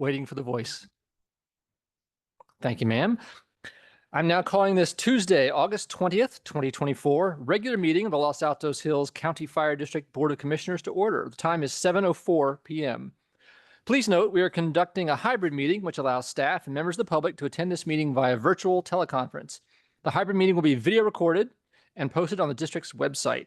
waiting for the voice. Thank you, ma'am. I'm now calling this Tuesday, August 20th, 2024, regular meeting of the Los Altos Hills County Fire District Board of Commissioners to order. The time is 7:04 p.m. Please note we are conducting a hybrid meeting, which allows staff and members of the public to attend this meeting via virtual teleconference. The hybrid meeting will be video recorded and posted on the district's website.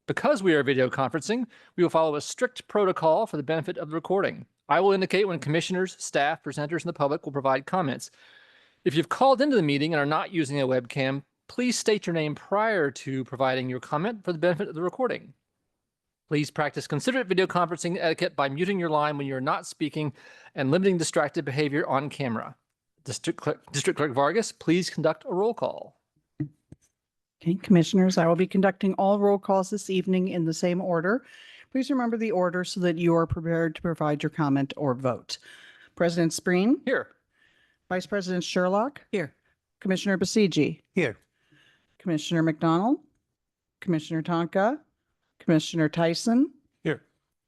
Because we are video conferencing, we will follow a strict protocol for the benefit of the recording. I will indicate when commissioners, staff, presenters, and the public will provide comments. If you've called into the meeting and are not using a webcam, please state your name prior to providing your comment for the benefit of the recording. Please practice considerate video conferencing etiquette by muting your line when you're not speaking and limiting distracted behavior on camera. District Clerk Vargas, please conduct a roll call. Okay, Commissioners, I will be conducting all roll calls this evening in the same order. Please remember the order so that you are prepared to provide your comment or vote. President Spreen? Here. Vice President Sherlock? Here. Commissioner Basigi? Here. Commissioner McDonald? Commissioner Tonka? Commissioner Tyson? Here.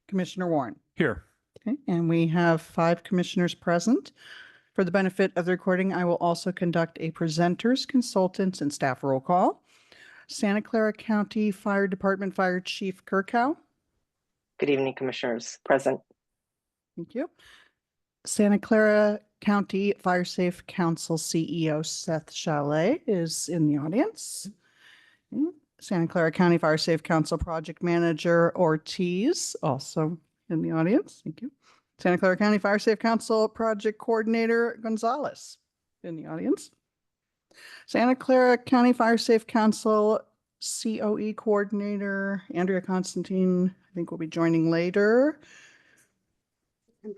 Commissioner Warren? Here. Okay, and we have 5 commissioners present. For the benefit of the recording, I will also conduct a presenters, consultants, and staff roll call. Santa Clara County Fire Department Fire Chief Kirkhow. Good evening, Commissioners. Present. Thank you. Santa Clara County Fire Safe Council CEO Seth Chalet is in the audience. Santa Clara County Fire Safe Council Project Manager Ortiz also in the audience. Thank you. Santa Clara County Fire Safe Council Project Coordinator Gonzalez in the audience. Santa Clara County Fire Safe Council COE Coordinator Andrea Constantine, I think will be joining later.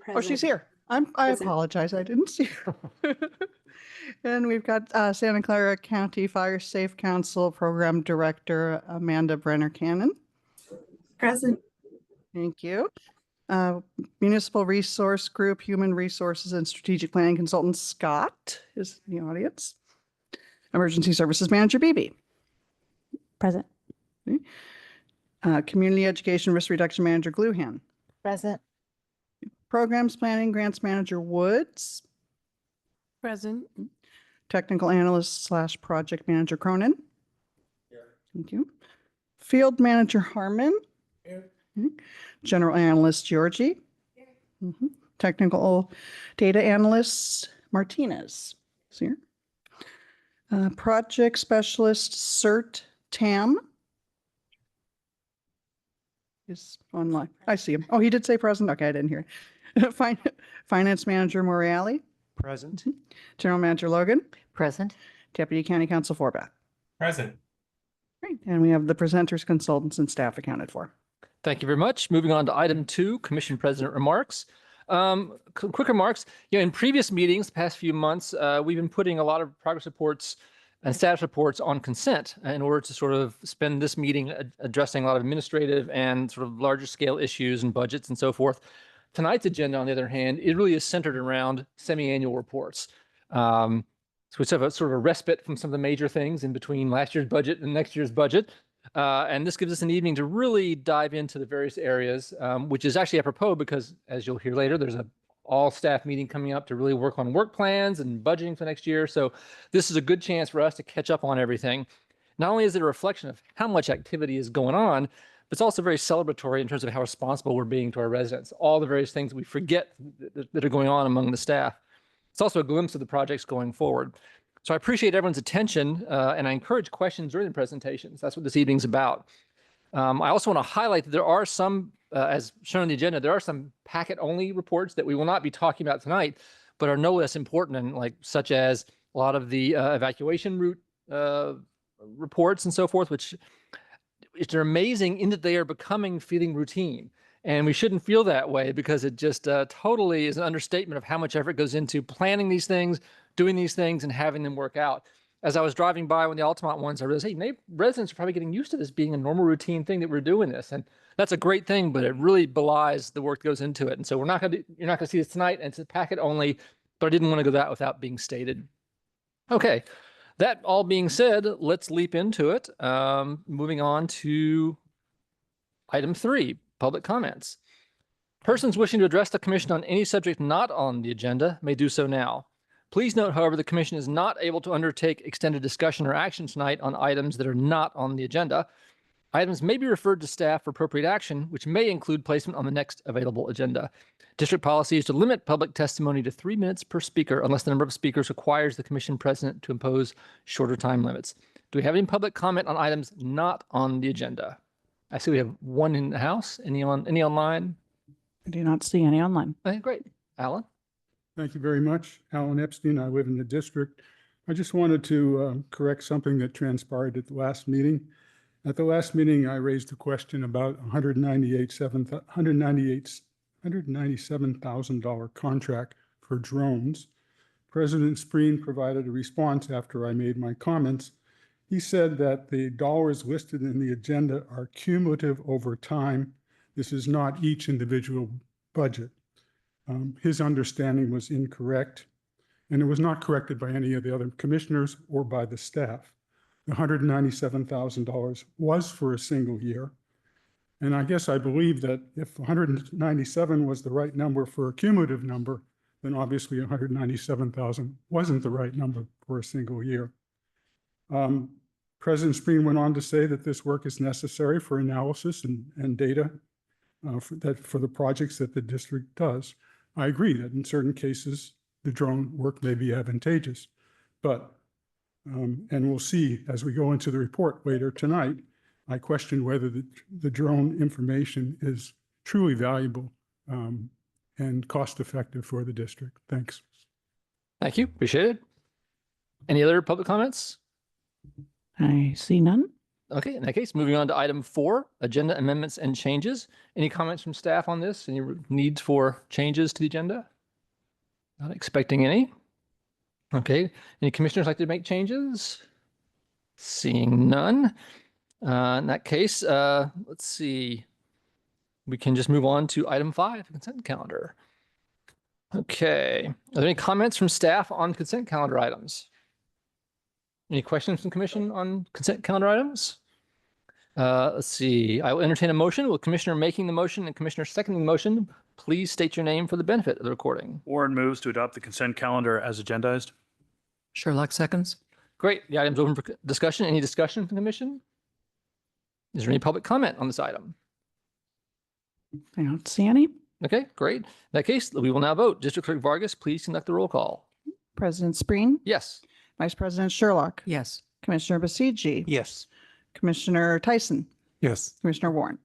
Oh, she's here. I apologize. I didn't see her. And we've got Santa Clara County Fire Safe Council Program Director Amanda Brenner Cannon. Present. Thank you. Municipal Resource Group Human Resources and Strategic Planning Consultant Scott is in the audience. Emergency Services Manager Beebe. Present. Okay. Community Education Risk Reduction Manager Gluhan. Present. Programs Planning Grants Manager Woods. Present. Technical Analyst / Project Manager Cronin. Here. Thank you. Field Manager Harmon. Here. General Analyst Georgie. Here. Technical Data Analyst Martinez is here. Project Specialist CERT Tam is online. I see him. Oh, he did say present. Okay, I didn't hear it. Finance Manager Morreale. Present. General Manager Logan. Present. Deputy County Counsel Forbath. Present. Great. And we have the presenters, consultants, and staff accounted for. Thank you very much. Moving on to item 2, Commission President remarks. Quick remarks. In previous meetings, the past few months, we've been putting a lot of progress reports and status reports on consent in order to sort of spend this meeting addressing a lot of administrative and sort of larger scale issues and budgets and so forth. Tonight's agenda, on the other hand, it really is centered around semi-annual reports. So we have a sort of a respite from some of the major things in between last year's budget and next year's budget. And this gives us an evening to really dive into the various areas, which is actually apropos because, as you'll hear later, there's a all-staff meeting coming up to really work on work plans and budgeting for next year. So this is a good chance for us to catch up on everything. Not only is it a reflection of how much activity is going on, but it's also very celebratory in terms of how responsible we're being to our residents, all the various things we forget that are going on among the staff. It's also a glimpse of the projects going forward. So I appreciate everyone's attention, and I encourage questions during the presentations. That's what this evening's about. I also want to highlight that there are some, as shown on the agenda, there are some packet-only reports that we will not be talking about tonight, but are no less important, and such as a lot of the evacuation route reports and so forth, which are amazing in that they are feeling routine. And we shouldn't feel that way because it just totally is an understatement of how much effort goes into planning these things, doing these things, and having them work out. As I was driving by one of the Altamont ones, I realized, hey, residents are probably getting used to this being a normal routine thing that we're doing this. And that's a great thing, but it really belies the work that goes into it. And so you're not going to see this tonight, and it's a packet only, but I didn't want to go that without being stated. Okay, that all being said, let's leap into it. Moving on to item 3, public comments. Persons wishing to address the commission on any subject not on the agenda may do so now. Please note, however, the commission is not able to undertake extended discussion or action tonight on items that are not on the agenda. Items may be referred to staff for appropriate action, which may include placement on the next available agenda. District policy is to limit public testimony to 3 minutes per speaker unless the number of speakers requires the commission president to impose shorter time limits. Do we have any public comment on items not on the agenda? I see we have one in the house. Any online? I do not see any online. Okay, great. Alan? Thank you very much. Alan Epstein. I live in the district. I just wanted to correct something that transpired at the last meeting. At the last meeting, I raised a question about $197,000 contract for drones. President Spreen provided a response after I made my comments. He said that the dollars listed in the agenda are cumulative over time. This is not each individual budget. His understanding was incorrect, and it was not corrected by any of the other commissioners or by the staff. The $197,000 was for a single year. And I guess I believe that if 197 was the right number for a cumulative number, then obviously 197,000 wasn't the right number for a single year. President Spreen went on to say that this work is necessary for analysis and data for the projects that the district does. I agree that in certain cases, the drone work may be advantageous, but, and we'll see as we go into the report later tonight, I question whether the drone information is truly valuable and cost-effective for the district. Thanks. Thank you. Appreciate it. Any other public comments? I see none. Okay, in that case, moving on to item 4, agenda amendments and changes. Any comments from staff on this? Any needs for changes to the agenda? Not expecting any. Okay, any commissioners like to make changes? Seeing none. In that case, let's see. We can just move on to item 5, consent calendar. Okay, are there any comments from staff on consent calendar items? Any questions from the commission on consent calendar items? Let's see. I will entertain a motion. Will Commissioner making the motion and Commissioner seconding the motion please state your name for the benefit of the recording? Warren moves to adopt the consent calendar as agendized. Sherlock seconds. Great. The item's open for discussion. Any discussion from the commission? Is there any public comment on this item? I don't see any. Okay, great. In that case, we will now vote. District Clerk Vargas, please conduct the roll call. President Spreen, Yes. Vice President Sherlock, Yes. Commissioner Basiji, Yes. Commissioner Tyson, Yes. Commissioner Warren.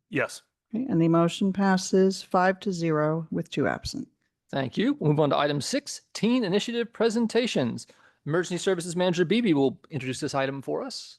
Yes. Okay, and the motion passes 5-0 with 2 absent. Thank you. We'll move on to item 6, Teen Initiative presentations. Emergency Services Manager Beebe will introduce this item for us.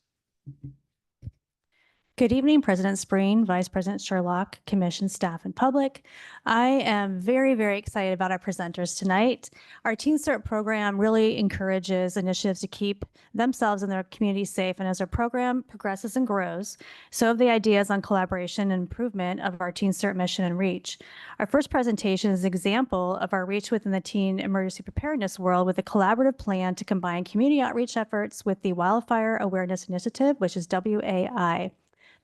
Good evening, President Spreen, Vice President Sherlock, Commission staff and public. I am very, very excited about our presenters tonight. Our Teen Cert program really encourages initiatives to keep themselves and their community safe. And as our program progresses and grows, so have the ideas on collaboration and improvement of our Teen Cert mission and reach. Our first presentation is an example of our reach within the teen emergency preparedness world with a collaborative plan to combine community outreach efforts with the Wildfire Awareness Initiative, which is WAI.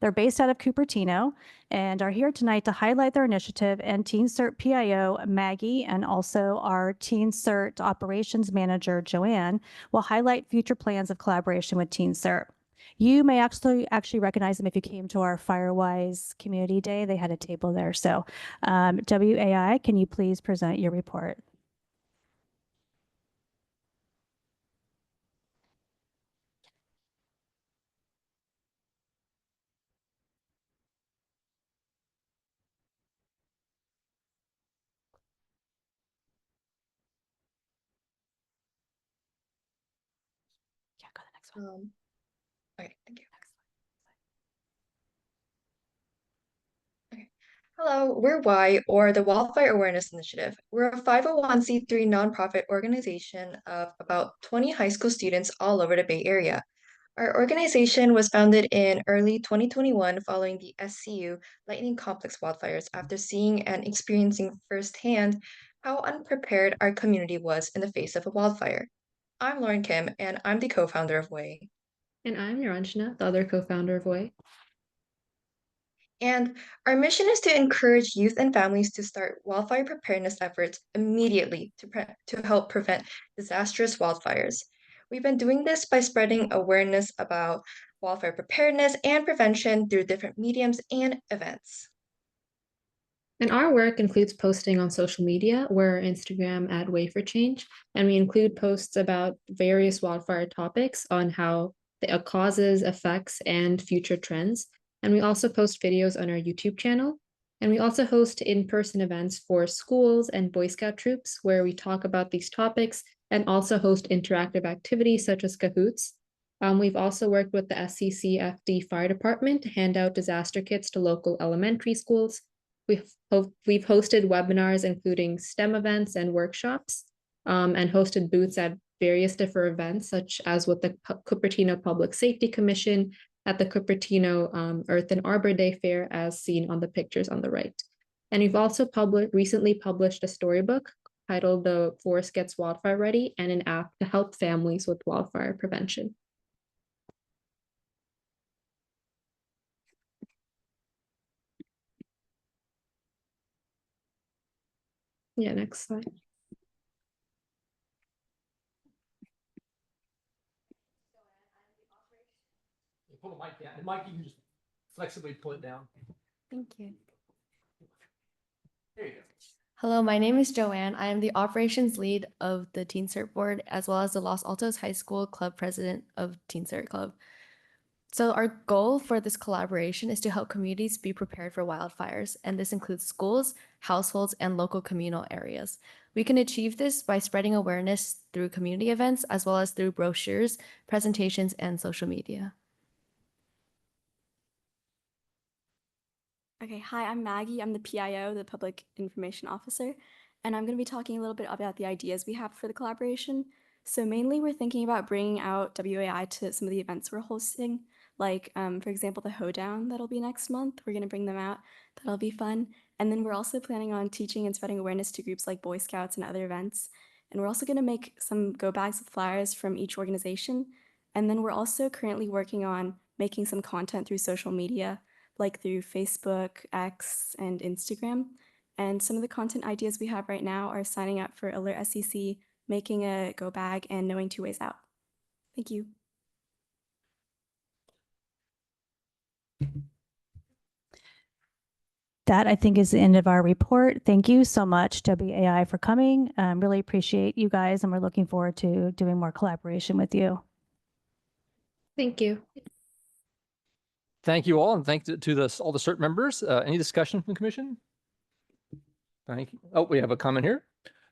They're based out of Cupertino and are here tonight to highlight their initiative, and Teen Cert PIO Maggie and also our Teen Cert Operations Manager Joanne will highlight future plans of collaboration with Teen Cert. You may actually recognize them if you came to our Firewise Community Day. They had a table there. So WAI, can you please present your report? Yeah, go to the next one. Okay, thank you. Okay. Hello, we're WAI, or the Wildfire Awareness Initiative. We're a 501c3 nonprofit organization of about 20 high school students all over the Bay Area. Our organization was founded in early 2021 following the SCU Lightning Complex wildfires after seeing and experiencing firsthand how unprepared our community was in the face of a wildfire. I'm Lauren Kim, and I'm the co-founder of WAI. And I'm Niranjana, the other co-founder of WAI. And our mission is to encourage youth and families to start wildfire preparedness efforts immediately to help prevent disastrous wildfires. We've been doing this by spreading awareness about wildfire preparedness and prevention through different mediums and events. And our work includes posting on social media. We're Instagram at Way for Change, and we include posts about various wildfire topics on how the causes, effects, and future trends. And we also post videos on our YouTube channel. And we also host in-person events for schools and Boy Scout troops where we talk about these topics and also host interactive activities such as Cahoots. We've also worked with the LAHCFD Fire Department to hand out disaster kits to local elementary schools. We've hosted webinars, including STEM events and workshops, and hosted booths at various different events, such as with the Cupertino Public Safety Commission at the Cupertino Earth and Arbor Day Fair, as seen on the pictures on the right. And we've also recently published a storybook titled The Forest Gets Wildfire Ready and an app to help families with wildfire prevention. Yeah, next slide. Pull the mic down. And Mike, you can just flexibly pull it down. Thank you. There you go. Hello, my name is Joanne. I am the operations lead of the Teen Cert Board, as well as the Los Altos High School Club president of Teen Cert Club. So our goal for this collaboration is to help communities be prepared for wildfires, and this includes schools, households, and local communal areas. We can achieve this by spreading awareness through community events, as well as through brochures, presentations, and social media. Okay, hi, I'm Maggie. I'm the PIO, the Public Information Officer, and I'm going to be talking a little bit about the ideas we have for the collaboration. So mainly we're thinking about bringing out WAI to some of the events we're hosting, like, for example, the Hoedown that'll be next month. We're going to bring them out. That'll be fun. And then we're also planning on teaching and spreading awareness to groups like Boy Scouts and other events. And we're also going to make some go bags with flyers from each organization. And then we're also currently working on making some content through social media, like through Facebook, X, and Instagram. And some of the content ideas we have right now are signing up for Alert SEC, making a go bag, and knowing 2 ways out. Thank you. That, I think, is the end of our report. Thank you so much, WAI, for coming. Really appreciate you guys, and we're looking forward to doing more collaboration with you. Thank you. Thank you all, and thank to all the CERT members. Any discussion from the commission? Thank you. Oh, we have a comment here.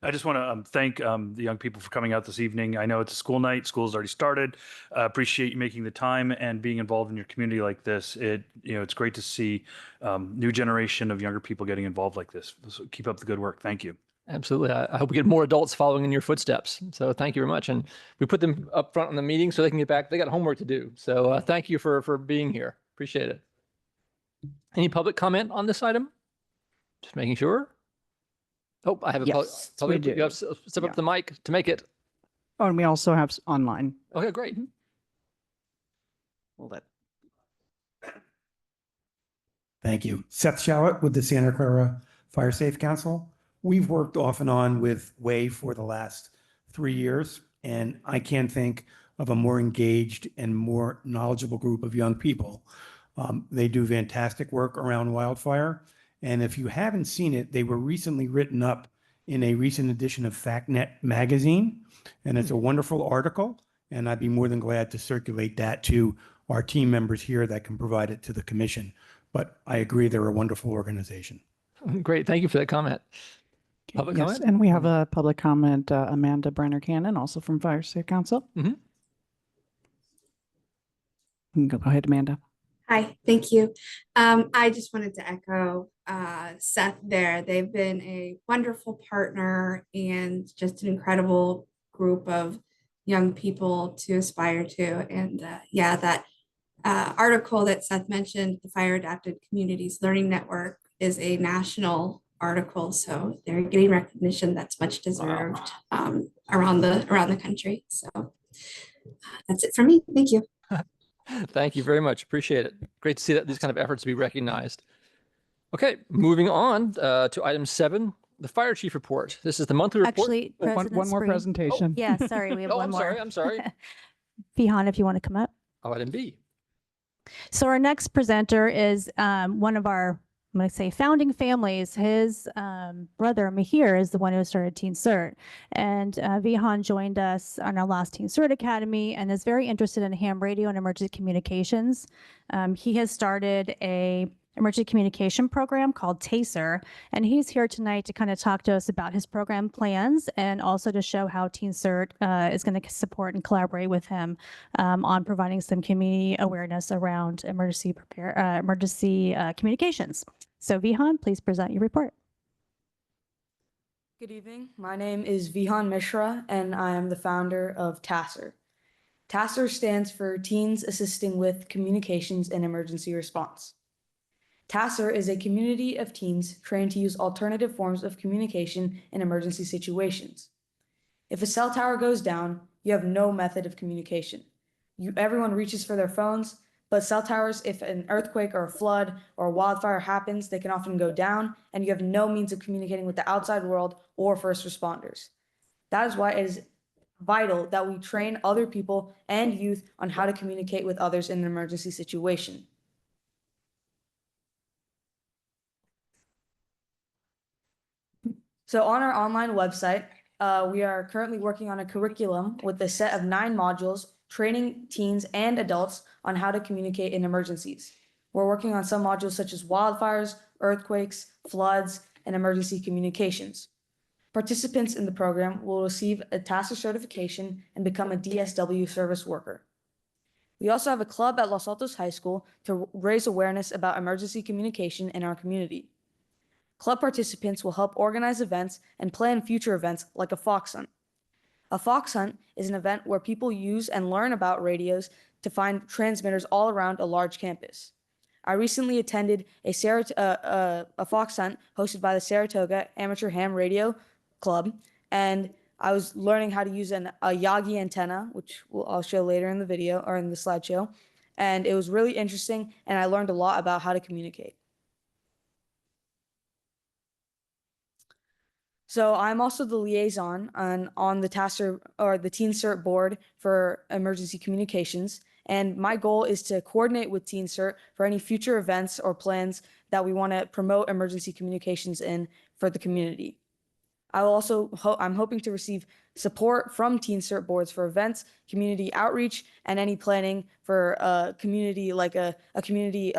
I just want to thank the young people for coming out this evening. I know it's a school night. School's already started. Appreciate you making the time and being involved in your community like this. It's great to see new generation of younger people getting involved like this. So keep up the good work. Thank you. Absolutely. I hope we get more adults following in your footsteps. So thank you very much. And we put them up front on the meeting so they can get back. They got homework to do. So thank you for being here. Appreciate it. Any public comment on this item? Just making sure. Oh, I have a Yes, public. we do. You have to step up the mic to make it. Oh, and we also have online. Okay, great. Well, that. Thank you. Seth Shallett with the Santa Clara Fire Safe Council. We've worked off and on with WAY for the last 3 years, and I can't think of a more engaged and more knowledgeable group of young people. They do fantastic work around wildfire. And if you haven't seen it, they were recently written up in a recent edition of FactNet magazine. And it's a wonderful article. And I'd be more than glad to circulate that to our team members here that can provide it to the commission. But I agree, they're a wonderful organization. Great. Thank you for that comment. Public Yes, comment? and we have a public comment, Amanda Brenner Cannon, also from Fire Safe Council. Mm-hmm. You can go ahead, Amanda. Hi, thank you. I just wanted to echo Seth there. They've been a wonderful partner and just an incredible group of young people to aspire to. And yeah, that article that Seth mentioned, the Fire Adapted Communities Learning Network, is a national article. So they're getting recognition that's much deserved around the country. So that's it for me. Thank you. Thank you very much. Appreciate it. Great to see that these kind of efforts be recognized. Okay, moving on to item 7, the fire chief report. This is the monthly report. Actually, President One more Spring. presentation. Yeah, sorry, we have Oh, one I'm more. sorry. I'm sorry. Vihan, if you want to come up. Oh, item B. So our next presenter is one of our, I'm going to say, founding families. His brother, Mahir, is the one who started Teen Cert. And Vihan joined us on our last Teen Cert Academy and is very interested in ham radio and emergency communications. He has started a emergency communication program called TASER, and he's here tonight to kind of talk to us about his program plans and also to show how Teen Cert is going to support and collaborate with him on providing some community awareness around emergency communications. So Vihan, please present your report. Good evening. My name is Vihan Mishra, and I am the founder of TASER. TASER stands for Teens Assisting with Communications and Emergency Response. TASER is a community of teens trained to use alternative forms of communication in emergency situations. If a cell tower goes down, you have no method of communication. Everyone reaches for their phones, but cell towers, if an earthquake or a flood or a wildfire happens, they can often go down, and you have no means of communicating with the outside world or first responders. That is why it is vital that we train other people and youth on how to communicate with others in an emergency situation. So on our online website, we are currently working on a curriculum with a set of 9 modules, training teens and adults on how to communicate in emergencies. We're working on some modules such as wildfires, earthquakes, floods, and emergency communications. Participants in the program will receive a TASER certification and become a DSW service worker. We also have a club at Los Altos High School to raise awareness about emergency communication in our community. Club participants will help organize events and plan future events like a fox hunt. A fox hunt is an event where people use and learn about radios to find transmitters all around a large campus. I recently attended a fox hunt hosted by the Saratoga Amateur Ham Radio Club, and I was learning how to use a Yagi antenna, which I'll show later in the video or in the slideshow. And it was really interesting, and I learned a lot about how to communicate. So I'm also the liaison on the TASER or the Teen Cert board for emergency communications. And my goal is to coordinate with Teen Cert for any future events or plans that we want to promote emergency communications in for the community. I'm hoping to receive support from Teen Cert boards for events, community outreach, and any planning for a community like a community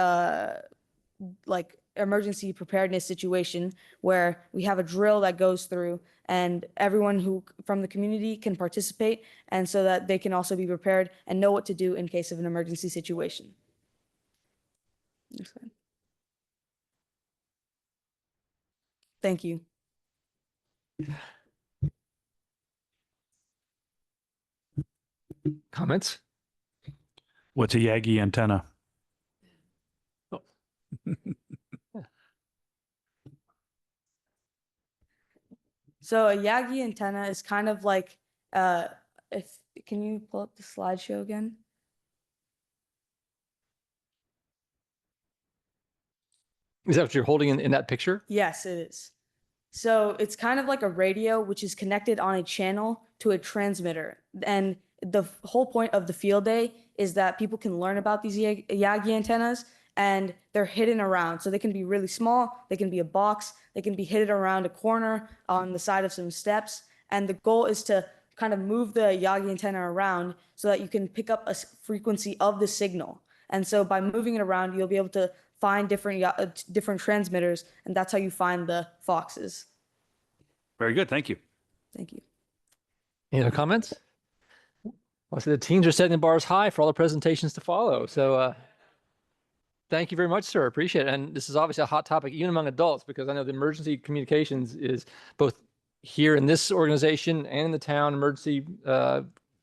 like emergency preparedness situation where we have a drill that goes through and everyone who from the community can participate, and so that they can also be prepared and know what to do in case of an emergency situation. Next slide. Thank you. Comments? What's a Yagi antenna? Oh. So a Yagi antenna is kind of like, can you pull up the slideshow again? Is that what you're holding in that picture? Yes, it is. So it's kind of like a radio, which is connected on a channel to a transmitter. And the whole point of the field day is that people can learn about these Yagi antennas, and they're hidden around. So they can be really small, they can be a box, they can be hidden around a corner on the side of some steps. And the goal is to kind of move the Yagi antenna around so that you can pick up a frequency of the signal. And so by moving it around, you'll be able to find different transmitters, and that's how you find the foxes. Very good. Thank you. Thank you. Any other comments? Well, so the teens are setting the bars high for all the presentations to follow. So thank you very much, sir. Appreciate it. And this is obviously a hot topic even among adults, because I know the emergency communications is both here in this organization and in the town emergency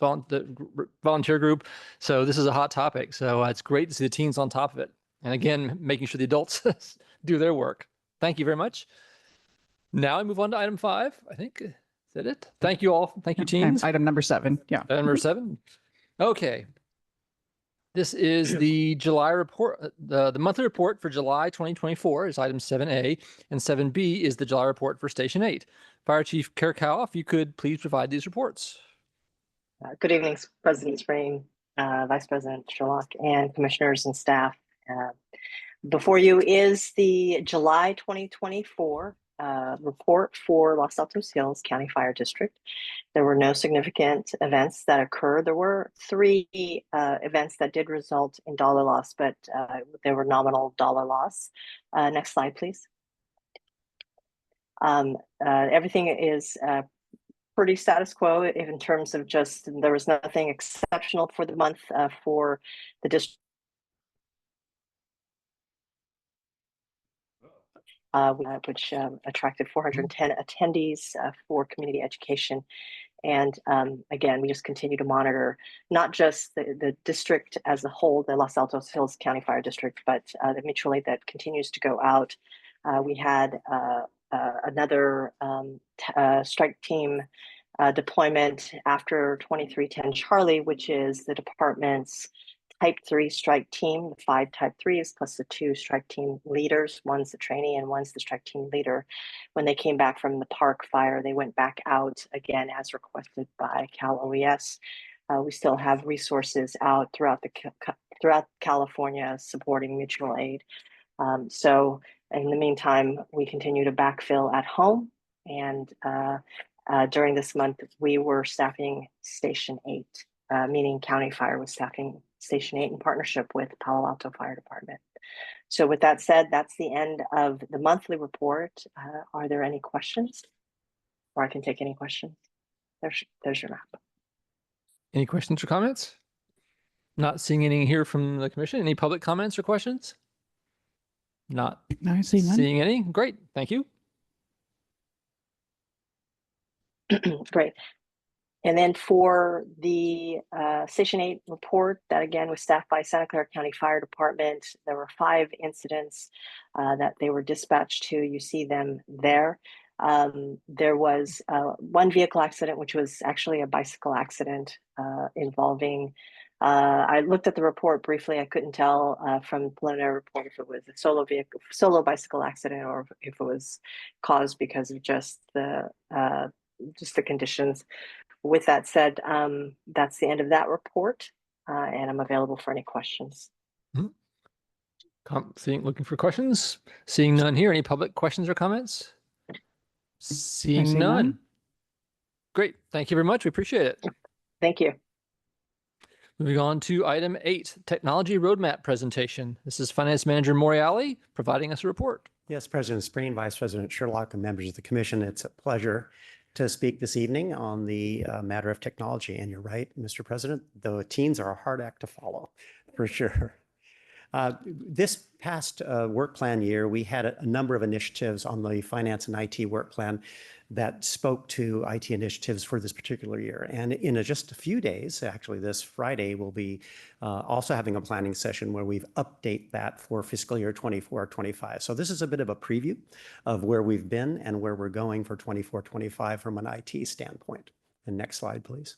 volunteer group. So this is a hot topic. So it's great to see the teens on top of it. And again, making sure the adults do their work. Thank you very much. Now I move on to item 5, I think. Is that it? Thank you all. Thank you, teens. Item number 7. Yeah. Item number 7. Okay. This is the July report, the monthly report for July 2024 is item 7A, and 7B is the July report for Station 8. Fire Chief Kirkow, if you could please provide these reports. Good evening, President Sprain, Vice President Sherlock, and commissioners and staff. Before you is the July 2024 report for Los Altos Hills County Fire District. There were no significant events that occurred. There were 3 events that did result in dollar loss, but there were nominal dollar loss. Next slide, please. Everything is pretty status quo in terms of just there was nothing exceptional for the month for the district. Which attracted 410 attendees for community education. And again, we just continue to monitor not just the district as a whole, the Los Altos Hills County Fire District, but the mutual aid that continues to go out. We had another strike team deployment after 2310 Charlie, which is the department's Type 3 strike team, the 5 Type 3s plus the 2 strike team leaders. One's the trainee and one's the strike team leader. When they came back from the park fire, they went back out again as requested by Cal OES. We still have resources out throughout California supporting mutual aid. So in the meantime, we continue to backfill at home. And during this month, we were staffing Station 8, meaning County Fire was staffing Station 8 in partnership with Palo Alto Fire Department. So with that said, that's the end of the monthly report. Are there any questions? Or I can take any questions. There's your map. Any questions or comments? Not seeing any here from the commission. Any public comments or questions? Not seeing any. Great. Thank you. Great. And then for the Station 8 report, that again was staffed by Santa Clara County Fire Department. There were 5 incidents that they were dispatched to. You see them there. There was 1 vehicle accident, which was actually a bicycle accident involving, I looked at the report briefly. I couldn't tell from the preliminary report if it was a solo bicycle accident or if it was caused because of just the conditions. With that said, that's the end of that report, and I'm available for any questions. Looking for questions. Seeing none here. Any public questions or comments? Seeing none. Great. Thank you very much. We appreciate it. Thank you. Moving on to item 8, technology roadmap presentation. This is Finance Manager Moriali providing us a report. Yes, President Sprain, Vice President Sherlock, and members of the commission. It's a pleasure to speak this evening on the matter of technology. And you're right, Mr. President, the teens are a hard act to follow, for sure. This past work plan year, we had a number of initiatives on the finance and IT work plan that spoke to IT initiatives for this particular year. And in just a few days, actually this Friday, we'll be also having a planning session where we've update that for fiscal year 24-25. So this is a bit of a preview of where we've been and where we're going for 24-25 from an IT standpoint. And next slide, please.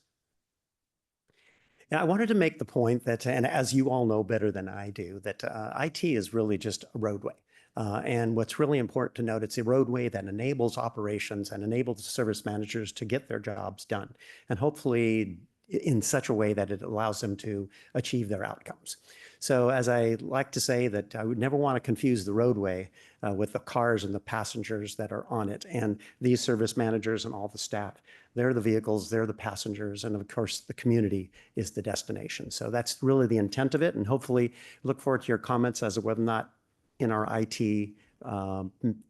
Now, I wanted to make the point that, and as you all know better than I do, that IT is really just a roadway. And what's really important to note, it's a roadway that enables operations and enables service managers to get their jobs done, and hopefully in such a way that it allows them to achieve their outcomes. So as I like to say that I would never want to confuse the roadway with the cars and the passengers that are on it. And these service managers and all the staff, they're the vehicles, they're the passengers, and of course the community is the destination. So that's really the intent of it, and hopefully look forward to your comments as to whether or not in our IT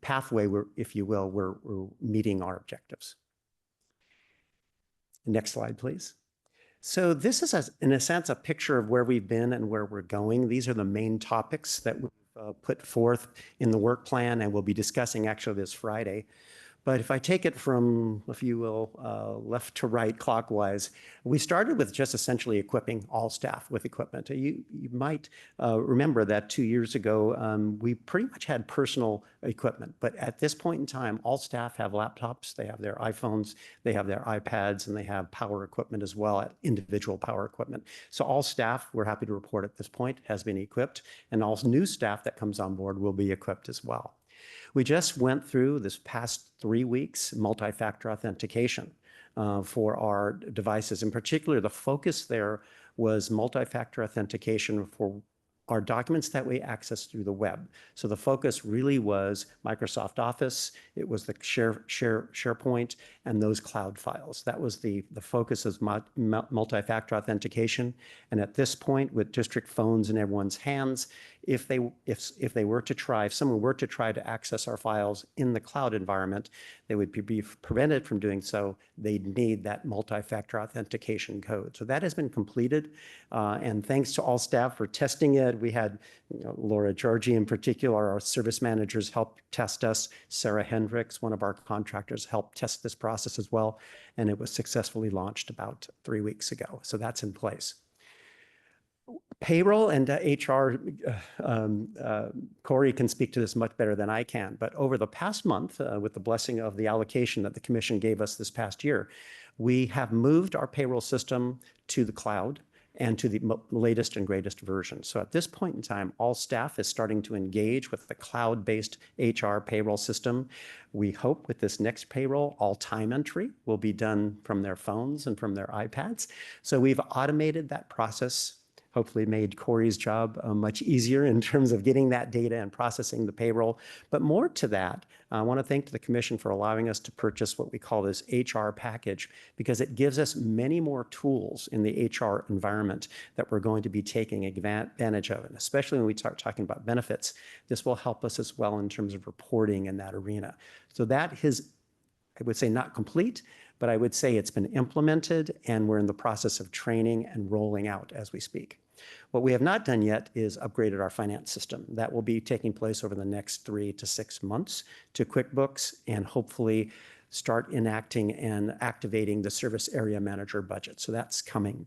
pathway, if you will, we're meeting our objectives. Next slide, please. So this is, in a sense, a picture of where we've been and where we're going. These are the main topics that we've put forth in the work plan and we'll be discussing actually this Friday. But if I take it from, if you will, left to right clockwise, we started with just essentially equipping all staff with equipment. You might remember that 2 years ago, we pretty much had personal equipment. But at this point in time, all staff have laptops, they have their iPhones, they have their iPads, and they have power equipment as well, individual power equipment. So all staff, we're happy to report at this point, has been equipped, and all new staff that comes on board will be equipped as well. We just went through this past 3 weeks multi-factor authentication for our devices. In particular, the focus there was multi-factor authentication for our documents that we access through the web. So the focus really was Microsoft Office, it was the SharePoint, and those cloud files. That was the focus of multi-factor authentication. And at this point, with district phones in everyone's hands, if someone were to try to access our files in the cloud environment, they would be prevented from doing so. They'd need that multi-factor authentication code. So that has been completed. And thanks to all staff for testing it. We had Laura Georgie in particular, our service managers helped test us. Sarah Hendricks, one of our contractors, helped test this process as well. And it was successfully launched about 3 weeks ago. So that's in place. Payroll and HR, Corey can speak to this much better than I can, but over the past month, with the blessing of the allocation that the commission gave us this past year, we have moved our payroll system to the cloud and to the latest and greatest version. So at this point in time, all staff is starting to engage with the cloud-based HR payroll system. We hope with this next payroll, all time entry will be done from their phones and from their iPads. So we've automated that process, hopefully made Corey's job much easier in terms of getting that data and processing the payroll. But more to that, I want to thank the Commission for allowing us to purchase what we call this HR package, because it gives us many more tools in the HR environment that we're going to be taking advantage of. And especially when we start talking about benefits, this will help us as well in terms of reporting in that arena. So that is, I would say, not complete, but I would say it's been implemented and we're in the process of training and rolling out as we speak. What we have not done yet is upgraded our finance system. That will be taking place over the next 3 to 6 months to QuickBooks and hopefully start enacting and activating the service area manager budget. So that's coming.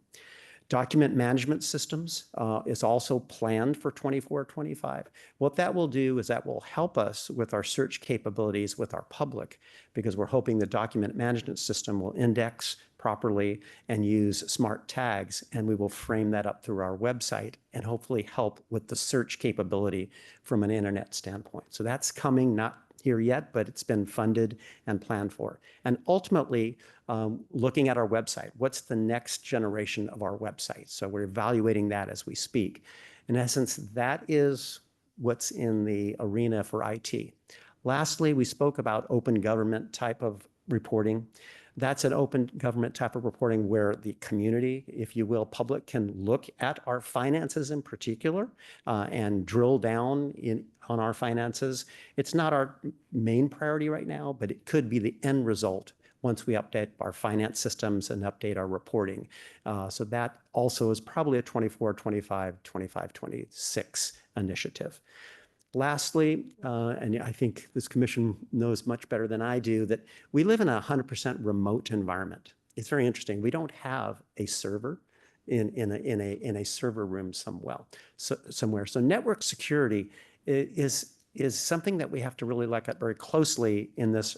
Document management systems is also planned for 24-25. What that will do is that will help us with our search capabilities with our public, because we're hoping the document management system will index properly and use smart tags, and we will frame that up through our website and hopefully help with the search capability from an internet standpoint. So that's coming, not here yet, but it's been funded and planned for. And ultimately, looking at our website, what's the next generation of our website? So we're evaluating that as we speak. In essence, that is what's in the arena for IT. Lastly, we spoke about open government type of reporting. That's an open government type of reporting where the community, if you will, public can look at our finances in particular and drill down on our finances. It's not our main priority right now, but it could be the end result once we update our finance systems and update our reporting. So that also is probably a 24, 25, 25, 26 initiative. Lastly, and I think this commission knows much better than I do, that we live in a 100% remote environment. It's very interesting. We don't have a server in a server room somewhere. So network security is something that we have to really look at very closely in this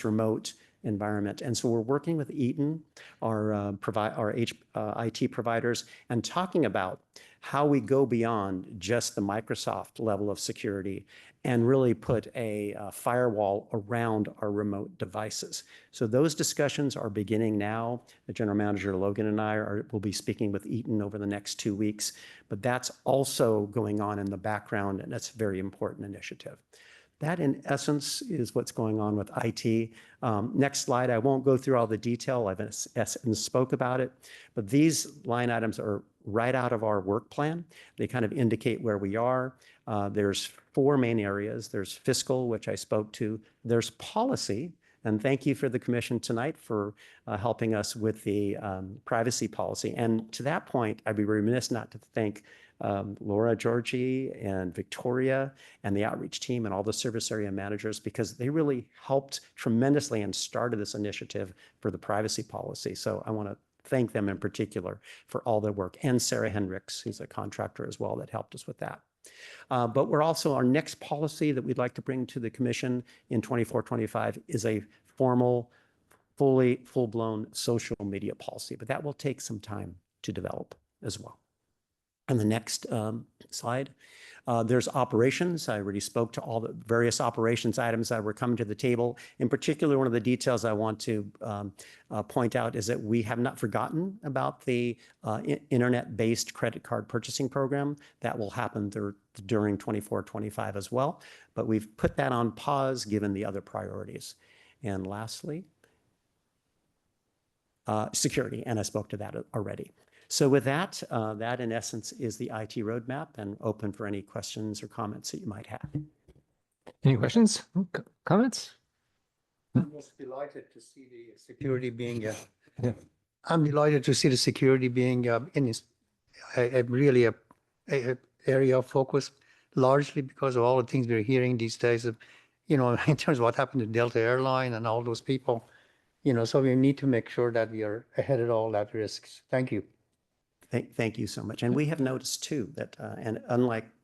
remote environment. And so we're working with Eaton, our IT providers, and talking about how we go beyond just the Microsoft level of security and really put a firewall around our remote devices. So those discussions are beginning now. The General Manager Logan and I will be speaking with Eaton over the next 2 weeks, but that's also going on in the background, and that's a very important initiative. That, in essence, is what's going on with IT. Next slide, I won't go through all the detail. I've spoke about it, but these line items are right out of our work plan. They kind of indicate where we are. There's 4 main areas. There's fiscal, which I spoke to. There's policy, and thank you for the commission tonight for helping us with the privacy policy. And to that point, I'd be remiss not to thank Laura Georgie and Victoria and the outreach team and all the service area managers, because they really helped tremendously and started this initiative for the privacy policy. So I want to thank them in particular for all their work, and Sarah Hendricks, who's a contractor as well, that helped us with that. But we're also, our next policy that we'd like to bring to the commission in 24-25 is a formal, full-blown social media policy, but that will take some time to develop as well. On the next slide, there's operations. I already spoke to all the various operations items that were coming to the table. In particular, one of the details I want to point out is that we have not forgotten about the internet-based credit card purchasing program. That will happen during 24-25 as well, but we've put that on pause given the other priorities. And lastly, security, and I spoke to that already. So with that, that in essence is the IT roadmap, and open for any questions or comments that you might have. Any questions, comments? I'm just delighted to see the security being, I'm delighted to see the security being in this, really a area of focus, largely because of all the things we're hearing these days of, in terms of what happened to Delta Airline and all those people, so we need to make sure that we are ahead of all that risks. Thank you. Thank you so much. And we have noticed too that, and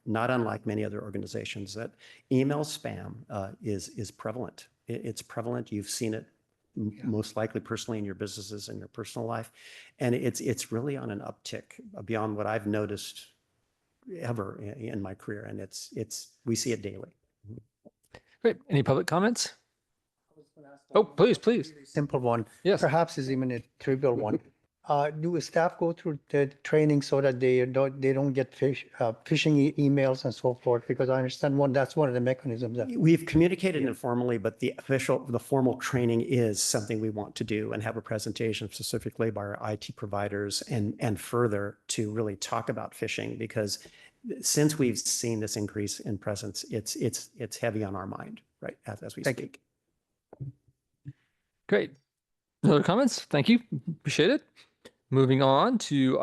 not unlike many other organizations, that email spam is prevalent. It's prevalent. You've seen it most likely personally in your businesses and your personal life, and it's really on an uptick beyond what I've noticed ever in my career. And we see it daily. Great. Any public comments? Oh, please. Simple one. Yes. Perhaps is even a trivial one. Do staff go through the training so that they don't get phishing emails and so forth? Because I understand that's one of the mechanisms. We've communicated informally, but the formal training is something we want to do and have a presentation specifically by our IT providers and further to really talk about phishing, because since we've seen this increase in presence, it's heavy on our mind, right, as we speak. Great. No other comments? Thank you. Appreciate it. Moving on to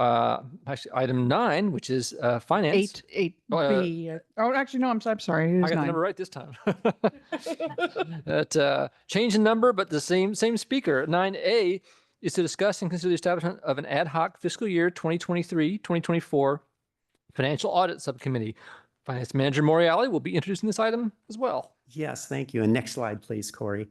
actually item 9, which is finance. 8B. Actually, no, I'm sorry. It is I got 9. the number right this time. That change in number, but the same speaker. 9A is to discuss and consider the establishment of an ad hoc fiscal year 2023-2024 financial audit subcommittee. Finance Manager Moriali will be introducing this item as well. Yes, thank you. And next slide, please, Corey.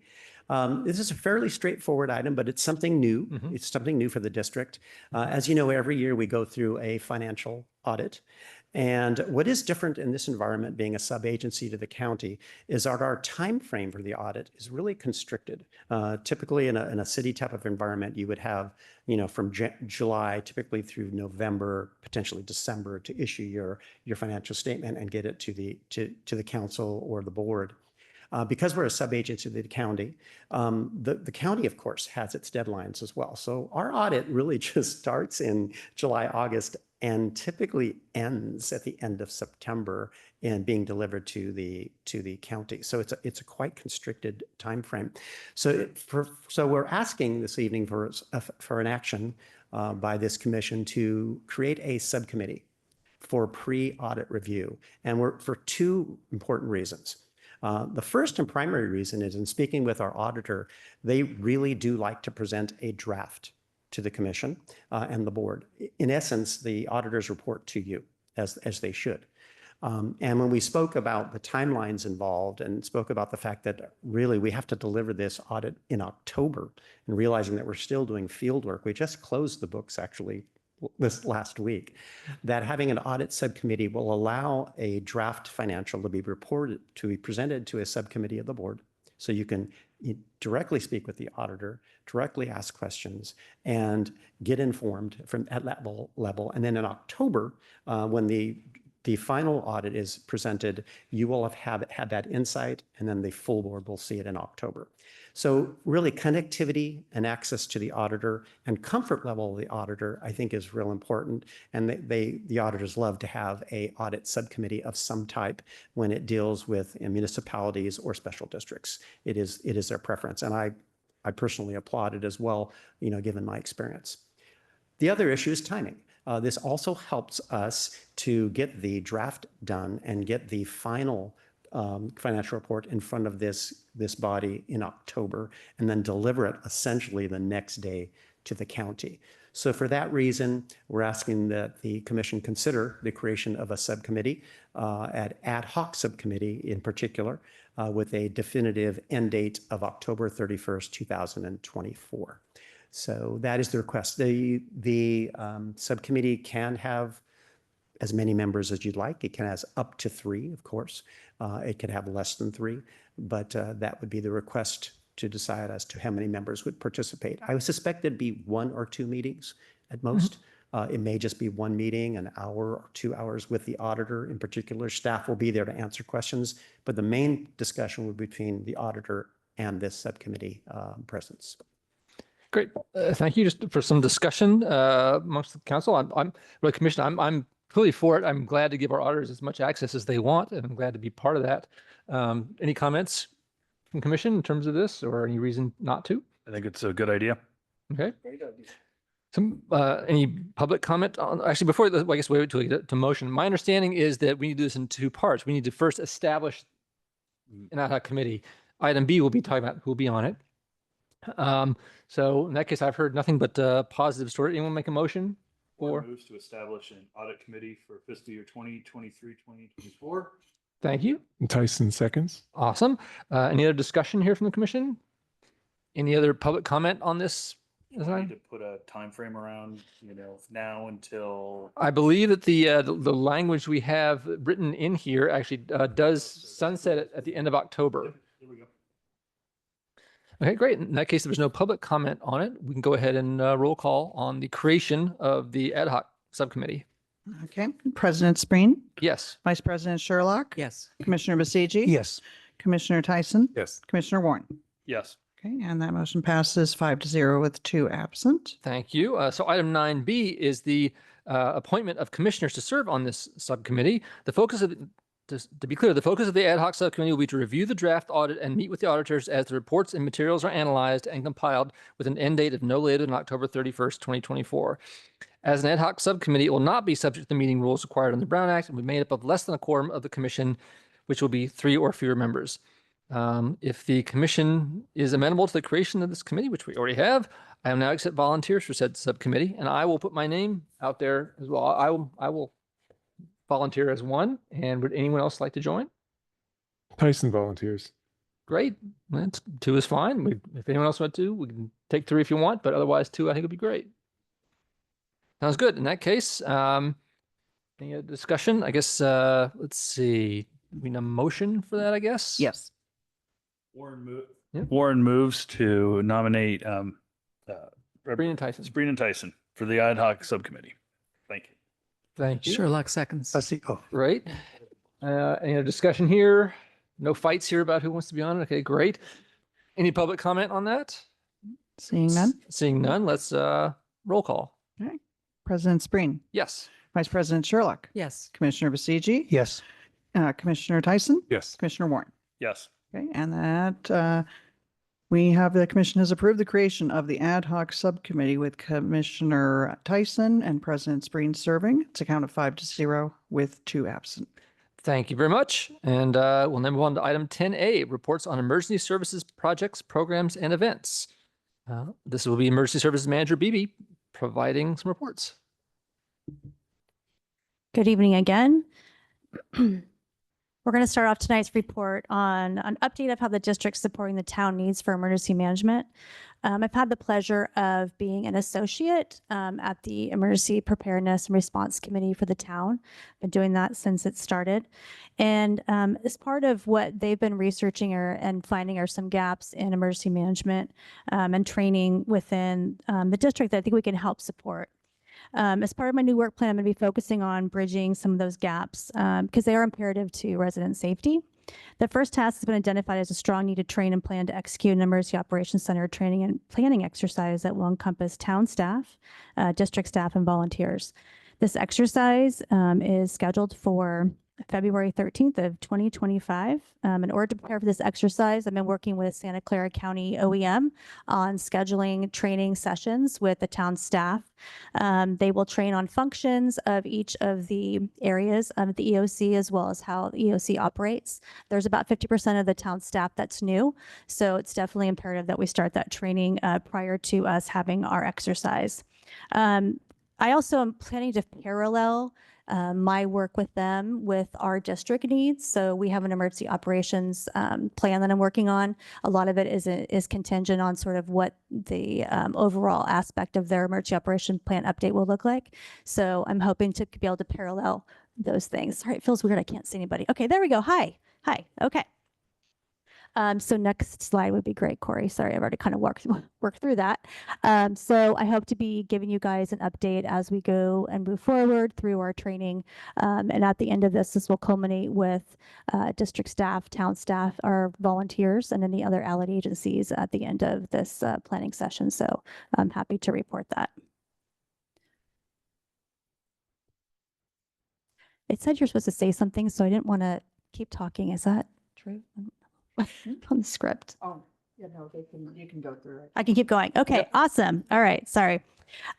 This is a fairly straightforward item, but it's something new. It's something new for the district. As you know, every year we go through a financial audit. And what is different in this environment, being a sub-agency to the county, is that our time frame for the audit is really constricted. Typically in a city type of environment, you would have, from July typically through November, potentially December, to issue your financial statement and get it to the council or the board. Because we're a sub-agency of the county, the county, of course, has its deadlines as well. So our audit really just starts in July, August, and typically ends at the end of September and being delivered to the county. So it's a quite constricted time frame. So we're asking this evening for an action by this commission to create a subcommittee for pre-audit review, and we're for 2 important reasons. The first and primary reason is, in speaking with our auditor, they really do like to present a draft to the commission and the board. In essence, the auditors report to you, as they should. And when we spoke about the timelines involved and spoke about the fact that really we have to deliver this audit in October, and realizing that we're still doing field work, we just closed the books actually this last week, that having an audit subcommittee will allow a draft financial to be presented to a subcommittee of the board. So you can directly speak with the auditor, directly ask questions, and get informed from at that level. And then in October, when the final audit is presented, you will have had that insight, and then the full board will see it in October. So really, connectivity and access to the auditor and comfort level of the auditor, I think, is real important. And the auditors love to have an audit subcommittee of some type when it deals with municipalities or special districts. It is their preference, and I personally applaud it as well, given my experience. The other issue is timing. This also helps us to get the draft done and get the final financial report in front of this body in October, and then deliver it essentially the next day to the county. So for that reason, we're asking that the commission consider the creation of a subcommittee, ad hoc subcommittee in particular, with a definitive end date of October 31st, 2024. So that is the request. The subcommittee can have as many members as you'd like. It can have up to 3, of course. It could have less than 3, but that would be the request to decide as to how many members would participate. I would suspect it'd be 1 or 2 meetings at most. It may just be 1 meeting, an hour or 2 hours with the auditor in particular. Staff will be there to answer questions, but the main discussion would be between the auditor and this subcommittee presence. Great. Thank you. Just for some discussion amongst the council, I'm really Commissioner, I'm completely for it. I'm glad to give our auditors as much access as they want, and I'm glad to be part of that. Any comments from Commission in terms of this, or any reason not to? I think it's a good idea. Okay. Some any public comment on, actually before I guess wait till we get to motion. My understanding is that we need to do this in 2 parts. We need to first establish an ad hoc committee. Item B will be talking about who will be on it. So in that case, I've heard nothing but positive story. Anyone make a motion? Or moves to establish an audit committee for fiscal year 2023, 2024. Thank you. Tyson seconds. Awesome. Any other discussion here from the commission? Any other public comment on this? We need to put a time frame around, now until. I believe that the language we have written in here actually does sunset at the end of October. There we go. Okay, great. In that case, if there's no public comment on it, we can go ahead and roll call on the creation of the ad hoc subcommittee. Okay. President Spreen? Yes. Vice President Sherlock? Yes. Commissioner Basiji? Yes. Commissioner Tyson? Yes. Commissioner Warren? Yes. Okay, and that motion passes 5-0 with 2 absent. Thank you. So item 9B is the appointment of commissioners to serve on this subcommittee. The focus of to be clear, the focus of the ad hoc subcommittee will be to review the draft audit and meet with the auditors as the reports and materials are analyzed and compiled with an end date of no later than October 31st, 2024. As an ad hoc subcommittee, it will not be subject to the meeting rules required under the Brown Act and will be made up of less than a quorum of the commission, which will be 3 or fewer members. If the commission is amenable to the creation of this committee, which we already have, I will now accept volunteers for said subcommittee, and I will put my name out there as well. I will volunteer as one. And would anyone else like to join? Tyson volunteers. Great. That's 2 is fine. If anyone else wants to, we can take 3 if you want, but otherwise 2, I think would be great. Sounds good. In that case, any other discussion? I guess, let's see. We need a motion for that, I guess? Yes. Warren moves to nominate Spreen and Tyson. Spreen and Tyson for the ad hoc subcommittee. Thank you. Thank you. Sherlock seconds. Great. Any other discussion here? No fights here about who wants to be on it? Okay, great. Any public comment on that? Seeing none. Seeing none, let's roll call. Okay. President Spreen? Yes. Vice President Sherlock? Yes. Commissioner Basiji? Yes. Commissioner Tyson? Yes. Commissioner Warren? Yes. Okay, and that the commission has approved the creation of the ad hoc subcommittee with Commissioner Tyson and President Spreen serving. It's a count of 5-0 with 2 absent. Thank you very much. And we'll then move on to item 10A, reports on emergency services projects, programs, and events. This will be Emergency Services Manager Beebe providing some reports. Good evening again. We're going to start off tonight's report on an update of how the district's supporting the town needs for emergency management. I've had the pleasure of being an associate at the Emergency Preparedness and Response Committee for the town. I've been doing that since it started. And as part of what they've been researching and finding are some gaps in emergency management and training within the district that I think we can help support. As part of my new work plan, I'm going to be focusing on bridging some of those gaps because they are imperative to resident safety. The first task has been identified as a strong need to train and plan to execute an emergency operations center training and planning exercise that will encompass town staff, district staff, and volunteers. This exercise is scheduled for February 13th of 2025. In order to prepare for this exercise, I've been working with Santa Clara County OEM on scheduling training sessions with the town staff. They will train on functions of each of the areas of the EOC as well as how the EOC operates. There's about 50% of the town staff that's new, so it's definitely imperative that we start that training prior to us having our exercise. I also am planning to parallel my work with them with our district needs. So we have an emergency operations plan that I'm working on. A lot of it is contingent on sort of what the overall aspect of their emergency operation plan update will look like. So I'm hoping to be able to parallel those things. Sorry, it feels weird. I can't see anybody. Okay, there we go. Hi. Okay. So next slide would be great, Corey. Sorry, I've already kind of worked through that. So I hope to be giving you guys an update as we go and move forward through our training. And at the end of this will culminate with district staff, town staff, our volunteers, and any other allied agencies at the end of this planning session. So I'm happy to report that. It said you're supposed to say something, so I didn't want to keep talking. Is that true? On the script. Oh, yeah, no, you can go through it. I can keep going. Okay, Yep. Awesome. All right, sorry.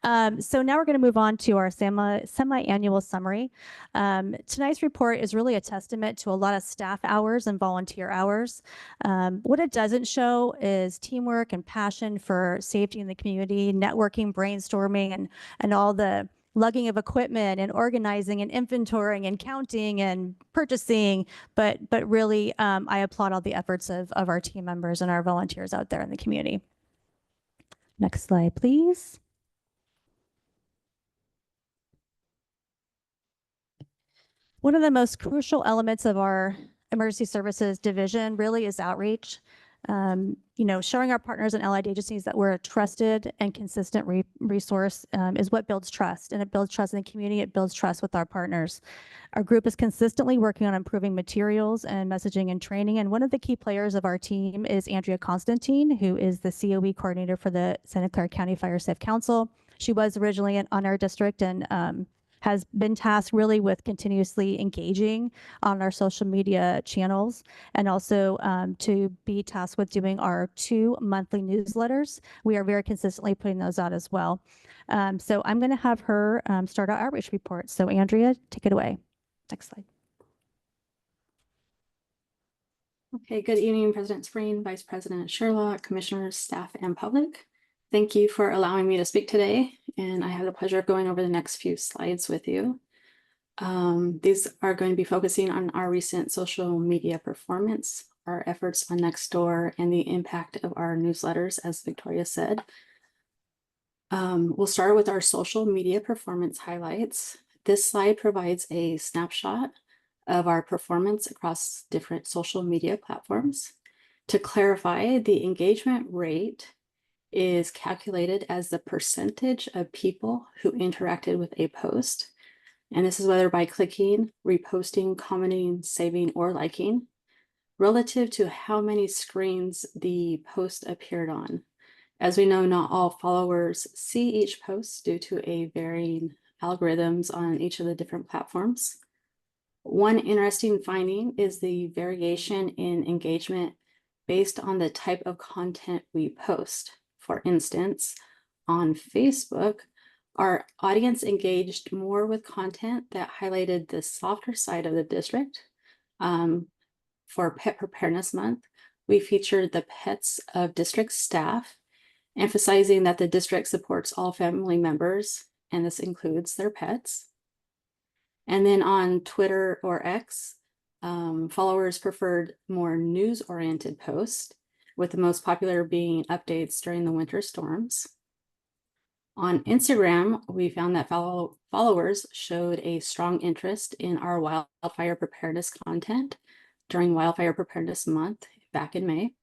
So now we're going to move on to our semi-annual summary. Tonight's report is really a testament to a lot of staff hours and volunteer hours. What it doesn't show is teamwork and passion for safety in the community, networking, brainstorming, and all the lugging of equipment and organizing and inventorying and counting and purchasing, but really I applaud all the efforts of our team members and our volunteers out there in the community. Next slide, please. One of the most crucial elements of our emergency services division really is outreach. Showing our partners and allied agencies that we're a trusted and consistent resource is what builds trust, and it builds trust in the community. It builds trust with our partners. Our group is consistently working on improving materials and messaging and training. And one of the key players of our team is Andrea Constantine, who is the COE coordinator for the Santa Clara County Fire Safe Council. She was originally on our district and has been tasked really with continuously engaging on our social media channels, and also to be tasked with doing our 2 monthly newsletters. We are very consistently putting those out as well. So I'm going to have her start our outreach report. So Andrea, take it away. Next slide. Okay, good evening, President Spreen, Vice President Sherlock, Commissioners, staff, and public. Thank you for allowing me to speak today, and I have the pleasure of going over the next few slides with you. These are going to be focusing on our recent social media performance, our efforts on Nextdoor, and the impact of our newsletters, as Victoria said. We'll start with our social media performance highlights. This slide provides a snapshot of our performance across different social media platforms. To clarify, the engagement rate is calculated as the percentage of people who interacted with a post. And this is whether by clicking, reposting, commenting, saving, or liking, relative to how many screens the post appeared on. As we know, not all followers see each post due to a varying algorithms on each of the different platforms. One interesting finding is the variation in engagement based on the type of content we post. For instance, on Facebook, our audience engaged more with content that highlighted the softer side of the district. For Pet Preparedness Month, we featured the pets of district staff, emphasizing that the district supports all family members, and this includes their pets. And then on Twitter or X, followers preferred more news-oriented posts, with the most popular being updates during the winter storms. On Instagram, we found that followers showed a strong interest in our wildfire preparedness content during Wildfire Preparedness Month back in May.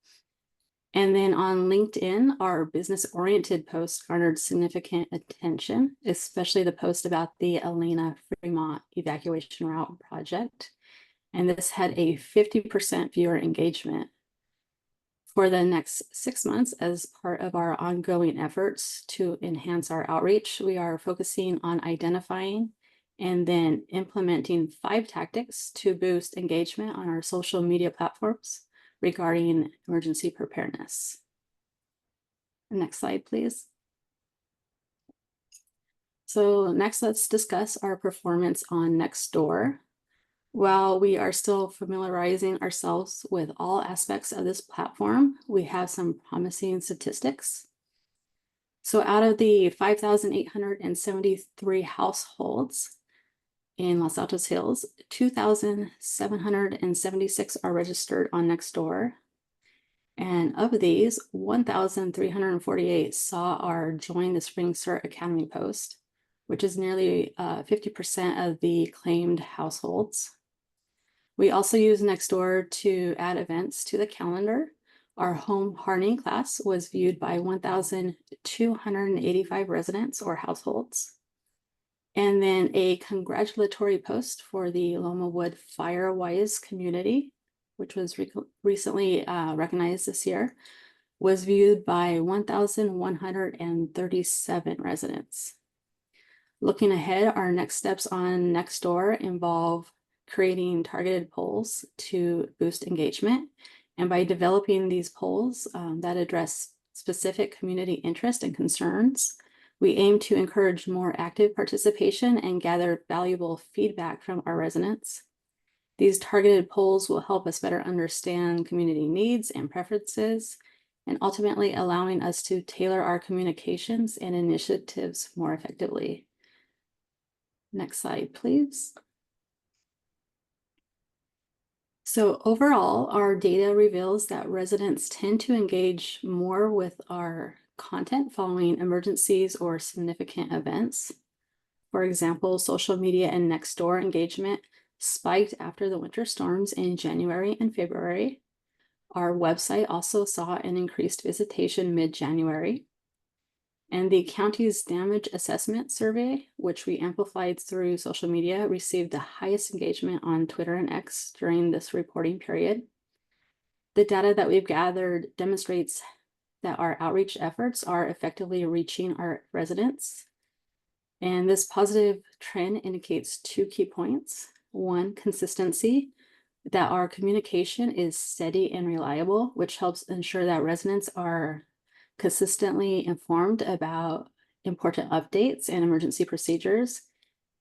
And then on LinkedIn, our business-oriented posts garnered significant attention, especially the post about the Elena Fremont evacuation route project. And this had a 50% viewer engagement. For the next 6 months, as part of our ongoing efforts to enhance our outreach, we are focusing on identifying and then implementing 5 tactics to boost engagement on our social media platforms regarding emergency preparedness. Next slide, please. So next, let's discuss our performance on Nextdoor. While we are still familiarizing ourselves with all aspects of this platform, we have some promising statistics. So out of the 5,873 households in Los Altos Hills, 2,776 are registered on Nextdoor. And of these, 1,348 saw our Join the Spring Cert Academy post, which is nearly 50% of the claimed households. We also use Nextdoor to add events to the calendar. Our home hardening class was viewed by 1,285 residents or households. And then a congratulatory post for the Loma Wood Firewise community, which was recently recognized this year, was viewed by 1,137 residents. Looking ahead, our next steps on Nextdoor involve creating targeted polls to boost engagement. And by developing these polls that address specific community interest and concerns, we aim to encourage more active participation and gather valuable feedback from our residents. These targeted polls will help us better understand community needs and preferences, and ultimately allowing us to tailor our communications and initiatives more effectively. Next slide, please. So overall, our data reveals that residents tend to engage more with our content following emergencies or significant events. For example, social media and Nextdoor engagement spiked after the winter storms in January and February. Our website also saw an increased visitation mid-January. And the county's damage assessment survey, which we amplified through social media, received the highest engagement on Twitter and X during this reporting period. The data that we've gathered demonstrates that our outreach efforts are effectively reaching our residents. And this positive trend indicates 2 key points. 1, consistency, that our communication is steady and reliable, which helps ensure that residents are consistently informed about important updates and emergency procedures.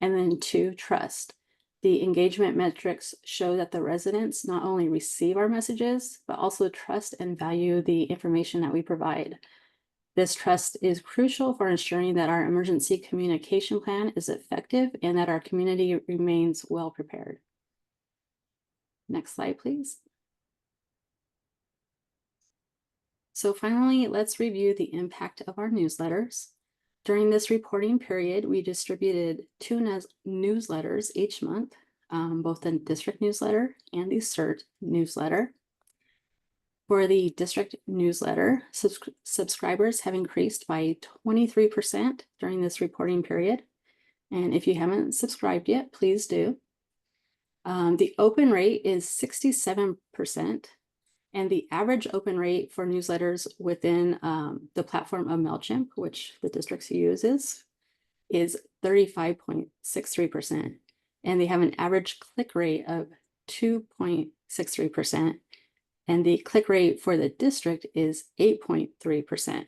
And then 2, trust. The engagement metrics show that the residents not only receive our messages, but also trust and value the information that we provide. This trust is crucial for ensuring that our emergency communication plan is effective and that our community remains well prepared. Next slide, please. So finally, let's review the impact of our newsletters. During this reporting period, we distributed 2 newsletters each month, both the district newsletter and the CERT newsletter. For the district newsletter, subscribers have increased by 23% during this reporting period. And if you haven't subscribed yet, please do. The open rate is 67%. And the average open rate for newsletters within the platform of MailChimp, which the districts uses, is 35.63%. And they have an average click rate of 2.63%. And the click rate for the district is 8.3%.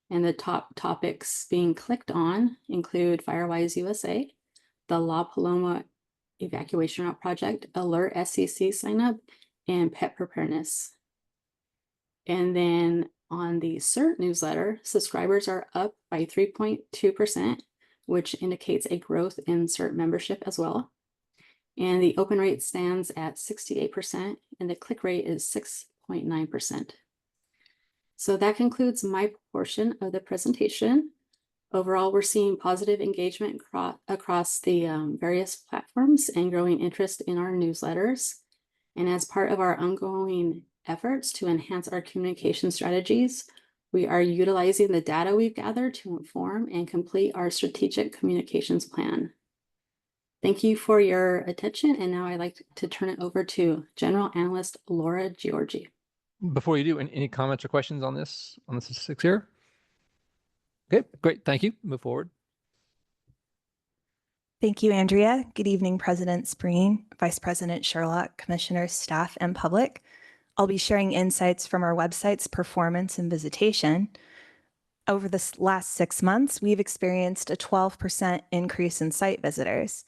And the top topics being clicked on include Firewise USA, the La Paloma Evacuation Route Project, Alert SCC signup, and pet preparedness. And then on the CERT newsletter, subscribers are up by 3.2%, which indicates a growth in CERT membership as well. And the open rate stands at 68%, and the click rate is 6.9%. So that concludes my portion of the presentation. Overall, we're seeing positive engagement across the various platforms and growing interest in our newsletters. And as part of our ongoing efforts to enhance our communication strategies, we are utilizing the data we've gathered to inform and complete our strategic communications plan. Thank you for your attention. And now I'd like to turn it over to General Analyst Laura Giorgi. Before you do, any comments or questions on this, on the statistics here? Okay, great. Thank you. Move forward. Thank you, Andrea. Good evening, President Spreen, Vice President Sherlock, Commissioners, staff, and public. I'll be sharing insights from our website's performance and visitation. Over the last 6 months, we've experienced a 12% increase in site visitors.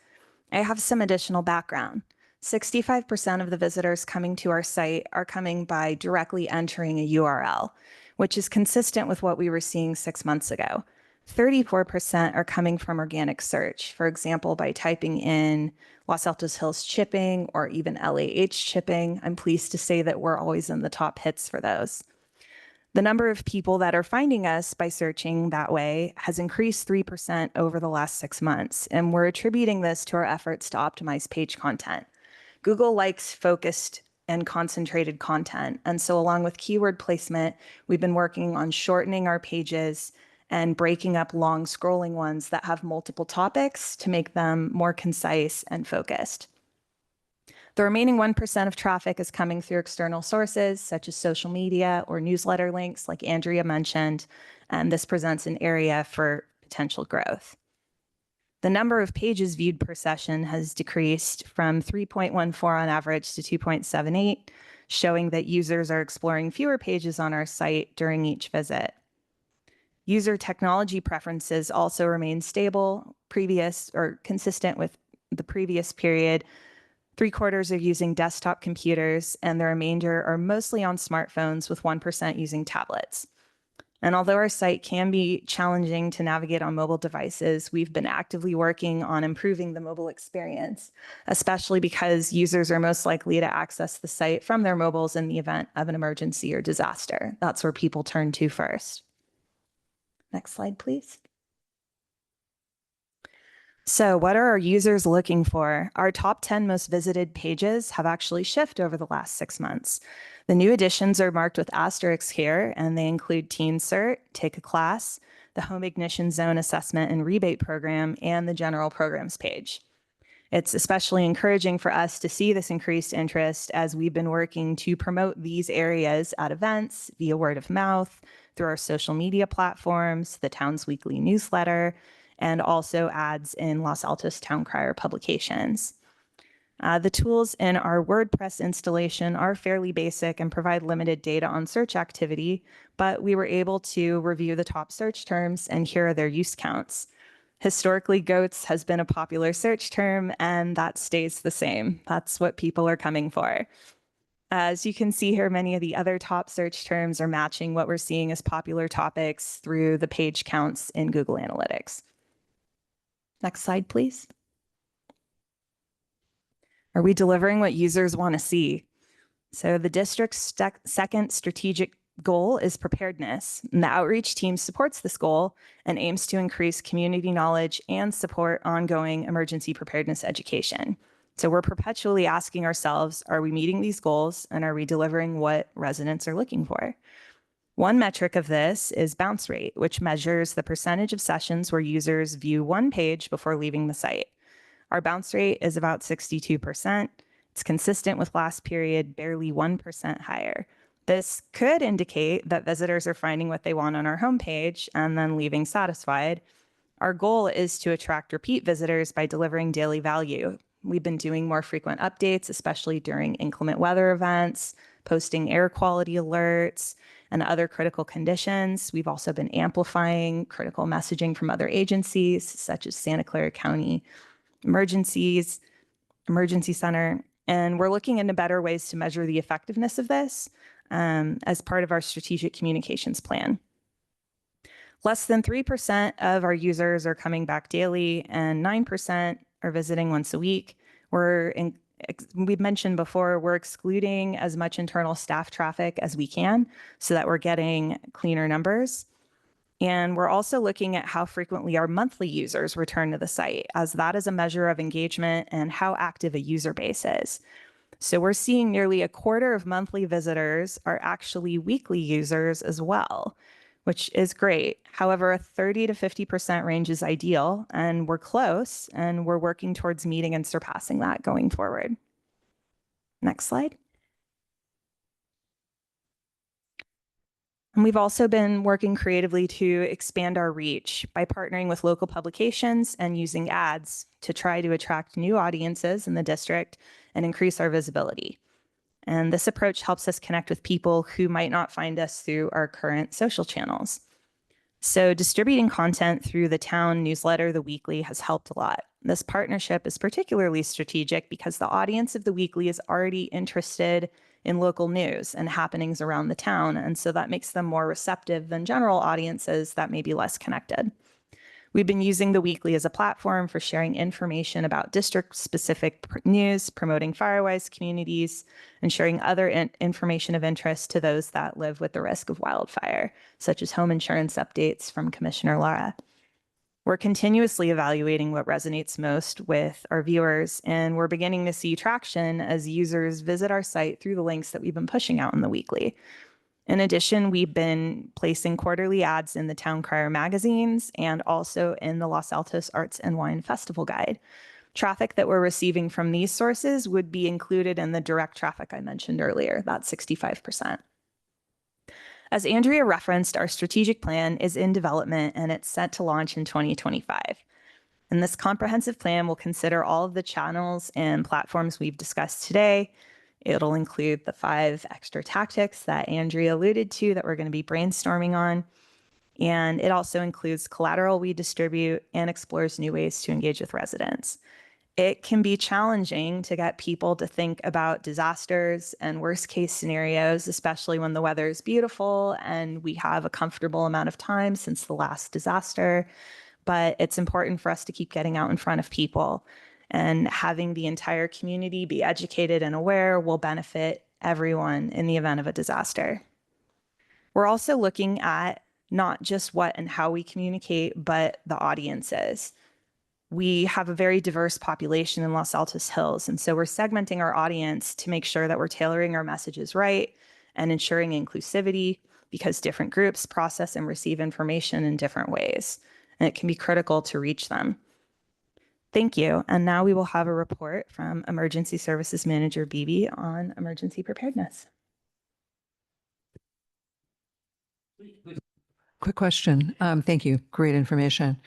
I have some additional background. 65% of the visitors coming to our site are coming by directly entering a URL, which is consistent with what we were seeing 6 months ago. 34% are coming from organic search, for example, by typing in Los Altos Hills chipping or even LAH chipping. I'm pleased to say that we're always in the top hits for those. The number of people that are finding us by searching that way has increased 3% over the last 6 months, and we're attributing this to our efforts to optimize page content. Google likes focused and concentrated content, and so along with keyword placement, we've been working on shortening our pages and breaking up long scrolling ones that have multiple topics to make them more concise and focused. The remaining 1% of traffic is coming through external sources such as social media or newsletter links like Andrea mentioned, and this presents an area for potential growth. The number of pages viewed per session has decreased from 3.14 on average to 2.78, showing that users are exploring fewer pages on our site during each visit. User technology preferences also remain stable, previous or consistent with the previous period. 3/4 are using desktop computers, and the remainder are mostly on smartphones, with 1% using tablets. And although our site can be challenging to navigate on mobile devices, we've been actively working on improving the mobile experience, especially because users are most likely to access the site from their mobiles in the event of an emergency or disaster. That's where people turn to first. Next slide, please. So what are our users looking for? Our top 10 most visited pages have actually shifted over the last 6 months. The new additions are marked with asterisks here, and they include Teen Cert, Take a Class, the Home Ignition Zone Assessment and Rebate Program, and the General Programs page. It's especially encouraging for us to see this increased interest as we've been working to promote these areas at events via word of mouth, through our social media platforms, the town's weekly newsletter, and also ads in Los Altos Town Crier publications. The tools in our WordPress installation are fairly basic and provide limited data on search activity, but we were able to review the top search terms, and here are their use counts. Historically, goats has been a popular search term, and that stays the same. That's what people are coming for. As you can see here, many of the other top search terms are matching what we're seeing as popular topics through the page counts in Google Analytics. Next slide, please. Are we delivering what users want to see? So the district's second strategic goal is preparedness, and the outreach team supports this goal and aims to increase community knowledge and support ongoing emergency preparedness education. So we're perpetually asking ourselves, are we meeting these goals, and are we delivering what residents are looking for? One metric of this is bounce rate, which measures the percentage of sessions where users view one page before leaving the site. Our bounce rate is about 62%. It's consistent with last period, barely 1% higher. This could indicate that visitors are finding what they want on our homepage and then leaving satisfied. Our goal is to attract repeat visitors by delivering daily value. We've been doing more frequent updates, especially during inclement weather events, posting air quality alerts, and other critical conditions. We've also been amplifying critical messaging from other agencies, such as Santa Clara County Emergency Center. And we're looking into better ways to measure the effectiveness of this as part of our strategic communications plan. Less than 3% of our users are coming back daily, and 9% are visiting once a week. We've mentioned before, we're excluding as much internal staff traffic as we can so that we're getting cleaner numbers. And we're also looking at how frequently our monthly users return to the site, as that is a measure of engagement and how active a user base is. So we're seeing nearly 1/4 of monthly visitors are actually weekly users as well, which is great. However, a 30 to 50% range is ideal, and we're close, and we're working towards meeting and surpassing that going forward. Next slide. And we've also been working creatively to expand our reach by partnering with local publications and using ads to try to attract new audiences in the district and increase our visibility. And this approach helps us connect with people who might not find us through our current social channels. So distributing content through the town newsletter, The Weekly, has helped a lot. This partnership is particularly strategic because the audience of The Weekly is already interested in local news and happenings around the town, and so that makes them more receptive than general audiences that may be less connected. We've been using The Weekly as a platform for sharing information about district-specific news, promoting Firewise communities, and sharing other information of interest to those that live with the risk of wildfire, such as home insurance updates from Commissioner Lara. We're continuously evaluating what resonates most with our viewers, and we're beginning to see traction as users visit our site through the links that we've been pushing out in The Weekly. In addition, we've been placing quarterly ads in the Town Crier magazines and also in the Los Altos Arts and Wine Festival Guide. Traffic that we're receiving from these sources would be included in the direct traffic I mentioned earlier, that's 65%. As Andrea referenced, our strategic plan is in development and it's set to launch in 2025. And this comprehensive plan will consider all of the channels and platforms we've discussed today. It'll include the 5 extra tactics that Andrea alluded to that we're going to be brainstorming on. And it also includes collateral we distribute and explores new ways to engage with residents. It can be challenging to get people to think about disasters and worst case scenarios, especially when the weather is beautiful and we have a comfortable amount of time since the last disaster. But it's important for us to keep getting out in front of people, and having the entire community be educated and aware will benefit everyone in the event of a disaster. We're also looking at not just what and how we communicate, but the audiences. We have a very diverse population in Los Altos Hills, and so we're segmenting our audience to make sure that we're tailoring our messages right and ensuring inclusivity, because different groups process and receive information in different ways, and it can be critical to reach them. Thank you. And now we will have a report from Emergency Services Manager Beebe on emergency preparedness. Quick question. Thank you. Great information.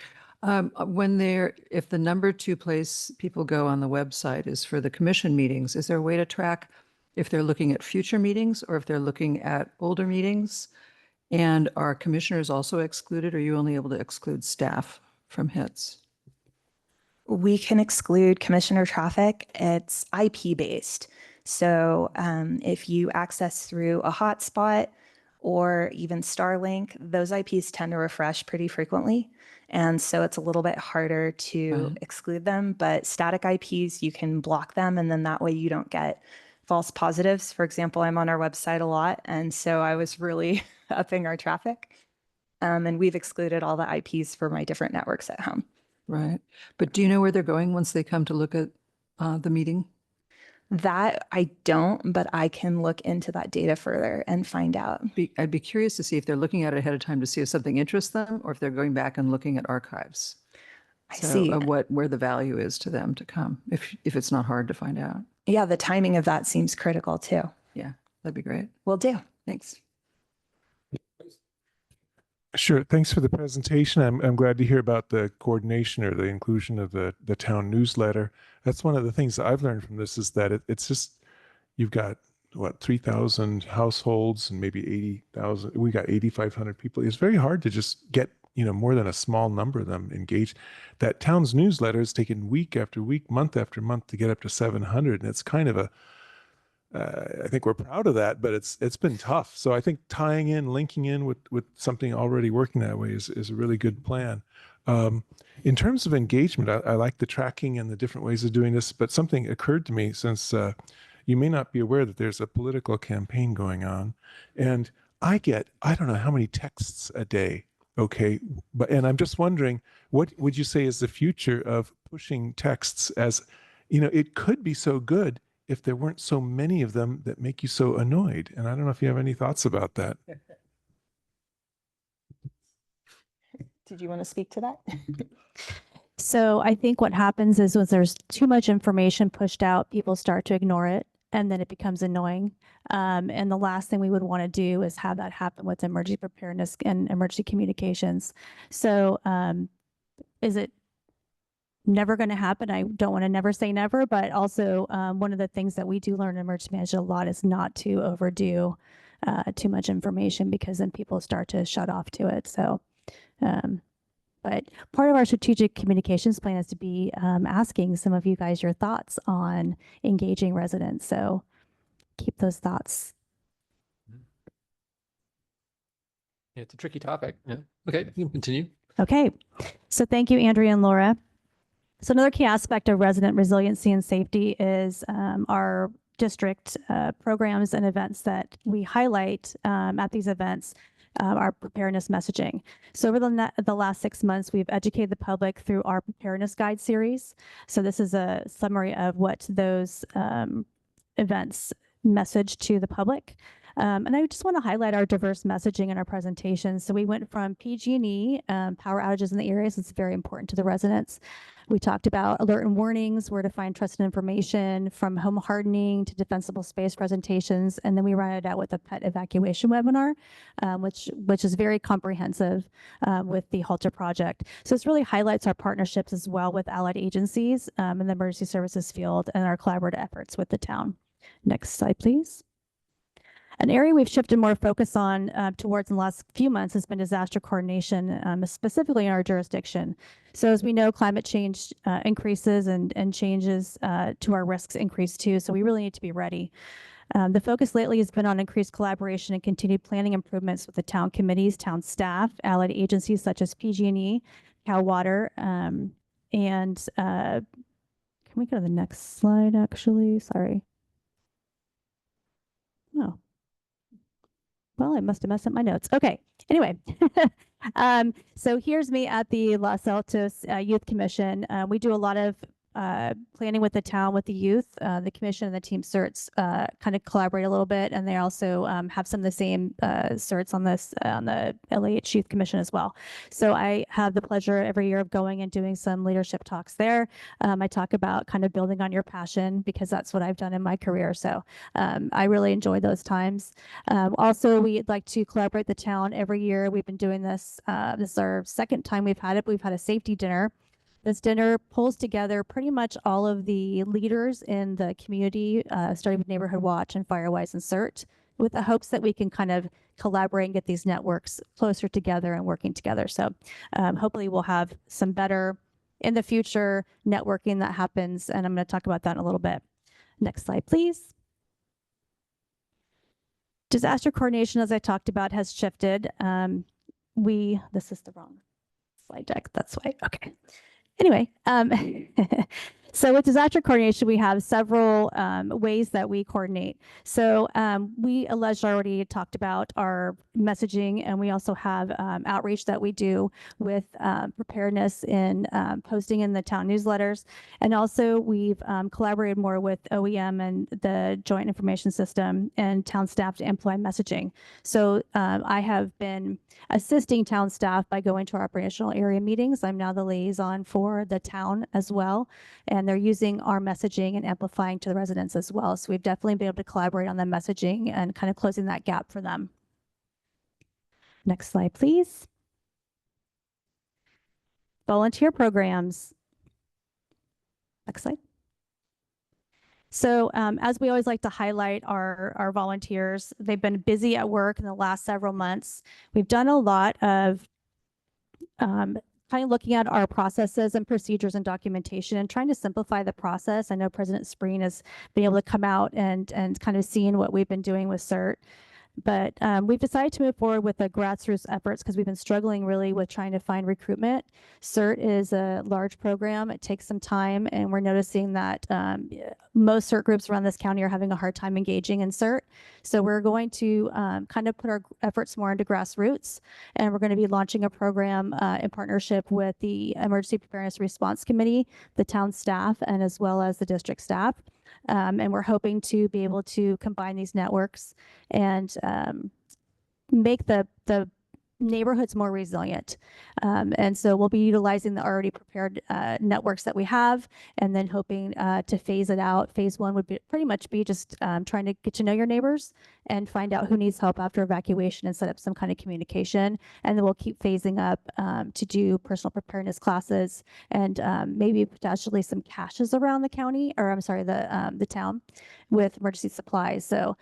If the number 2 place people go on the website is for the commission meetings, is there a way to track if they're looking at future meetings or if they're looking at older meetings? And are commissioners also excluded, or are you only able to exclude staff from hits? We can exclude commissioner traffic. It's IP based. So if you access through a hotspot or even Starlink, those IPs tend to refresh pretty frequently. And so it's a little bit harder to exclude them, but static IPs, you can block them, and then that way you don't get false positives. For example, I'm on our website a lot, and so I was really upping our traffic. And we've excluded all the IPs for my different networks at home. Right. But do you know where they're going once they come to look at the meeting? That I don't, but I can look into that data further and find out. I'd be curious to see if they're looking at it ahead of time to see if something interests them, or if they're going back and looking at archives. I see. Where the value is to them to come, if it's not hard to find out. Yeah, the timing of that seems critical too. Yeah, that'd be great. Will do. Thanks. Sure. Thanks for the presentation. I'm glad to hear about the coordination or the inclusion of the town newsletter. That's one of the things that I've learned from this, is that it's just, you've got, 3,000 households and maybe 80,000. We got 8,500 people. It's very hard to just get, more than a small number of them engaged. That town's newsletter has taken week after week, month after month to get up to 700. And it's kind of I think we're proud of that, but it's been tough. So I think tying in, linking in with something already working that way is a really good plan. In terms of engagement, I like the tracking and the different ways of doing this, but something occurred to me, since you may not be aware that there's a political campaign going on, and I don't know how many texts a day. Okay. And I'm just wondering, what would you say is the future of pushing texts? As it could be so good if there weren't so many of them that make you so annoyed. And I don't know if you have any thoughts about that. Did you want to speak to that? So I think what happens is when there's too much information pushed out, people start to ignore it. and then it becomes annoying. And the last thing we would want to do is have that happen with emergency preparedness and emergency communications. So is it never going to happen? I don't want to never say never, but also one of the things that we do learn in emergency management a lot is not to overdo too much information, because then people start to shut off to it. So, but part of our strategic communications plan is to be asking some of you guys your thoughts on engaging residents. So keep those thoughts. Yeah, it's a tricky topic. Yeah. Okay, you can continue. Okay, so thank you, Andrea and Laura. So another key aspect of resident resiliency and safety is our district programs and events that we highlight at these events, our preparedness messaging. So over the last 6 months, we've educated the public through our preparedness guide series. So this is a summary of what those events message to the public. And I just want to highlight our diverse messaging in our presentation. So we went from PG&E, power outages in the areas. It's very important to the residents. We talked about alert and warnings, where to find trusted information, from home hardening to defensible space presentations. And then we rounded out with a pet evacuation webinar, which is very comprehensive with the Halter project. So this really highlights our partnerships as well with allied agencies in the emergency services field and our collaborative efforts with the town. Next slide, please. An area we've shifted more focus on towards in the last few months has been disaster coordination, specifically in our jurisdiction. So as we know, climate change increases and changes to our risks increase too. So we really need to be ready. The focus lately has been on increased collaboration and continued planning improvements with the town committees, town staff, allied agencies such as PG&E, Cal Water, and can we go to the next slide, actually? Sorry. Oh. Well, I must have messed up my notes. Okay. Anyway, so here's me at the Los Altos Youth Commission. We do a lot of planning with the town, with the youth. The commission and the team certs kind of collaborate a little bit, and they also have some of the same certs on this on the LAH Youth Commission as well. So I have the pleasure every year of going and doing some leadership talks there. I talk about kind of building on your passion, because that's what I've done in my career. So I really enjoy those times. Also, we'd like to collaborate the town every year. We've been doing this. This is our second time we've had it. We've had a safety dinner. This dinner pulls together pretty much all of the leaders in the community, starting with Neighborhood Watch and Firewise and CERT, with the hopes that we can kind of collaborate and get these networks closer together and working together. So hopefully we'll have some better, in the future, networking that happens, and I'm going to talk about that in a little bit. Next slide, please. Disaster coordination, as I talked about, has shifted. This is the wrong slide deck. That's why. Okay. Anyway, so with disaster coordination, we have several ways that we coordinate. So we already talked about our messaging, and we also have outreach that we do with preparedness in posting in the town newsletters. And also we've collaborated more with OEM and the Joint Information System and town staff to employ messaging. So I have been assisting town staff by going to our operational area meetings. I'm now the liaison for the town as well, and they're using our messaging and amplifying to the residents as well. So we've definitely been able to collaborate on the messaging and kind of closing that gap for them. Next slide, please. Volunteer programs. Next slide. So as we always like to highlight our volunteers, they've been busy at work in the last several months. We've done a lot of kind of looking at our processes and procedures and documentation and trying to simplify the process. I know President Spreen has been able to come out and kind of seeing what we've been doing with CERT. But we've decided to move forward with the grassroots efforts because we've been struggling really with trying to find recruitment. CERT is a large program. It takes some time, and we're noticing that most CERT groups around this county are having a hard time engaging in CERT. So we're going to kind of put our efforts more into grassroots, and we're going to be launching a program in partnership with the Emergency Preparedness Response Committee, the town staff, and as well as the district staff. And we're hoping to be able to combine these networks and make the neighborhoods more resilient. And so we'll be utilizing the already prepared networks that we have, and then hoping to phase it out. Phase one would be pretty much be just trying to get to know your neighbors and find out who needs help after evacuation and set up some kind of communication. And then we'll keep phasing up to do personal preparedness classes and maybe potentially some caches around the county, or I'm sorry, the town, with emergency supplies. So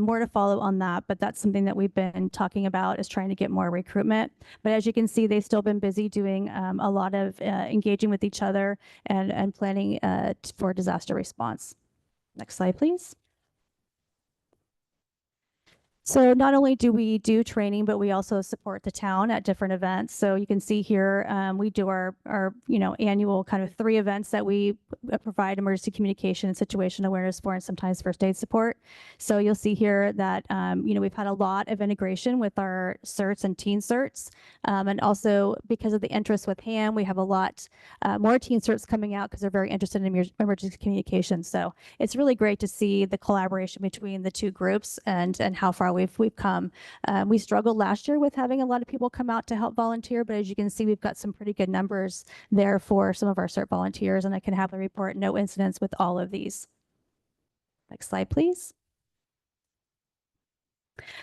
more to follow on that, but that's something that we've been talking about, is trying to get more recruitment. But as you can see, they've still been busy doing a lot of engaging with each other and planning for disaster response. Next slide, please. So not only do we do training, but we also support the town at different events. So you can see here, we do our annual kind of 3 events that we provide emergency communication and situation awareness for, and sometimes first aid support. So you'll see here that, we've had a lot of integration with our certs and teen certs. And also because of the interest with HAM, we have a lot more teen certs coming out because they're very interested in emergency communication. So it's really great to see the collaboration between the 2 groups and how far we've come. We struggled last year with having a lot of people come out to help volunteer, but as you can see, we've got some pretty good numbers there for some of our CERT volunteers, and I can happily report no incidents with all of these. Next slide, please.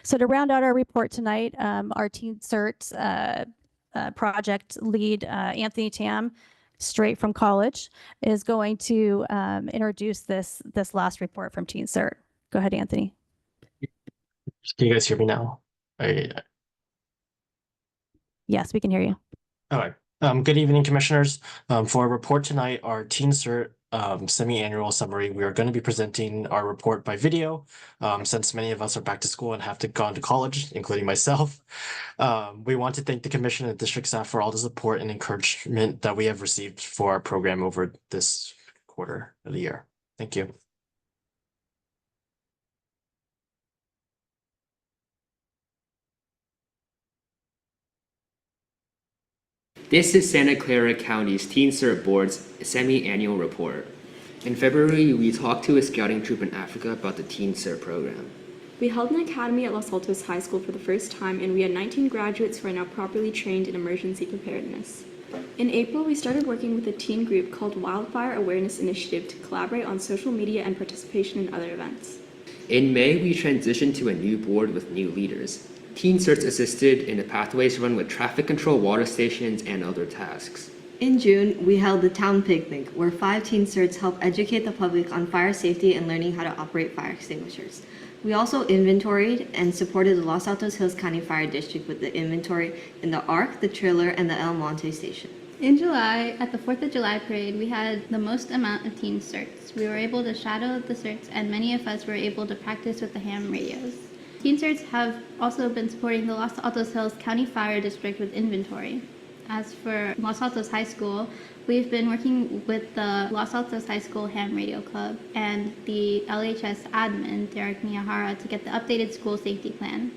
So to round out our report tonight, our Teen CERT project lead, Anthony Tam, straight from college, is going to introduce this last report from Teen CERT. Go ahead, Anthony. Can you guys hear me now? Yes, we can hear you. All right. Good evening, commissioners. For our report tonight, our Teen CERT semi-annual summary, we are going to be presenting our report by video, since many of us are back to school and have gone to college, including myself. We want to thank the commission and district staff for all the support and encouragement that we have received for our program over this quarter of the year. Thank you. This is Santa Clara County's Teen CERT Board's semi-annual report. In February, we talked to a scouting troop in Africa about the Teen CERT program. We held an academy at Los Altos High School for the first time, and we had 19 graduates who are now properly trained in emergency preparedness. In April, we started working with a teen group called Wildfire Awareness Initiative to collaborate on social media and participation in other events. In May, we transitioned to a new board with new leaders. Teen CERTs assisted in the pathways run with traffic control water stations and other tasks. In June, we held the town picnic, where 5 Teen CERTs helped educate the public on fire safety and learning how to operate fire extinguishers. We also inventoried and supported the Los Altos Hills County Fire District with the inventory in the ARC, the Triller, and the El Monte station. In July, at the 4th of July parade, we had the most amount of teen CERTs. We were able to shadow the CERTs, and many of us were able to practice with the ham radios. Teen CERTs have also been supporting the Los Altos Hills County Fire District with inventory. As for Los Altos High School, we've been working with the Los Altos High School Ham Radio Club and the LHS admin, Derek Miyahara, to get the updated school safety plan.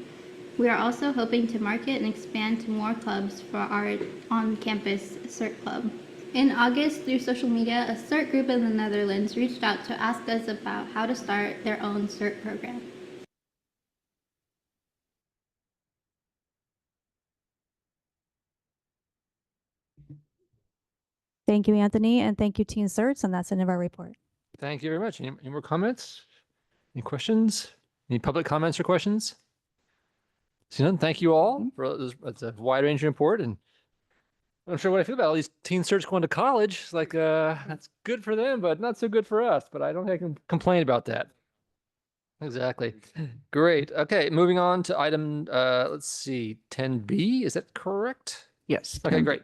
We are also hoping to market and expand to more clubs for our on-campus CERT club. In August, through social media, a CERT group in the Netherlands reached out to ask us about how to start their own CERT program. Thank you, Anthony, and thank you, Teen CERTs, and that's the end of our report. Thank you very much. Any more comments? Any questions? Any public comments or questions? See none. Thank you all for this. It's a wide-ranging report, and I'm not sure what I feel about all these Teen CERTs going to college. It's like that's good for them, but not so good for us. But I don't think I can complain about that. Exactly. Great. Okay, moving on to item. Let's see, 10B. Is that correct? Yes. Okay, 10B. great.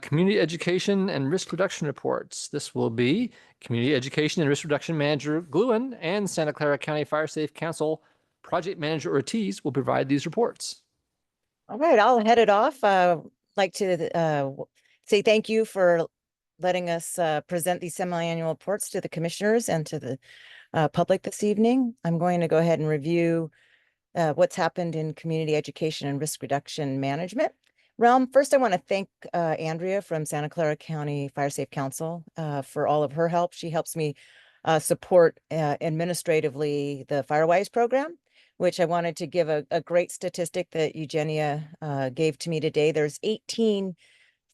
Community education and risk reduction reports. This will be Community Education and Risk Reduction Manager Gluen and Santa Clara County Fire Safe Council Project Manager Ortiz will provide these reports. All right, I'll head it off. Like to say thank you for letting us present these semi-annual reports to the commissioners and to the public this evening. I'm going to go ahead and review what's happened in community education and risk reduction management realm. First, I want to thank Andrea from Santa Clara County Fire Safe Council for all of her help. She helps me support administratively the FireWise program, which I wanted to give a great statistic that Eugenia gave to me today. There's 18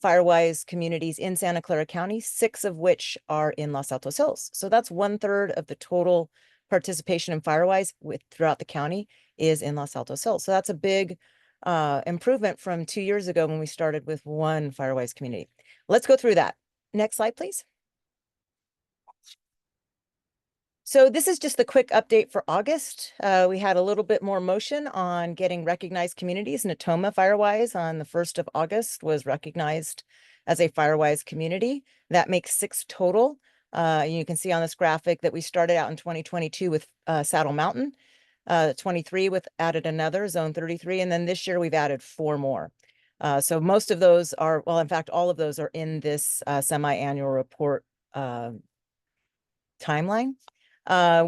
Firewise communities in Santa Clara County, 6 of which are in Los Altos Hills. So that's 1/3 of the total participation in Firewise throughout the county is in Los Altos Hills. So that's a big improvement from 2 years ago when we started with 1 Firewise community. Let's go through that. Next slide, please. So this is just the quick update for August. We had a little bit more motion on getting recognized communities. Natoma Firewise on the 1st of August was recognized as a Firewise community. That makes 6 total. You can see on this graphic that we started out in 2022 with Saddle Mountain, 23 with added another, Zone 33, and then this year we've added 4 more. So most of those are, well, in fact, all of those are in this semi-annual report timeline.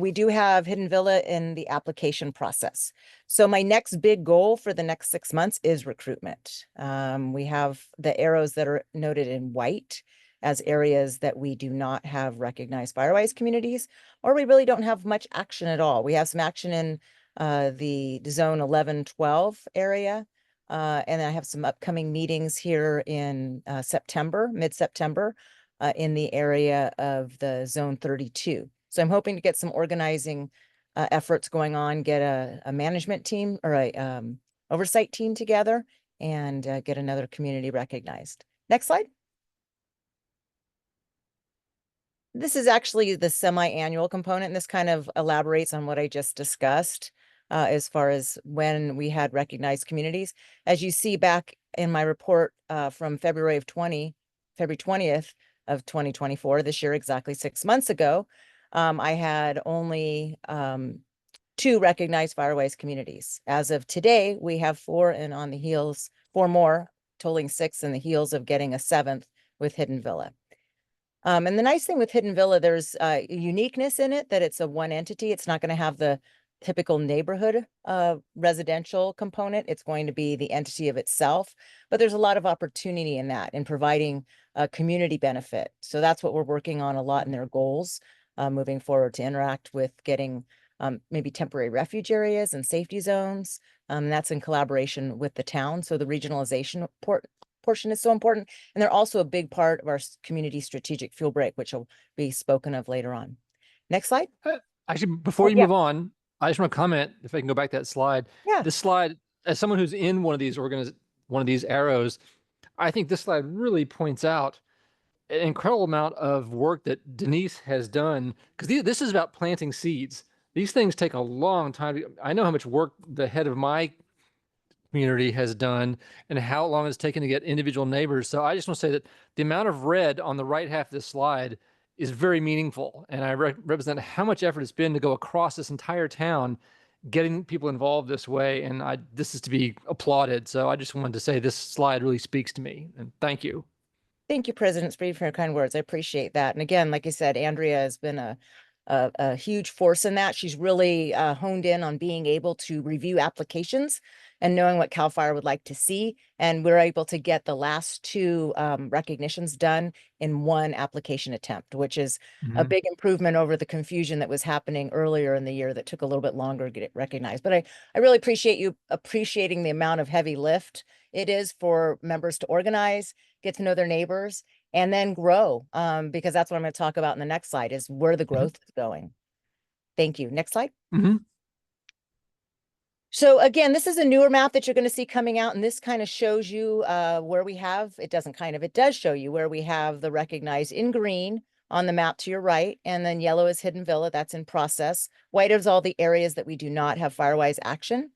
We do have Hidden Villa in the application process. So my next big goal for the next 6 months is recruitment. We have the arrows that are noted in white as areas that we do not have recognized Firewise communities, or we really don't have much action at all. We have some action in the zone 11-12 area. And I have some upcoming meetings here in September, mid-September, in the area of the zone 32. So I'm hoping to get some organizing efforts going on, get a management team or a oversight team together, and get another community recognized. Next slide. This is actually the semi-annual component, and this kind of elaborates on what I just discussed as far as when we had recognized communities. As you see back in my report from February 20th of 2024, this year, exactly 6 months ago, I had only 2 recognized Firewise communities. As of today, we have 4 and on the heels, 4 more, totaling 6 in the heels of getting a 7th with Hidden Villa. And the nice thing with Hidden Villa, there's a uniqueness in it that it's a one entity. It's not going to have the typical neighborhood residential component. It's going to be the entity of itself, but there's a lot of opportunity in that, in providing a community benefit. So that's what we're working on a lot in their goals moving forward, to interact with getting maybe temporary refuge areas and safety zones. That's in collaboration with the town. So the regionalization portion is so important. And they're also a big part of our community strategic fuel break, which will be spoken of later on. Next slide. Actually, before you move on, I just want to comment, if I can go back to that slide. Yeah. This slide, as someone who's in one of these arrows, I think this slide really points out an incredible amount of work that Denise has done, because this is about planting seeds. These things take a long time. I know how much work the head of my community has done and how long it's taken to get individual neighbors. So I just want to say that the amount of red on the right half of this slide is very meaningful. And I represent how much effort it's been to go across this entire town, getting people involved this way. And this is to be applauded. So I just wanted to say this slide really speaks to me, and thank you. Thank you, President Speed, for your kind words. I appreciate that. And again, like you said, Andrea has been a huge force in that. She's really honed in on being able to review applications and knowing what CAL FIRE would like to see. And we're able to get the last 2 recognitions done in 1 application attempt, which is a big improvement over the confusion that was happening earlier in the year that took a little bit longer to get it recognized. But I really appreciate you appreciating the amount of heavy lift it is for members to organize, get to know their neighbors, and then grow, because that's what I'm going to talk about in the next slide, is where the growth is going. Thank you. Next slide. So again, this is a newer map that you're going to see coming out, and this kind of shows you where we have, it does show you where we have the recognized in green on the map to your right, and then yellow is Hidden Villa, that's in process. White is all the areas that we do not have Firewise action.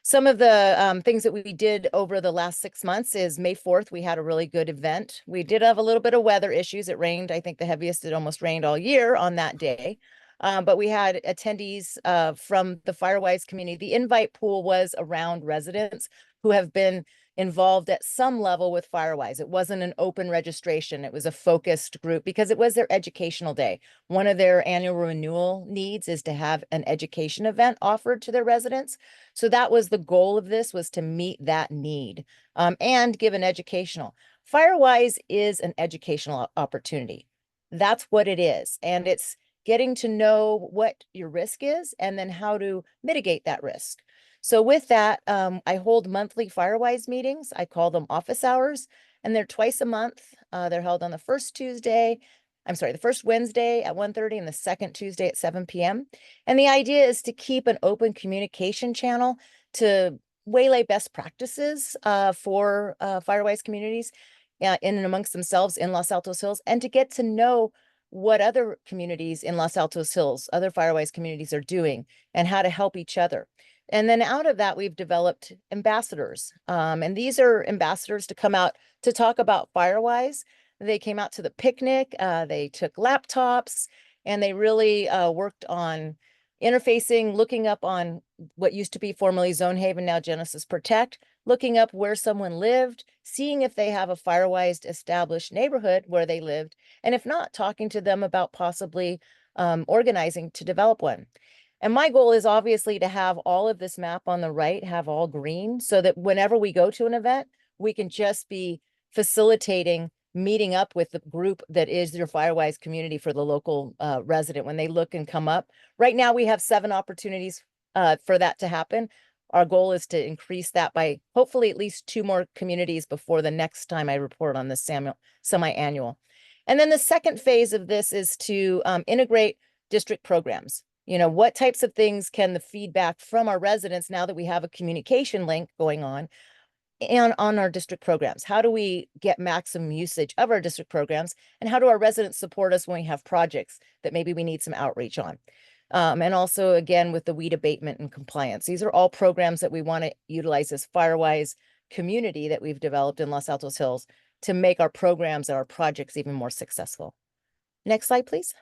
Some of the things that we did over the last 6 months is May 4th, we had a really good event. We did have a little bit of weather issues. It rained, I think the heaviest it almost rained all year on that day. But we had attendees from the Firewise community. The invite pool was around residents who have been involved at some level with Firewise. It wasn't an open registration. It was a focused group because it was their educational day. One of their annual renewal needs is to have an education event offered to their residents. So that was the goal of this, was to meet that need and give an educational. Firewise is an educational opportunity. That's what it is. And it's getting to know what your risk is and then how to mitigate that risk. So with that, I hold monthly Firewise meetings. I call them office hours, and they're twice a month. They're held on the first Wednesday at 1:30 and the second Tuesday at 7 p.m. And the idea is to keep an open communication channel to waylay best practices for Firewise communities in and amongst themselves in Los Altos Hills, and to get to know what other communities in Los Altos Hills, other Firewise communities are doing and how to help each other. And then out of that, we've developed ambassadors. And these are ambassadors to come out to talk about Firewise. They came out to the picnic, they took laptops, and they really worked on interfacing, looking up on what used to be formerly Zone Haven, now Genesis Protect, looking up where someone lived, seeing if they have a Firewise established neighborhood where they lived, and if not, talking to them about possibly organizing to develop one. And my goal is obviously to have all of this map on the right, have all green, so that whenever we go to an event, we can just be facilitating meeting up with the group that is your Firewise community for the local resident when they look and come up. Right now, we have 7 opportunities for that to happen. Our goal is to increase that by hopefully at least 2 more communities before the next time I report on this semi-annual. And then the second phase of this is to integrate district programs. You know, what types of things can the feedback from our residents, now that we have a communication link going on, and on our district programs? How do we get maximum usage of our district programs? And how do our residents support us when we have projects that maybe we need some outreach on? And also, again, with the weed abatement and compliance. These are all programs that we want to utilize as Firewise community that we've developed in Los Altos Hills to make our programs and our projects even more successful. Next slide, please.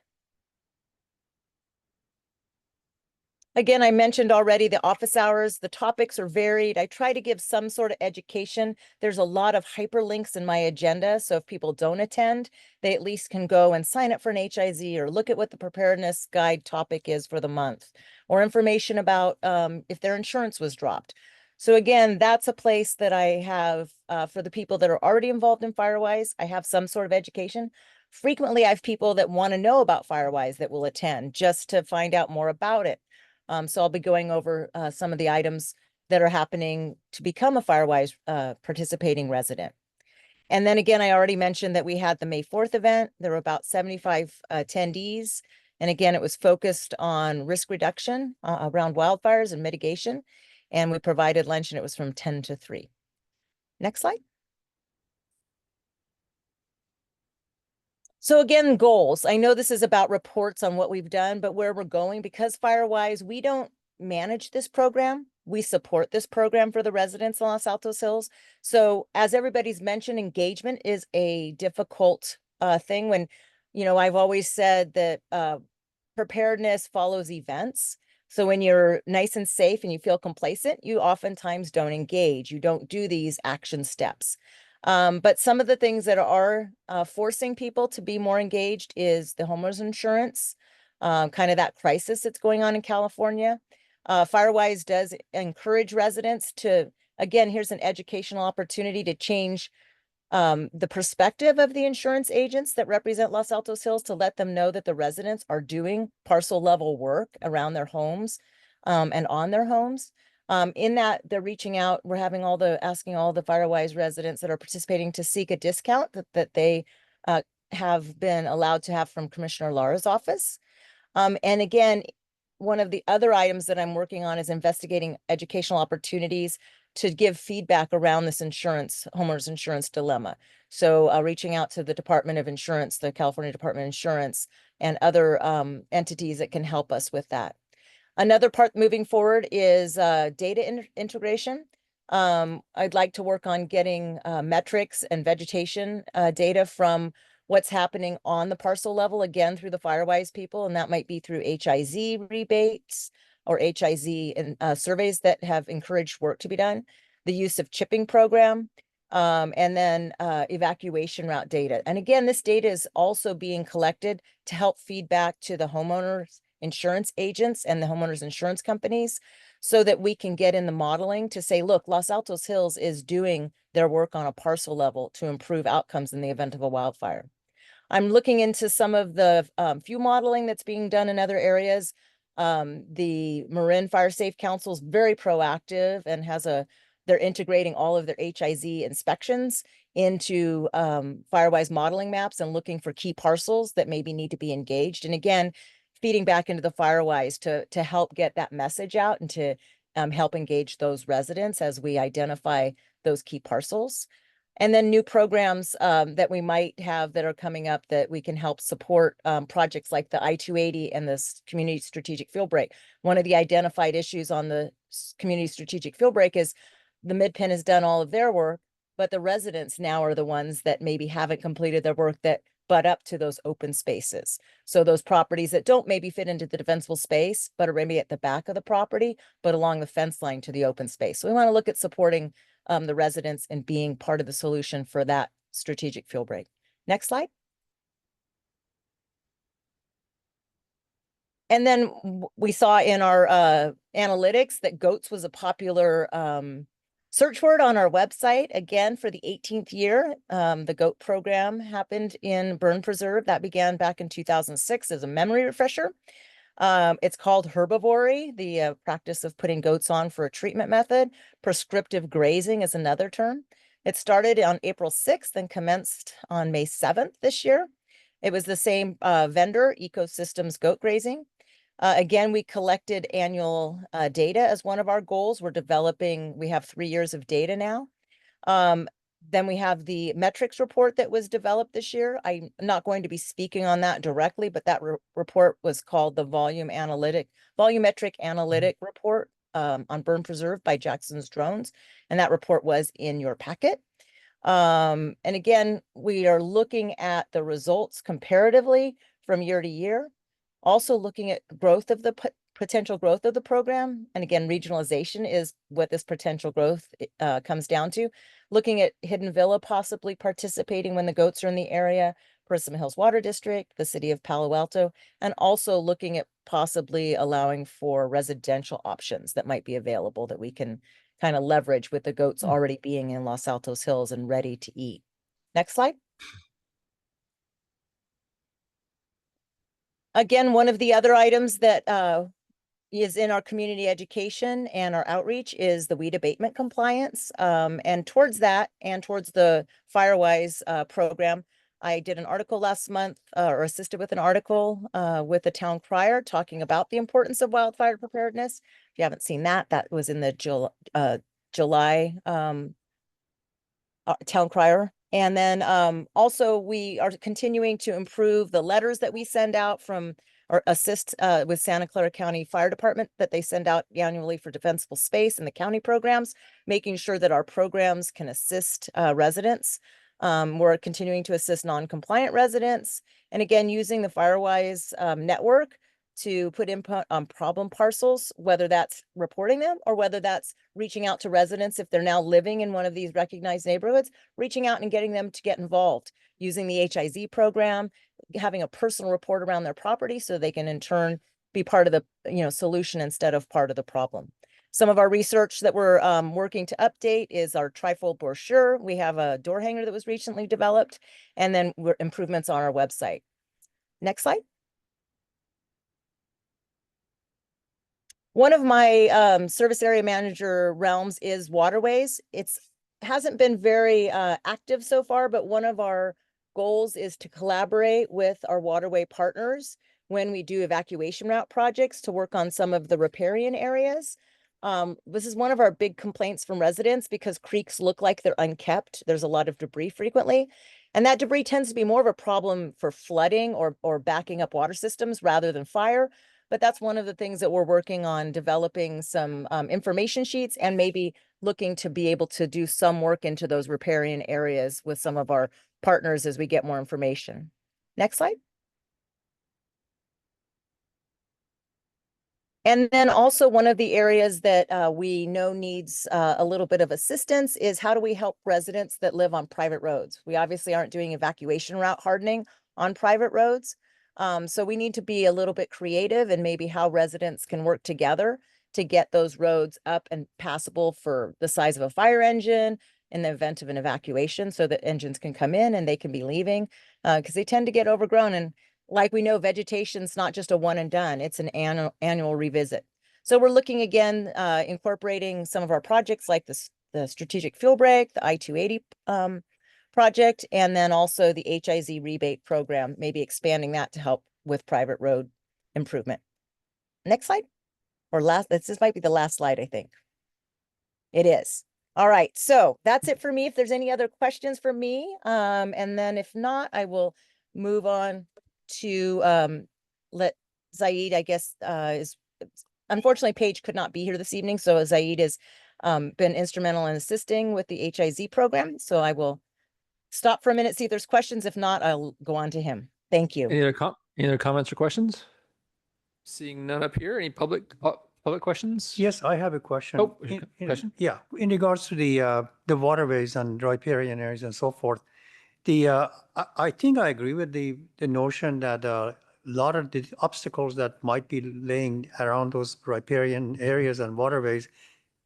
Again, I mentioned already the office hours. The topics are varied. I try to give some sort of education. There's a lot of hyperlinks in my agenda. So if people don't attend, they at least can go and sign up for an HIZ or look at what the preparedness guide topic is for the month, or information about if their insurance was dropped. So again, that's a place that I have for the people that are already involved in Firewise. I have some sort of education. Frequently, I have people that want to know about Firewise that will attend just to find out more about it. So I'll be going over some of the items that are happening to become a Firewise participating resident. And then again, I already mentioned that we had the May 4th event. There were about 75 attendees. And again, it was focused on risk reduction around wildfires and mitigation. And we provided lunch, and it was from 10 to 3. Next slide. So again, goals. I know this is about reports on what we've done, but where we're going, because Firewise, we don't manage this program. We support this program for the residents in Los Altos Hills. So as everybody's mentioned, engagement is a difficult thing. When, you know, I've always said that preparedness follows events. So when you're nice and safe and you feel complacent, you oftentimes don't engage. You don't do these action steps. But some of the things that are forcing people to be more engaged is the homeowners insurance, kind of that crisis that's going on in California. Firewise does encourage residents to, again, here's an educational opportunity to change the perspective of the insurance agents that represent Los Altos Hills, to let them know that the residents are doing parcel level work around their homes and on their homes. In that, they're reaching out. We're having asking all the Firewise residents that are participating to seek a discount that they have been allowed to have from Commissioner Lara's office. And again, one of the other items that I'm working on is investigating educational opportunities to give feedback around this homeowners insurance dilemma. So reaching out to the Department of Insurance, the California Department of Insurance, and other entities that can help us with that. Another part moving forward is data integration. I'd like to work on getting metrics and vegetation data from what's happening on the parcel level, again, through the Firewise people, and that might be through HIZ rebates or HIZ surveys that have encouraged work to be done, the use of chipping program, and then evacuation route data. And again, this data is also being collected to help feedback to the homeowners insurance agents and the homeowners insurance companies, so that we can get in the modeling to say, look, Los Altos Hills is doing their work on a parcel level to improve outcomes in the event of a wildfire. I'm looking into some of the fuel modeling that's being done in other areas. The Marin Fire Safe Council is very proactive and they're integrating all of their HIZ inspections into Firewise modeling maps and looking for key parcels that maybe need to be engaged. And again, feeding back into the Firewise to help get that message out and to help engage those residents as we identify those key parcels. And then new programs that we might have that are coming up that we can help support projects like the I-280 and this community strategic field break. One of the identified issues on the community strategic field break is the Mid-Penn has done all of their work, but the residents now are the ones that maybe haven't completed their work that butt up to those open spaces. So those properties that don't maybe fit into the defensible space, but are maybe at the back of the property, but along the fence line to the open space. So we want to look at supporting the residents and being part of the solution for that strategic field break. Next slide. And then we saw in our analytics that goats was a popular search word on our website. Again, for the 18th year, the GOAT program happened in Burn Preserve. That began back in 2006 as a memory refresher. It's called herbivory, the practice of putting goats on for a treatment method. Prescriptive grazing is another term. It started on April 6th and commenced on May 7th this year. It was the same vendor, Ecosystems Goat Grazing. Again, we collected annual data as one of our goals. We have 3 years of data now. Then we have the metrics report that was developed this year. I'm not going to be speaking on that directly, but that report was called the Volumetric Analytic Report on Burn Preserve by Jackson's Drones. And that report was in your packet. And again, we are looking at the results comparatively from year to year. Also looking at growth of the potential growth of the program. And again, regionalization is what this potential growth comes down to. Looking at Hidden Villa possibly participating when the goats are in the area, Parisima Hills Water District, the city of Palo Alto, and also looking at possibly allowing for residential options that might be available that we can kind of leverage with the goats already being in Los Altos Hills and ready to eat. Next slide. Again, one of the other items that is in our community education and our outreach is the weed abatement compliance. And towards that and towards the Firewise program, I did an article last month or assisted with an article with the town crier talking about the importance of wildfire preparedness. If you haven't seen that, that was in the July town crier. And then also we are continuing to improve the letters that we send out from or assist with Santa Clara County Fire Department that they send out annually for defensible space and the county programs, making sure that our programs can assist residents. We're continuing to assist non-compliant residents. And again, using the Firewise network to put input on problem parcels, whether that's reporting them or whether that's reaching out to residents if they're now living in one of these recognized neighborhoods, reaching out and getting them to get involved using the HIZ program, having a personal report around their property so they can in turn be part of the solution instead of part of the problem. Some of our research that we're working to update is our trifold brochure. We have a door hanger that was recently developed, and then improvements on our website. Next slide. One of my service area manager realms is waterways. Hasn't been very active so far, but one of our goals is to collaborate with our waterway partners when we do evacuation route projects to work on some of the riparian areas. This is one of our big complaints from residents because creeks look like they're unkept. There's a lot of debris frequently, and that debris tends to be more of a problem for flooding or backing up water systems rather than fire. But that's one of the things that we're working on, developing some information sheets and maybe looking to be able to do some work into those riparian areas with some of our partners as we get more information. Next slide. And then also one of the areas that we know needs a little bit of assistance is how do we help residents that live on private roads? We obviously aren't doing evacuation route hardening on private roads. So we need to be a little bit creative and maybe how residents can work together to get those roads up and passable for the size of a fire engine, in the event of an evacuation so that engines can come in and they can be leaving because they tend to get overgrown. And like we know, vegetation's not just a one and done, it's an annual revisit. So we're looking again, incorporating some of our projects like the strategic fuel break, the I-280 project, and then also the HIZ rebate program, maybe expanding that to help with private road improvement. Next slide, or last, this might be the last slide, I think. It is. All right, so that's it for me. If there's any other questions for me, and then if not, I will move on to let Zaid, I guess, is unfortunately Paige could not be here this evening, so Zaid has been instrumental in assisting with the HIZ program. So I will stop for a minute, see if there's questions. If not, I'll go on to him. Thank you. Any other comments or questions? Seeing none up here. Any public questions? Yes, I have a question. Oh, question? Yeah, in regards to the waterways and riparian areas and so forth, I think I agree with the notion that a lot of the obstacles that might be laying around those riparian areas and waterways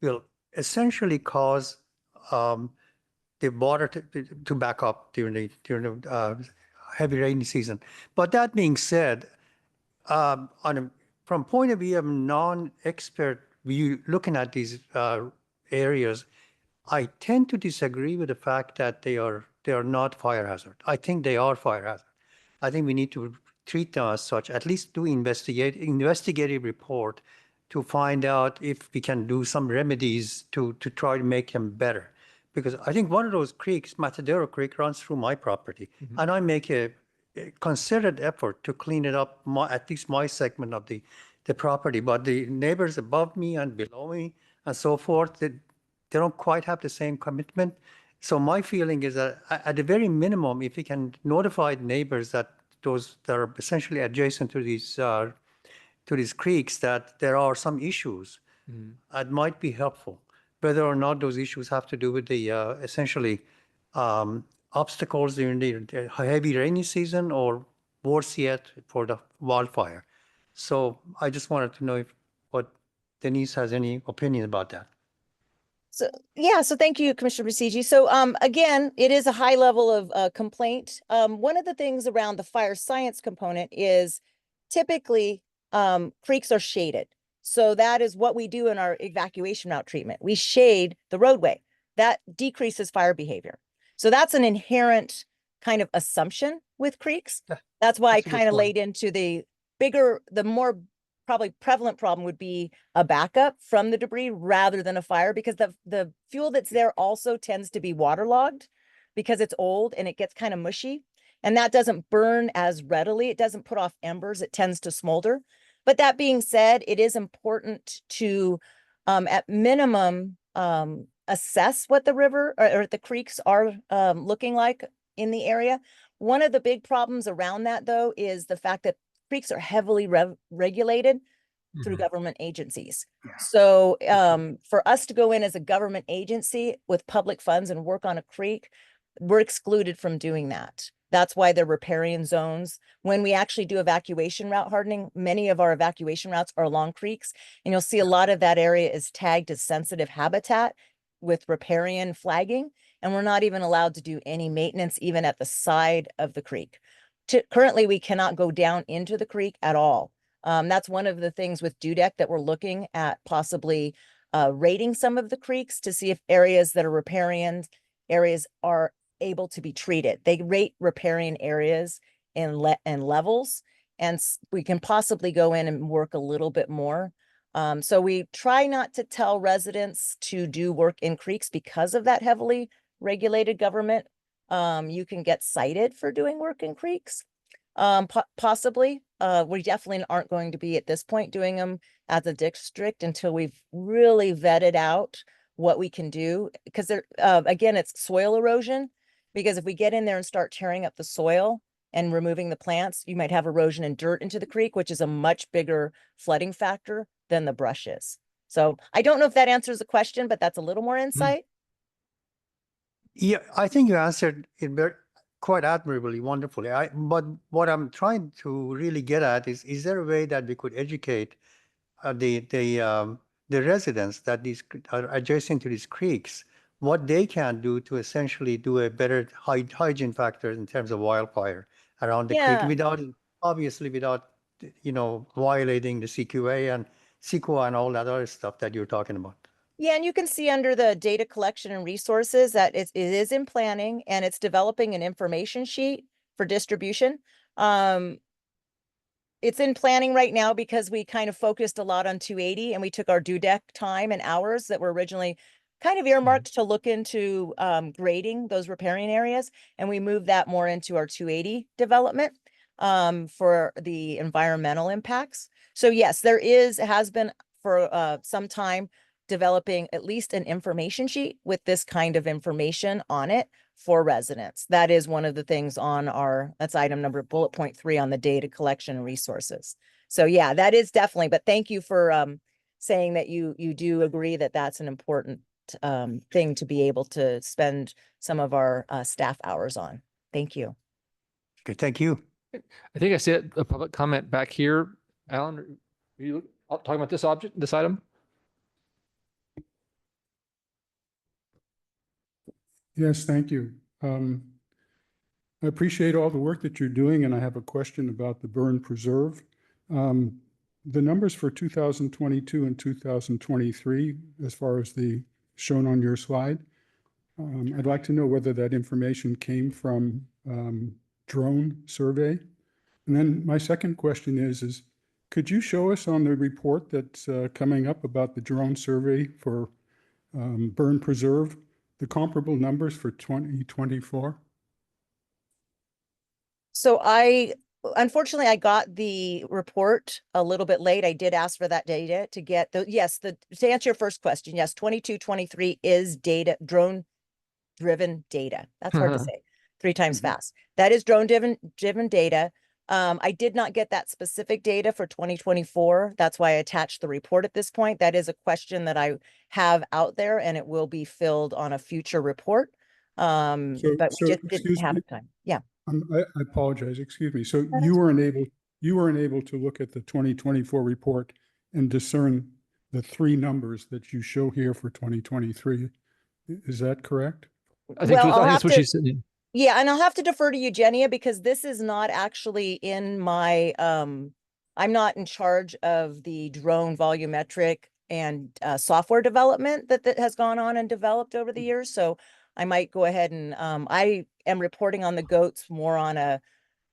will essentially cause the water to back up during the heavy rainy season. But that being said, from point of view of non-expert view looking at these areas, I tend to disagree with the fact that they are not fire hazard. I think they are fire hazard. I think we need to treat them as such, at least do investigative report to find out if we can do some remedies to try to make them better. Because I think one of those creeks, Matadero Creek, runs through my property, and I make a concerted effort to clean it up, at least my segment of the property. But the neighbors above me and below me and so forth, they don't quite have the same commitment. So my feeling is that at the very minimum, if we can notify neighbors that those that are essentially adjacent to these creeks, that there are some issues, that might be helpful. Whether or not those issues have to do with the essentially obstacles during the heavy rainy season, or worse yet, for the wildfire. So I just wanted to know what Denise has any opinion about that. So yeah, so thank you, Commissioner Basigi. So again, it is a high level of complaint. One of the things around the fire science component is typically creeks are shaded. So that is what we do in our evacuation route treatment. We shade the roadway. That decreases fire behavior. So that's an inherent kind of assumption with creeks. That's why I kind of laid into the more probably prevalent problem would be a backup from the debris rather than a fire, because the fuel that's there also tends to be waterlogged because it's old and it gets kind of mushy, and that doesn't burn as readily. It doesn't put off embers. It tends to smolder. But that being said, it is important to, at minimum, assess what the river or the creeks are looking like in the area. One of the big problems around that, though, is the fact that creeks are heavily regulated through government agencies. So for us to go in as a government agency with public funds and work on a creek, we're excluded from doing that. That's why they're riparian zones. When we actually do evacuation route hardening, many of our evacuation routes are along creeks, and you'll see a lot of that area is tagged as sensitive habitat with riparian flagging, and we're not even allowed to do any maintenance even at the side of the creek. Currently, we cannot go down into the creek at all. That's one of the things with DUDEC that we're looking at, possibly rating some of the creeks to see if areas that are riparian areas are able to be treated. They rate riparian areas in levels, and we can possibly go in and work a little bit more. So we try not to tell residents to do work in creeks because of that heavily regulated government. You can get cited for doing work in creeks. Possibly. We definitely aren't going to be at this point doing them as a district until we've really vetted out what we can do. Because again, it's soil erosion. Because if we get in there and start tearing up the soil and removing the plants, you might have erosion and dirt into the creek, which is a much bigger flooding factor than the brush is. So I don't know if that answers the question, but that's a little more insight. Yeah, I think you answered it quite admirably, wonderfully. But what I'm trying to really get at is there a way that we could educate the residents that these are adjacent to these creeks what they can do to essentially do a better hygiene factor in terms of wildfire around the creek Yeah. without, obviously without, violating the CQA and CEQA and all that other stuff that you're talking about. Yeah, and you can see under the data collection and resources that it is in planning and it's developing an information sheet for distribution. It's in planning right now because we kind of focused a lot on 280 and we took our due deck time and hours that were originally kind of earmarked to look into grading those riparian areas. And we moved that more into our 280 development for the environmental impacts. So yes, has been for some time developing at least an information sheet with this kind of information on it for residents. That is one of the things on that's item number bullet point 3 on the data collection and resources. So yeah, that is definitely, but thank you for saying that you do agree that that's an important thing to be able to spend some of our staff hours on. Thank you. Okay, thank you. I think I see a public comment back here. Alan, are you talking about this item? Yes, thank you. I appreciate all the work that you're doing, and I have a question about the burn preserve. The numbers for 2022 and 2023, as far as the shown on your slide, I'd like to know whether that information came from drone survey. And then my second question is could you show us on the report that's coming up about the drone survey for burn preserve, the comparable numbers for 2024? So unfortunately, I got the report a little bit late. I did ask for that data to get to answer your first question. Yes, 22, 23 is drone driven data. That's hard to say 3 times fast. That is drone driven data. I did not get that specific data for 2024. That's why I attached the report at this point. That is a question that I have out there and it will be filled on a future report. But we just didn't have time. Yeah. I apologize. Excuse me. So you weren't able to look at the 2024 report and discern the 3 numbers that you show here for 2023. Is that correct? I think that's what she said. Yeah, and I'll have to defer to Eugenia because this is not actually in my, I'm not in charge of the drone volumetric and software development that has gone on and developed over the years. So I might go ahead and I am reporting on the goats more on a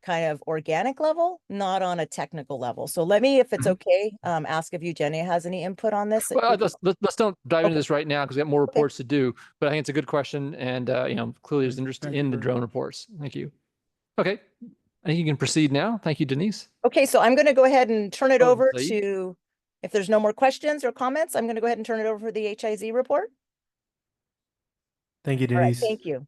kind of organic level, not on a technical level. So let me, if it's okay, ask if Eugenia has any input on this. Well, let's don't dive into this right now because we have more reports to do, but I think it's a good question. And, clearly there's interest in the drone reports. Thank you. Okay. I think you can proceed now. Thank you, Denise. Okay. So I'm going to go ahead and turn it over to, if there's no more questions or comments, I'm going to go ahead and turn it over for the HIZ report. Thank you, Denise. All right, thank you.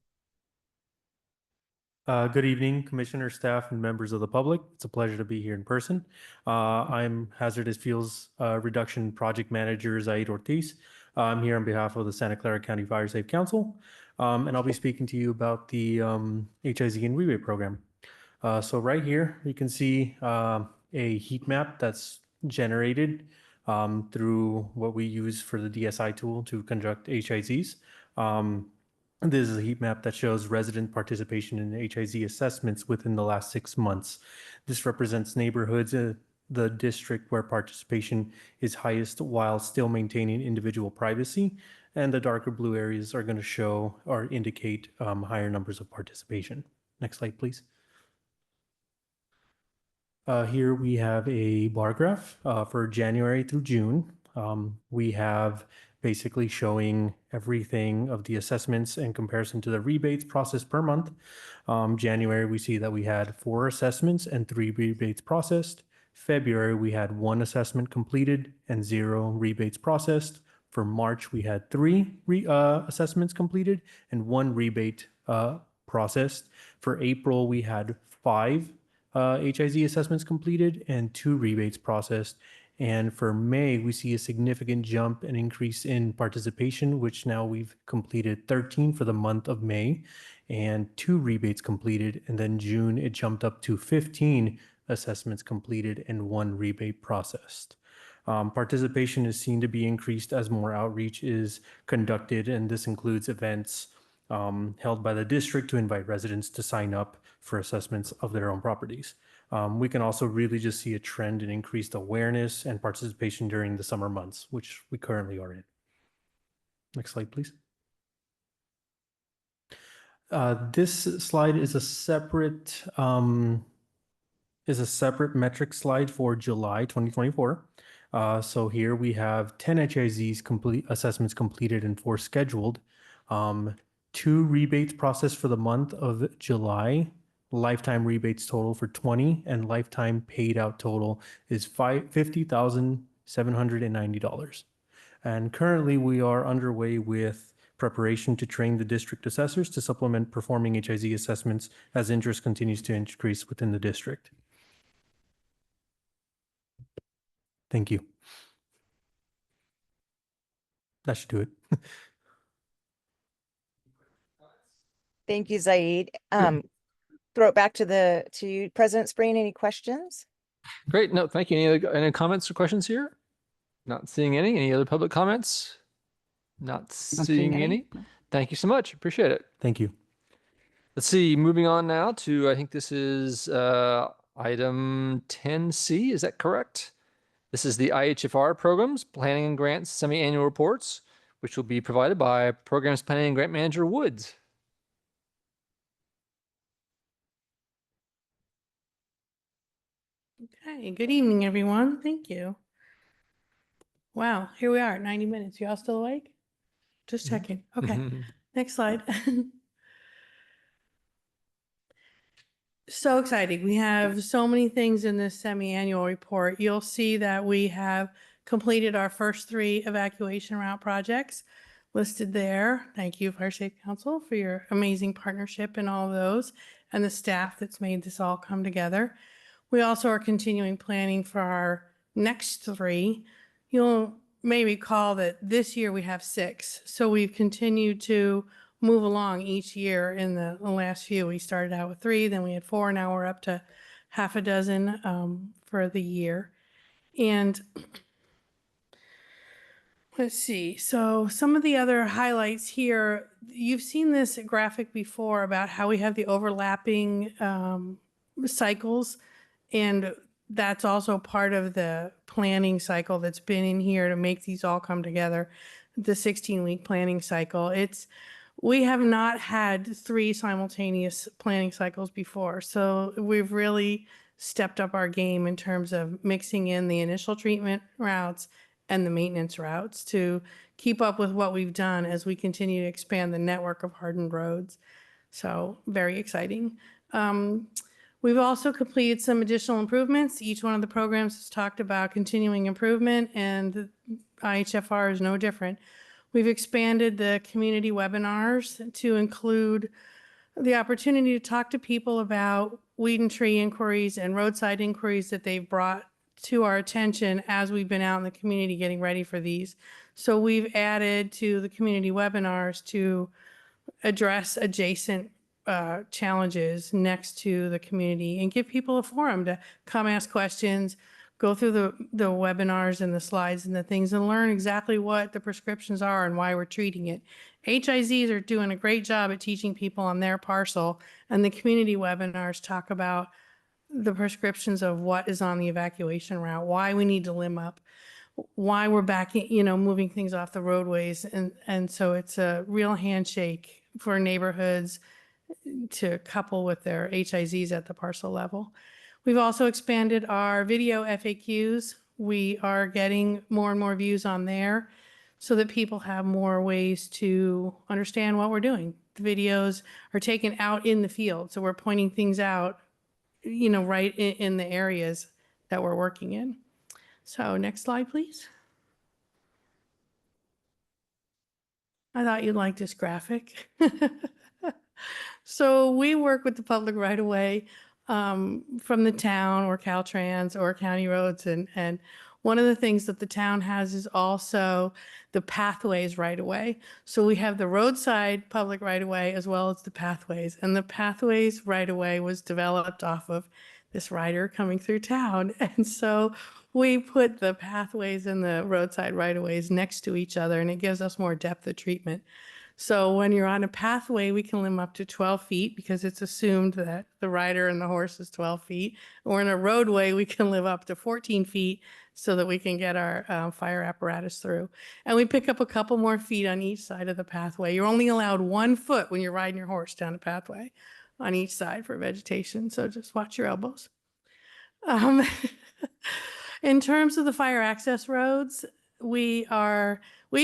Good evening, Commissioner, staff, and members of the public. It's a pleasure to be here in person. I'm Hazardous Fuels Reduction Project Manager Zaid Ortiz. I'm here on behalf of the Santa Clara County Fire Safe Council, and I'll be speaking to you about the HIZ and rebate program. So right here, you can see a heat map that's generated through what we use for the DSI tool to conduct HIZs. This is a heat map that shows resident participation in HIZ assessments within the last 6 months. This represents neighborhoods in the district where participation is highest while still maintaining individual privacy. And the darker blue areas are going to show or indicate higher numbers of participation. Next slide, please. Here we have a bar graph for January through June. We have basically showing everything of the assessments in comparison to the rebates processed per month. January, we see that we had 4 assessments and 3 rebates processed. February, we had 1 assessment completed and 0 rebates processed. For March, we had 3 assessments completed and 1 rebate processed. For April, we had 5 HIZ assessments completed and 2 rebates processed. And for May, we see a significant jump and increase in participation, which now we've completed 13 for the month of May and 2 rebates completed. And then June, it jumped up to 15 assessments completed and 1 rebate processed. Participation is seen to be increased as more outreach is conducted, and this includes events held by the district to invite residents to sign up for assessments of their own properties. We can also really just see a trend in increased awareness and participation during the summer months, which we currently are in. Next slide, please. This slide is a separate metric slide for July 2024. So here we have 10 HIZs assessments completed and 4 scheduled. 2 rebates processed for the month of July. Lifetime rebates total for 20, and lifetime paid out total is $50,790. And currently we are underway with preparation to train the district assessors to supplement performing HIZ assessments as interest continues to increase within the district. Thank you. That should do it. Thank you, Zaid. Throw it back to you, President Spreen. Any questions? Great. No, thank you. Any comments or questions here? Not seeing any. Any other public comments? Not seeing any. Thank you so much. Appreciate it. Thank you. Let's see. Moving on now to, I think this is item 10C. Is that correct? This is the IHFR programs, planning and grants semi-annual reports, which will be provided by Programs Planning and Grant Manager Woods. Okay, good evening, everyone. Thank you. Wow, here we are, 90 minutes. You all still awake? Just checking. Okay, next slide. So exciting. We have so many things in this semi-annual report. You'll see that we have completed our first 3 evacuation route projects listed there. Thank you, Fire Safe Council, for your amazing partnership in all of those, and the staff that's made this all come together. We also are continuing planning for our next 3. You'll may recall that this year we have 6. So we've continued to move along each year. In the last few, we started out with 3, then we had 4, now we're up to half a dozen for the year. And let's see. So some of the other highlights here, you've seen this graphic before about how we have the overlapping cycles. And that's also part of the planning cycle that's been in here to make these all come together. The 16-week planning cycle. We have not had 3 simultaneous planning cycles before. So we've really stepped up our game in terms of mixing in the initial treatment routes and the maintenance routes to keep up with what we've done as we continue to expand the network of hardened roads. So very exciting. We've also completed some additional improvements. Each one of the programs has talked about continuing improvement, and IHFR is no different. We've expanded the community webinars to include the opportunity to talk to people about weed and tree inquiries and roadside inquiries that they've brought to our attention as we've been out in the community getting ready for these. So we've added to the community webinars to address adjacent challenges next to the community and give people a forum to come ask questions, go through the webinars and the slides and the things and learn exactly what the prescriptions are and why we're treating it. HIZs are doing a great job at teaching people on their parcel, and the community webinars talk about the prescriptions of what is on the evacuation route, why we need to limb up, why we're backing, moving things off the roadways. And so it's a real handshake for neighborhoods to couple with their HIZs at the parcel level. We've also expanded our video FAQs. We are getting more and more views on there so that people have more ways to understand what we're doing. The videos are taken out in the field, so we're pointing things out, right in the areas that we're working in. So next slide, please. I thought you'd like this graphic. So we work with the public right away from the town or Caltrans or county roads. And one of the things that the town has is also the pathways right away. So we have the roadside public right away as well as the pathways. And the pathways right away was developed off of this rider coming through town. And so we put the pathways and the roadside right-of-ways next to each other, and it gives us more depth of treatment. So when you're on a pathway, we can limit up to 12 feet because it's assumed that the rider and the horse is 12 feet. Or in a roadway, we can live up to 14 feet so that we can get our fire apparatus through. And we pick up a couple more feet on each side of the pathway. You're only allowed 1 foot when you're riding your horse down a pathway on each side for vegetation. So just watch your elbows. In terms of the fire access roads, we've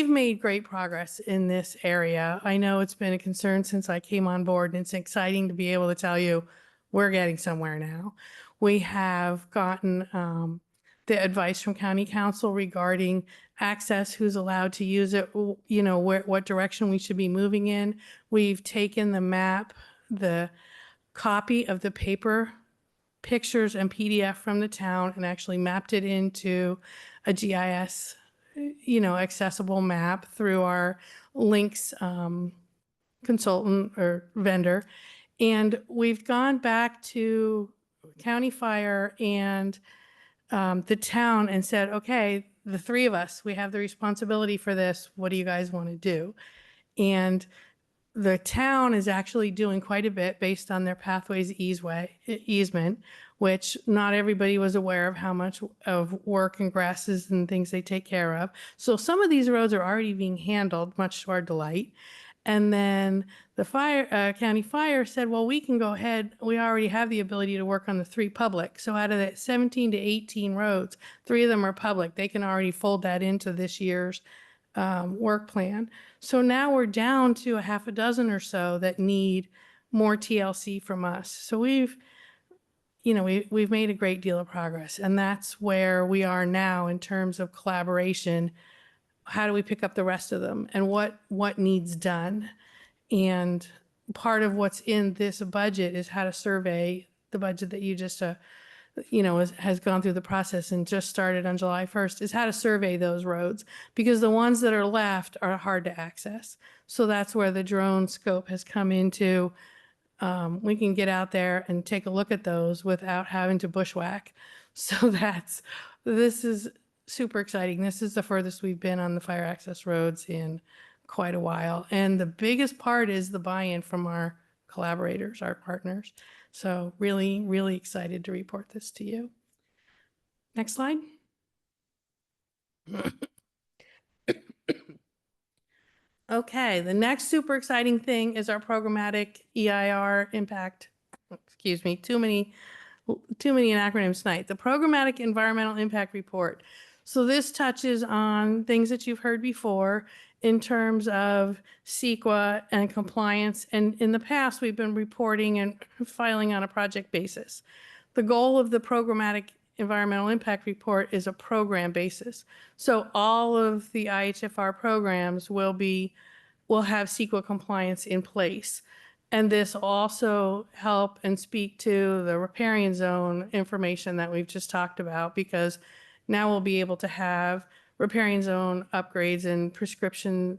made great progress in this area. I know it's been a concern since I came on board, and it's exciting to be able to tell you we're getting somewhere now. We have gotten the advice from County Council regarding access, who's allowed to use it, you know, what direction we should be moving in. We've taken the map, the copy of the paper pictures and PDF from the town and actually mapped it into a GIS, you know, accessible map through our links consultant or vendor. And we've gone back to County Fire and the town and said, okay, the 3 of us, we have the responsibility for this. What do you guys want to do? And the town is actually doing quite a bit based on their pathways easement, which not everybody was aware of how much of work and grasses and things they take care of. So some of these roads are already being handled, much to our delight. And then the County Fire said, well, we can go ahead. We already have the ability to work on the 3 public. So out of the 17 to 18 roads, 3 of them are public. They can already fold that into this year's work plan. So now we're down to a half a dozen or so that need more TLC from us. So we've made a great deal of progress, and that's where we are now in terms of collaboration. How do we pick up the rest of them, and what needs done? And part of what's in this budget is how to survey the budget that you just has gone through the process and just started on July 1st, is how to survey those roads, because the ones that are left are hard to access. So that's where the drone scope has come into. We can get out there and take a look at those without having to bushwhack. So this is super exciting. This is the furthest we've been on the fire access roads in quite a while. And the biggest part is the buy-in from our collaborators, our partners. So really, really excited to report this to you. Next slide. Okay, the next super exciting thing is our programmatic EIR impact. Excuse me, too many acronyms tonight. The Programmatic Environmental Impact Report. So this touches on things that you've heard before in terms of CEQA and compliance. And in the past, we've been reporting and filing on a project basis. The goal of the Programmatic Environmental Impact Report is a program basis. So all of the IHFR programs will have CEQA compliance in place. And this also help and speak to the riparian zone information that we've just talked about, because now we'll be able to have riparian zone upgrades and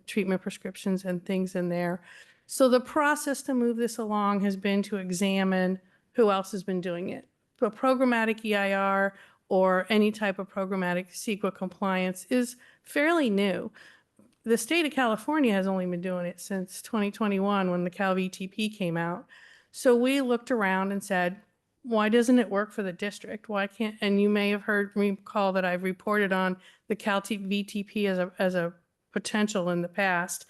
treatment prescriptions and things in there. So the process to move this along has been to examine who else has been doing it. The programmatic EIR or any type of programmatic CEQA compliance is fairly new. The state of California has only been doing it since 2021 when the Cal VTP came out. So we looked around and said, why doesn't it work for the district? Why can't, and you may have heard me recall that I've reported on the Cal VTP as a potential in the past.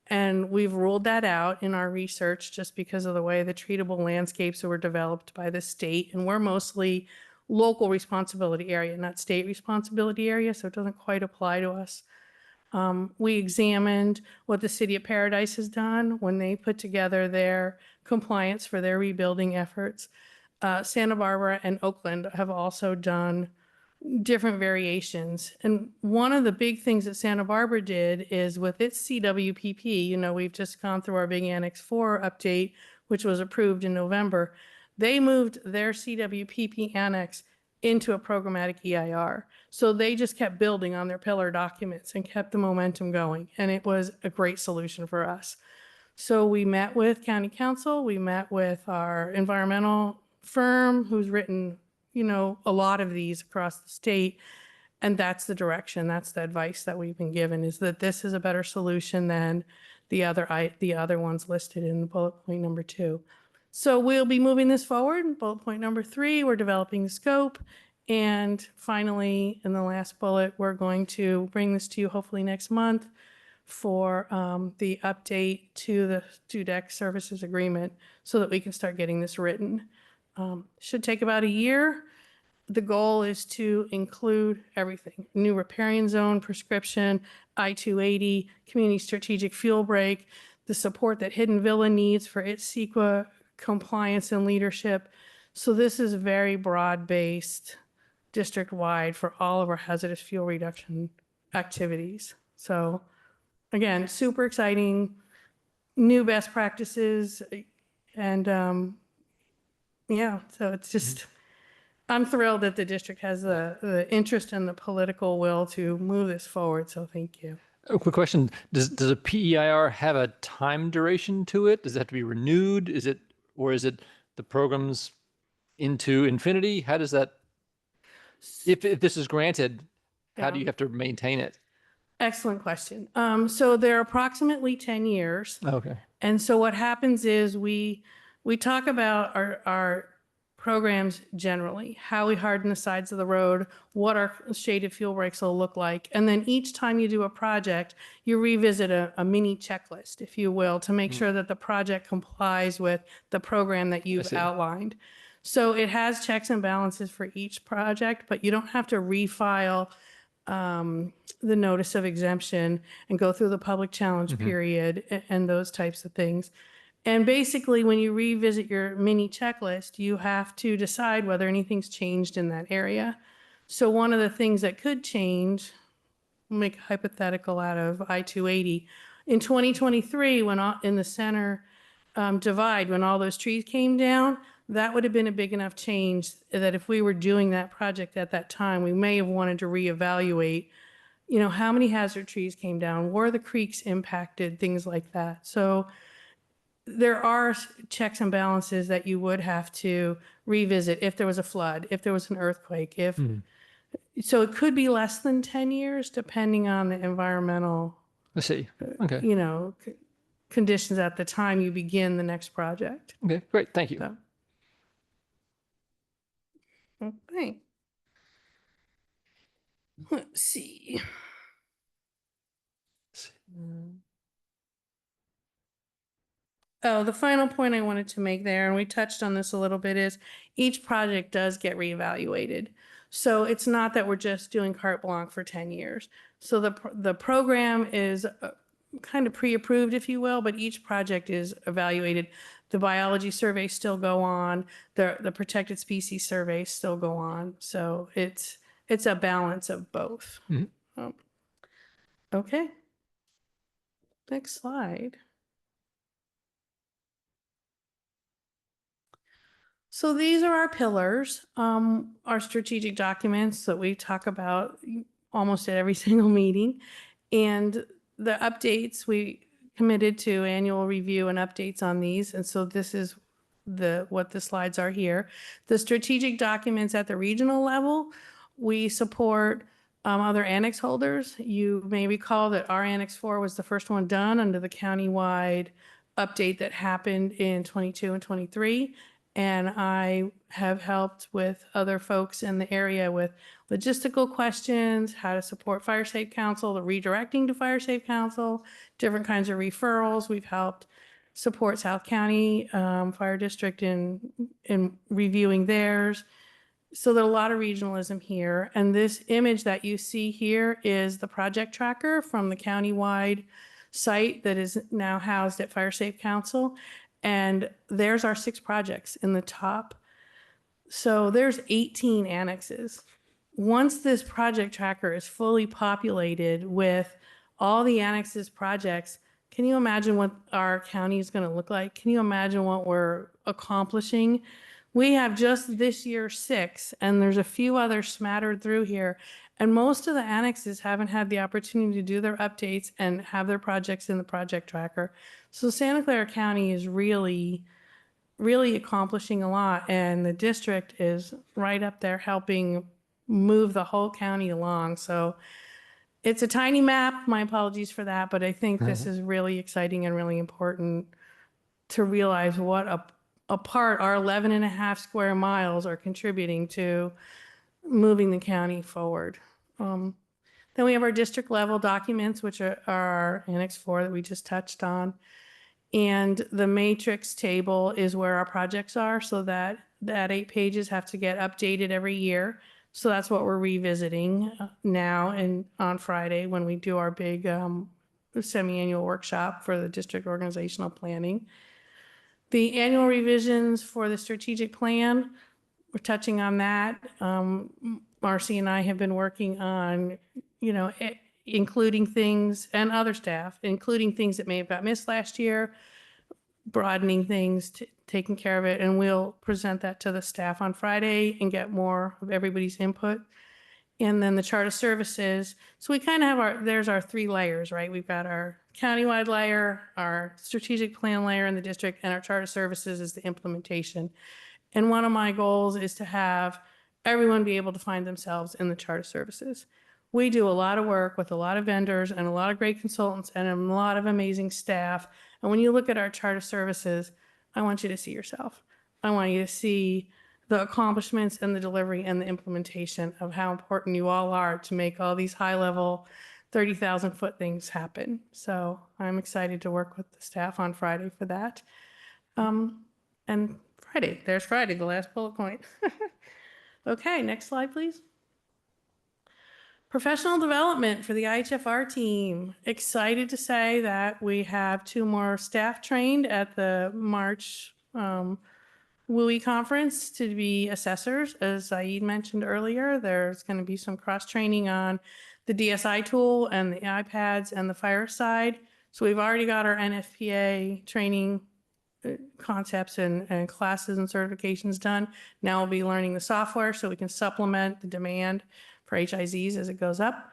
And we've ruled that out in our research just because of the way the treatable landscapes were developed by the state. And we're mostly local responsibility area, not state responsibility area. So it doesn't quite apply to us. We examined what the City of Paradise has done when they put together their compliance for their rebuilding efforts. Santa Barbara and Oakland have also done different variations. And one of the big things that Santa Barbara did is with its CWPP, we've just gone through our big Annex 4 update, which was approved in November. They moved their CWPP annex into a programmatic EIR. So they just kept building on their pillar documents and kept the momentum going. And it was a great solution for us. So we met with County Council, we met with our environmental firm who's written, a lot of these across the state. And that's the direction, that's the advice that we've been given, is that this is a better solution than the other ones listed in bullet point number 2. So we'll be moving this forward. Bullet point number 3, we're developing the scope. And finally, in the last bullet, we're going to bring this to you hopefully next month for the update to the deck services agreement so that we can start getting this written. Should take about a year. The goal is to include everything: new riparian zone, prescription, I-280, community strategic fuel break, the support that Hidden Villa needs for its CEQA compliance and leadership. So this is very broad-based, district-wide for all of our hazardous fuel reduction activities. So again, super exciting, new best practices, and yeah, so it's just, I'm thrilled that the district has the interest and the political will to move this forward. So thank you. A quick question. Does a PEIR have a time duration to it? Does it have to be renewed? Or is it the program's into infinity? How does that, if this is granted, how do you have to maintain it? Excellent question. So they're approximately 10 years. Okay. And so what happens is we talk about our programs generally, how we harden the sides of the road, what our shaded fuel breaks will look like. And then each time you do a project, you revisit a mini checklist, if you will, to make sure that the project complies with the program that you've outlined. So it has checks and balances for each project, but you don't have to refile the notice of exemption and go through the public challenge period and those types of things. And basically, when you revisit your mini checklist, you have to decide whether anything's changed in that area. So one of the things that could change, we'll make a hypothetical out of I-280. In 2023, when in the center divide, when all those trees came down, that would have been a big enough change that if we were doing that project at that time, we may have wanted to reevaluate, how many hazard trees came down, were the creeks impacted, things like that. So there are checks and balances that you would have to revisit if there was a flood, if there was an earthquake, so it could be less than 10 years depending on the environmental, Okay. Conditions at the time you begin the next project. Okay, great. Thank you. So. Okay. Let's see. Oh, the final point I wanted to make there, and we touched on this a little bit, is each project does get reevaluated. So it's not that we're just doing carte blanche for 10 years. So the program is kind of pre-approved, if you will, but each project is evaluated. The biology surveys still go on. The protected species surveys still go on. So it's a balance of both. Okay. Next slide. So these are our pillars, our strategic documents that we talk about almost at every single meeting. And the updates, we committed to annual review and updates on these. And so this is what the slides are here. The strategic documents at the regional level, we support other annex holders. You may recall that our Annex 4 was the first one done under the countywide update that happened in 22 and 23. And I have helped with other folks in the area with logistical questions, how to support Fire Safe Council, the redirecting to Fire Safe Council, different kinds of referrals. We've helped support South County Fire District in reviewing theirs. So there's a lot of regionalism here. And this image that you see here is the project tracker from the countywide site that is now housed at Fire Safe Council. And there's our 6 projects in the top. So there's 18 annexes. Once this project tracker is fully populated with all the annexes projects, can you imagine what our county is going to look like? Can you imagine what we're accomplishing? We have just this year 6, and there's a few others smattered through here. And most of the annexes haven't had the opportunity to do their updates and have their projects in the project tracker. So Santa Clara County is really really accomplishing a lot, and the district is right up there helping move the whole county along. So it's a tiny map. My apologies for that, but I think this is really exciting and really important to realize what a part our 11.5 square miles are contributing to moving the county forward. Then we have our district level documents, which are our Annex 4 that we just touched on. And the matrix table is where our projects are, so that 8 pages have to get updated every year. So that's what we're revisiting now and on Friday when we do our big semi-annual workshop for the district organizational planning. The annual revisions for the strategic plan, we're touching on that. Marcy and I have been working on, including things, and other staff, including things that may have got missed last year, broadening things, taking care of it, and we'll present that to the staff on Friday and get more of everybody's input. And then the chart of services. So we kind of have there's our 3 layers, right? We've got our countywide layer, our strategic plan layer in the district, and our chart of services is the implementation. And one of my goals is to have everyone be able to find themselves in the chart of services. We do a lot of work with a lot of vendors and a lot of great consultants and a lot of amazing staff. And when you look at our chart of services, I want you to see yourself. I want you to see the accomplishments and the delivery and the implementation of how important you all are to make all these high-level 30,000-foot things happen. So I'm excited to work with the staff on Friday for that. And Friday, there's Friday, the last bullet point. Okay, next slide, please. Professional development for the IHFR team. Excited to say that we have 2 more staff trained at the March WUI conference to be assessors. As Saeed mentioned earlier, there's going to be some cross-training on the DSI tool and the iPads and the fire side. So we've already got our NFPA training concepts and classes and certifications done. Now we'll be learning the software so we can supplement the demand for HIZs as it goes up.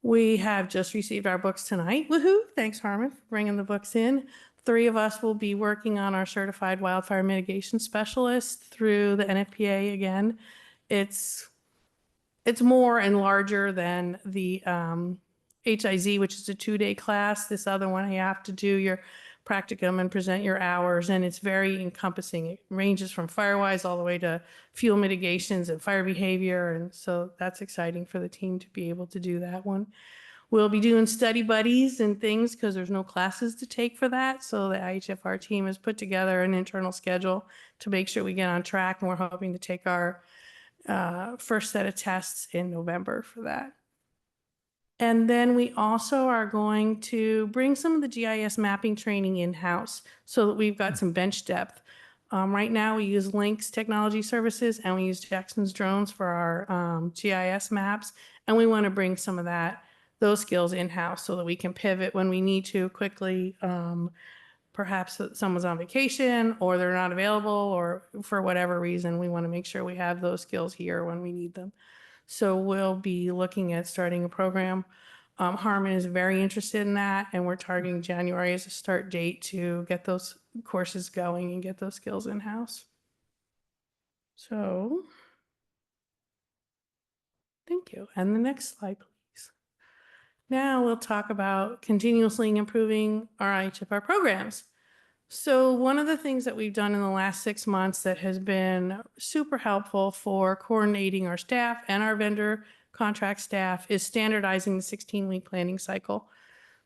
We have just received our books tonight. Woohoo! Thanks, Harmon, for bringing the books in. 3 of us will be working on our certified wildfire mitigation specialist through the NFPA again. It's more and larger than the HIZ, which is a 2-day class. This other one, you have to do your practicum and present your hours, and it's very encompassing. It ranges from firewise all the way to fuel mitigations and fire behavior, and so that's exciting for the team to be able to do that one. We'll be doing study buddies and things because there's no classes to take for that, so the IHFR team has put together an internal schedule to make sure we get on track, and we're hoping to take our first set of tests in November for that. And then we also are going to bring some of the GIS mapping training in-house so that we've got some bench depth. Right now we use Lynx Technology Services and we use Jackson's drones for our GIS maps. And we want to bring some of those skills in-house so that we can pivot when we need to quickly. Perhaps someone's on vacation or they're not available or for whatever reason, we want to make sure we have those skills here when we need them. So we'll be looking at starting a program. Harmon is very interested in that, and we're targeting January as a start date to get those courses going and get those skills in-house. So, thank you. And the next slide, please. Now we'll talk about continuously improving our IHFR programs. So one of the things that we've done in the last 6 months that has been super helpful for coordinating our staff and our vendor contract staff is standardizing the 16-week planning cycle.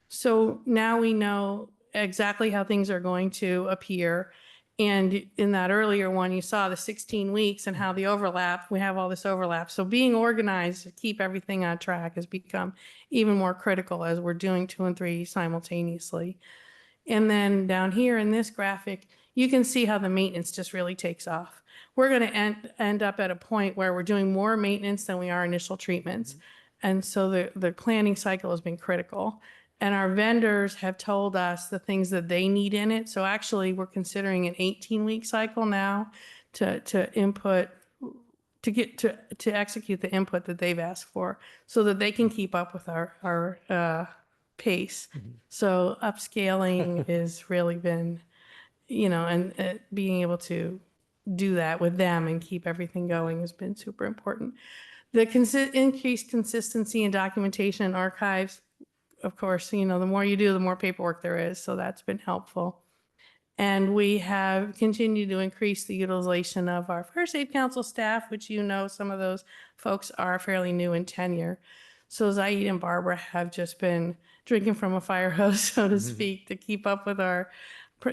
So now we know exactly how things are going to appear. And in that earlier one, you saw the 16 weeks and how the overlap, we have all this overlap. So being organized to keep everything on track has become even more critical as we're doing 2 and 3 simultaneously. And then down here in this graphic, you can see how the maintenance just really takes off. We're going to end up at a point where we're doing more maintenance than we are initial treatments. And so the planning cycle has been critical. And our vendors have told us the things that they need in it. So actually, we're considering an 18-week cycle now to execute the input that they've asked for so that they can keep up with our pace. So upscaling has really been, and being able to do that with them and keep everything going has been super important. The increased consistency in documentation and archives, of course, the more you do, the more paperwork there is. So that's been helpful. And we have continued to increase the utilization of our Fire Safe Council staff, which some of those folks are fairly new in tenure. So Zaid and Barbara have just been drinking from a fire hose, so to speak, to keep up with our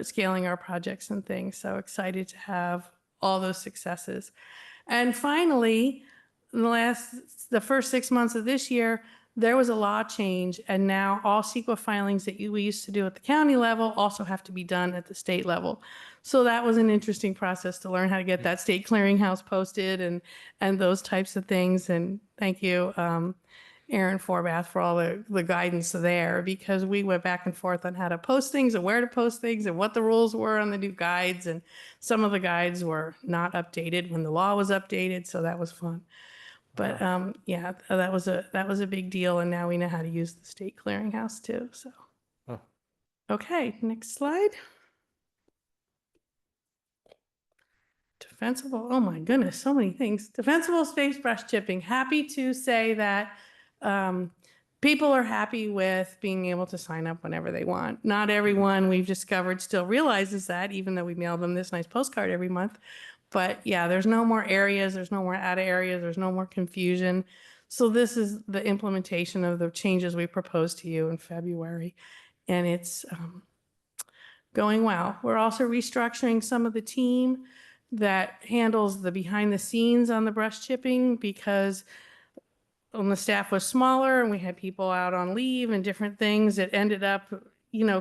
scaling our projects and things. So excited to have all those successes. And finally, the first 6 months of this year, there was a law change, and now all CEQA filings that we used to do at the county level also have to be done at the state level. So that was an interesting process to learn how to get that state clearinghouse posted and those types of things. And thank you, Aaron Forbath, for all the guidance there, because we went back and forth on how to post things and where to post things and what the rules were on the new guides. And some of the guides were not updated when the law was updated, so that was fun. But yeah, that was a big deal, and now we know how to use the state clearinghouse too. So, okay, next slide. Defensible. Oh my goodness, so many things. Defensible space brush chipping. Happy to say that people are happy with being able to sign up whenever they want. Not everyone, we've discovered, still realizes that, even though we mail them this nice postcard every month. But yeah, there's no more areas, there's no more out of areas, there's no more confusion. So this is the implementation of the changes we proposed to you in February, and it's going well. We're also restructuring some of the team that handles the behind the scenes on the brush chipping, because when the staff was smaller and we had people out on leave and different things, it ended up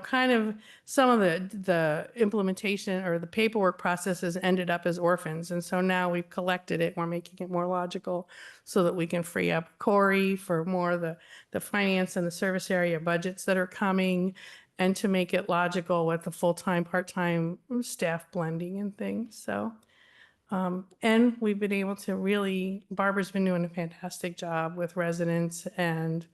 kind of some of the implementation or the paperwork processes ended up as orphans. And so now we've collected it. We're making it more logical so that we can free up Corey for more of the finance and the service area budgets that are coming, and to make it logical with the full-time, part-time staff blending and things. So, and we've been able to Barbara's been doing a fantastic job with residents and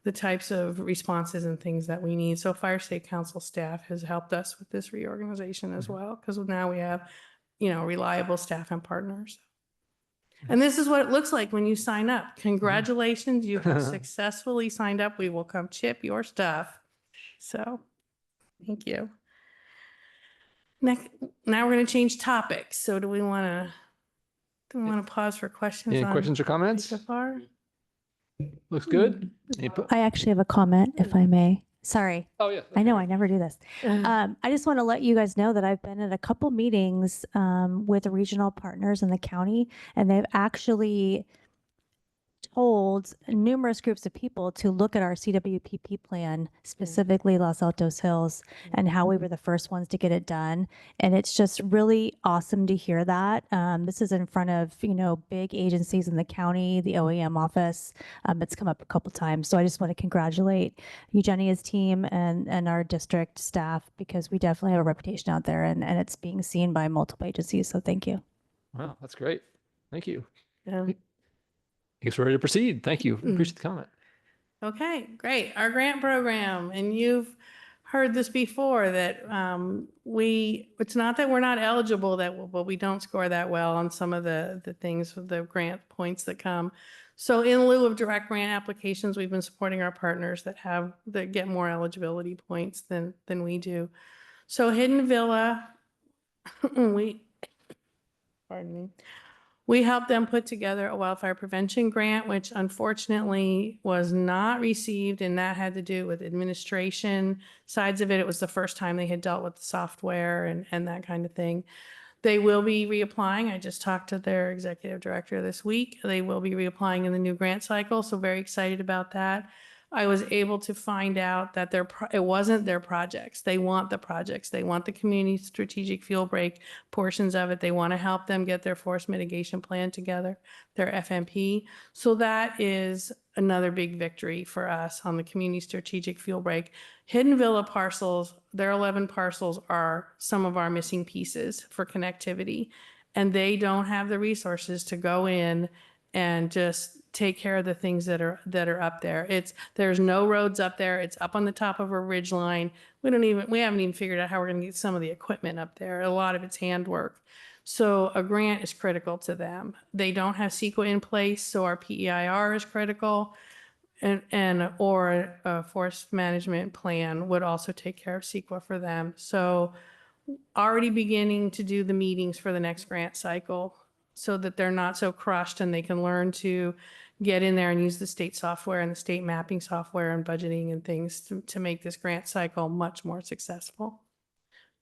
the types of responses and things that we need. So Fire State Council staff has helped us with this reorganization as well, because now we have, reliable staff and partners. And this is what it looks like when you sign up. Congratulations, you have successfully signed up. We will come chip your stuff. So thank you. Now we're going to change topics. So do we want to pause for questions? Any questions or comments? So far? Looks good. I actually have a comment, if I may. Sorry. Oh, yeah. I know I never do this. I just want to let you guys know that I've been at a couple meetings with regional partners in the county, and they've actually told numerous groups of people to look at our CWPP plan, specifically Los Altos Hills, and how we were the first ones to get it done. And it's just really awesome to hear that. This is in front of, big agencies in the county, the OEM office. It's come up a couple times. So I just want to congratulate Eugenia's team and our district staff, because we definitely have a reputation out there, and it's being seen by multiple agencies. So thank you. Wow, that's great. Thank you. I guess we're ready to proceed. Thank you. Appreciate the comment. Okay, great. Our grant program, and you've heard this before, that it's not that we're not eligible, but we don't score that well on some of the things, the grant points that come. So in lieu of direct grant applications, we've been supporting our partners that get more eligibility points than we do. So Hidden Villa, pardon me. We helped them put together a wildfire prevention grant, which unfortunately was not received, and that had to do with administration sides of it. It was the first time they had dealt with the software and that kind of thing. They will be reapplying. I just talked to their executive director this week. They will be reapplying in the new grant cycle, so very excited about that. I was able to find out that it wasn't their projects. They want the projects. They want the community strategic fuel break portions of it. They want to help them get their force mitigation plan together, their FMP. So that is another big victory for us on the community strategic fuel break. Hidden Villa parcels, their 11 parcels, are some of our missing pieces for connectivity. And they don't have the resources to go in and just take care of the things that are up there. There's no roads up there. It's up on the top of a ridge line. We haven't even figured out how we're going to get some of the equipment up there. A lot of it's handwork. So a grant is critical to them. They don't have CEQA in place, so our PEIR is critical. Or a forest management plan would also take care of CEQA for them. So already beginning to do the meetings for the next grant cycle so that they're not so crushed and they can learn to get in there and use the state software and the state mapping software and budgeting and things to make this grant cycle much more successful.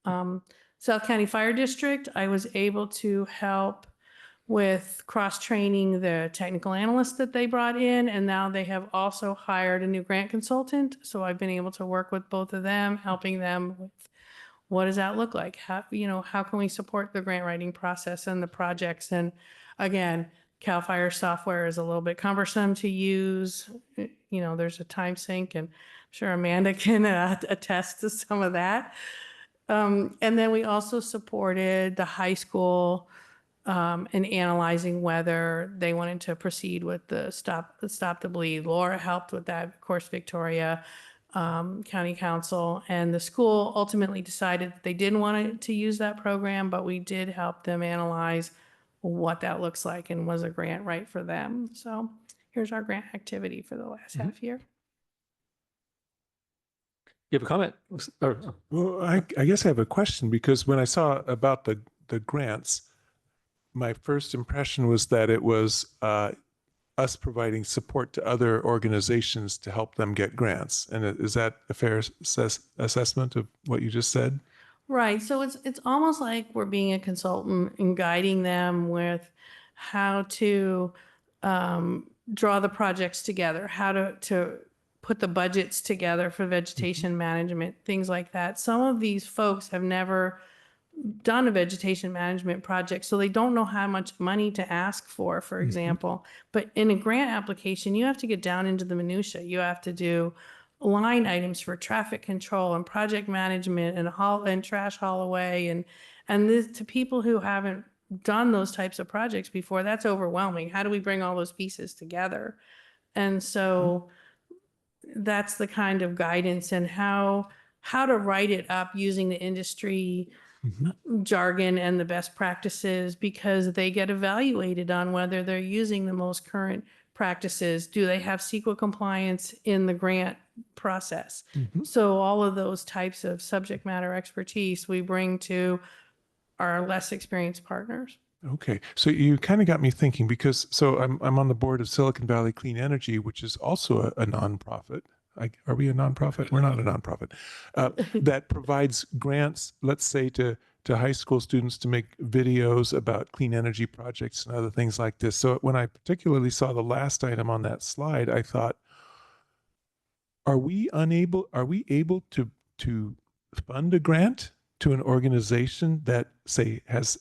South County Fire District, I was able to help with cross-training the technical analysts that they brought in, and now they have also hired a new grant consultant. So I've been able to work with both of them, helping them with what does that look like? How can we support the grant writing process and the projects? And again, CAL FIRE software is a little bit cumbersome to use. There's a time sink, and I'm sure Amanda can attest to some of that. And then we also supported the high school in analyzing whether they wanted to proceed with the Stop the Bleed. Laura helped with that, of course, Victoria County Council, and the school ultimately decided they didn't want to use that program, but we did help them analyze what that looks like and was a grant right for them. So here's our grant activity for the last half year. You have a comment? Well, I guess I have a question, because when I saw about the grants, my first impression was that it was us providing support to other organizations to help them get grants. And is that a fair assessment of what you just said? Right. So it's almost like we're being a consultant and guiding them with how to draw the projects together, how to put the budgets together for vegetation management, things like that. Some of these folks have never done a vegetation management project, so they don't know how much money to ask for example. But in a grant application, you have to get down into the minutia. You have to do line items for traffic control and project management and trash haul away. And this, to people who haven't done those types of projects before, that's overwhelming. How do we bring all those pieces together? And so that's the kind of guidance and how to write it up using the industry jargon and the best practices, because they get evaluated on whether they're using the most current practices. Do they have CEQA compliance in the grant process? So all of those types of subject matter expertise we bring to our less experienced partners. Okay, so you kind of got me thinking, because I'm on the board of Silicon Valley Clean Energy, which is also a nonprofit. Are we a nonprofit? We're not a nonprofit. That provides grants, let's say, to high school students to make videos about clean energy projects and other things like this. So when I particularly saw the last item on that slide, I thought, are we able to fund a grant to an organization that, say, has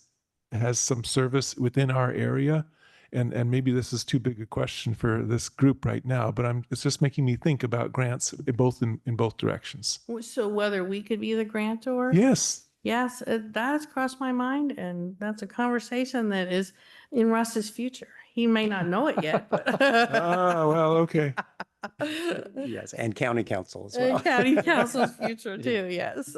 some service within our area? And maybe this is too big a question for this group right now, but it's just making me think about grants in both directions. So whether we could be the grantor? Yes. Yes, that has crossed my mind, and that's a conversation that is in Russ's future. He may not know it yet, but well, okay. Yes, and county council as well. And county council's future too, yes.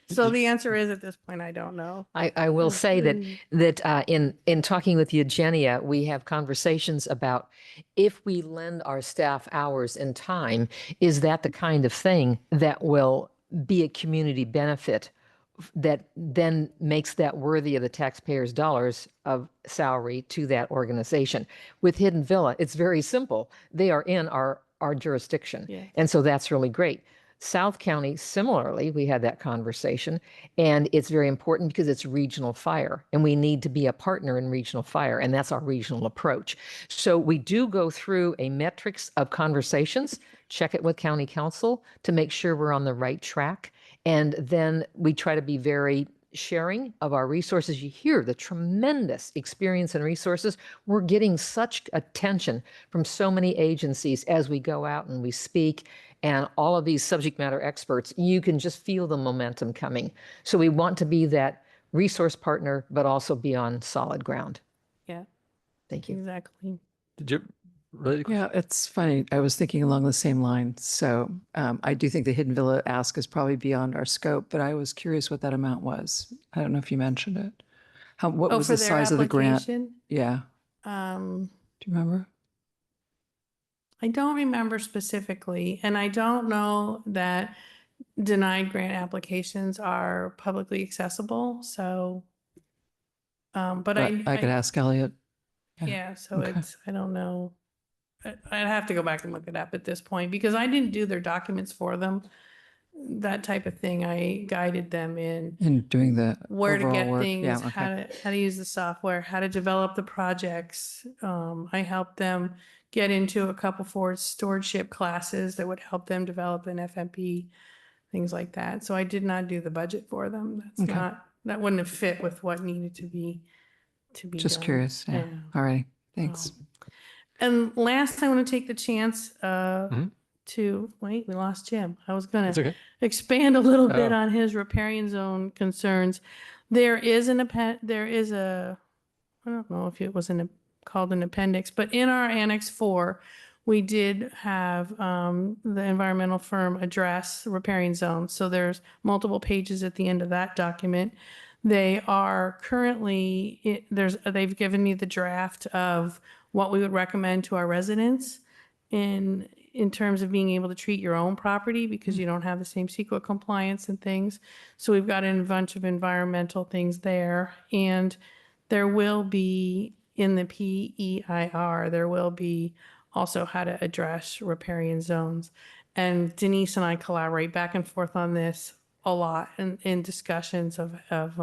So the answer is, at this point, I don't know. I will say that in talking with Eugenia, we have conversations about, if we lend our staff hours and time, is that the kind of thing that will be a community benefit that then makes that worthy of the taxpayers' dollars of salary to that organization? With Hidden Villa, it's very simple. They are in our jurisdiction. Yeah. And so that's really great. South County, similarly, we had that conversation, and it's very important because it's regional fire, and we need to be a partner in regional fire, and that's our regional approach. So we do go through a metrics of conversations, check it with county council to make sure we're on the right track, and then we try to be very sharing of our resources. You hear the tremendous experience and resources. We're getting such attention from so many agencies as we go out and we speak, and all of these subject matter experts, you can just feel the momentum coming. So we want to be that resource partner, but also be on solid ground. Yeah. Thank you. Exactly. Did you, related question? Yeah, it's funny. I was thinking along the same line. So I do think the Hidden Villa ask is probably beyond our scope, but I was curious what that amount was. I don't know if you mentioned it. What was for the their size of the grant? application? Yeah. Um, Do you remember? I don't remember specifically, and I don't know that denied grant applications are publicly accessible. So, but I could ask Elliot. yeah, so Okay. I don't know. I'd have to go back and look it up at this point because I didn't do their documents for them. That type of thing, I guided them in doing the where to overall get work. things, Yeah, okay. how to use the software, how to develop the projects. I helped them get into a couple for stewardship classes that would help them develop an FMP, things like that. So I did not do the budget for them. That's Okay. that wouldn't have fit with what needed to be Just done. curious. Yeah. All right. Thanks. And last, I want to take the chance to wait. We lost Jim. I was going It's to okay. expand a little bit on his riparian zone concerns. There is a I don't know if it was called an appendix, but in our Annex 4, we did have the environmental firm address riparian zones. So there's multiple pages at the end of that document. They are currently they've given me the draft of what we would recommend to our residents in terms of being able to treat your own property because you don't have the same CEQA compliance and things. So we've got a bunch of environmental things there. And there will be in the PEIR, there will be also how to address riparian zones. And Denise and I collaborate back and forth on this a lot in discussions of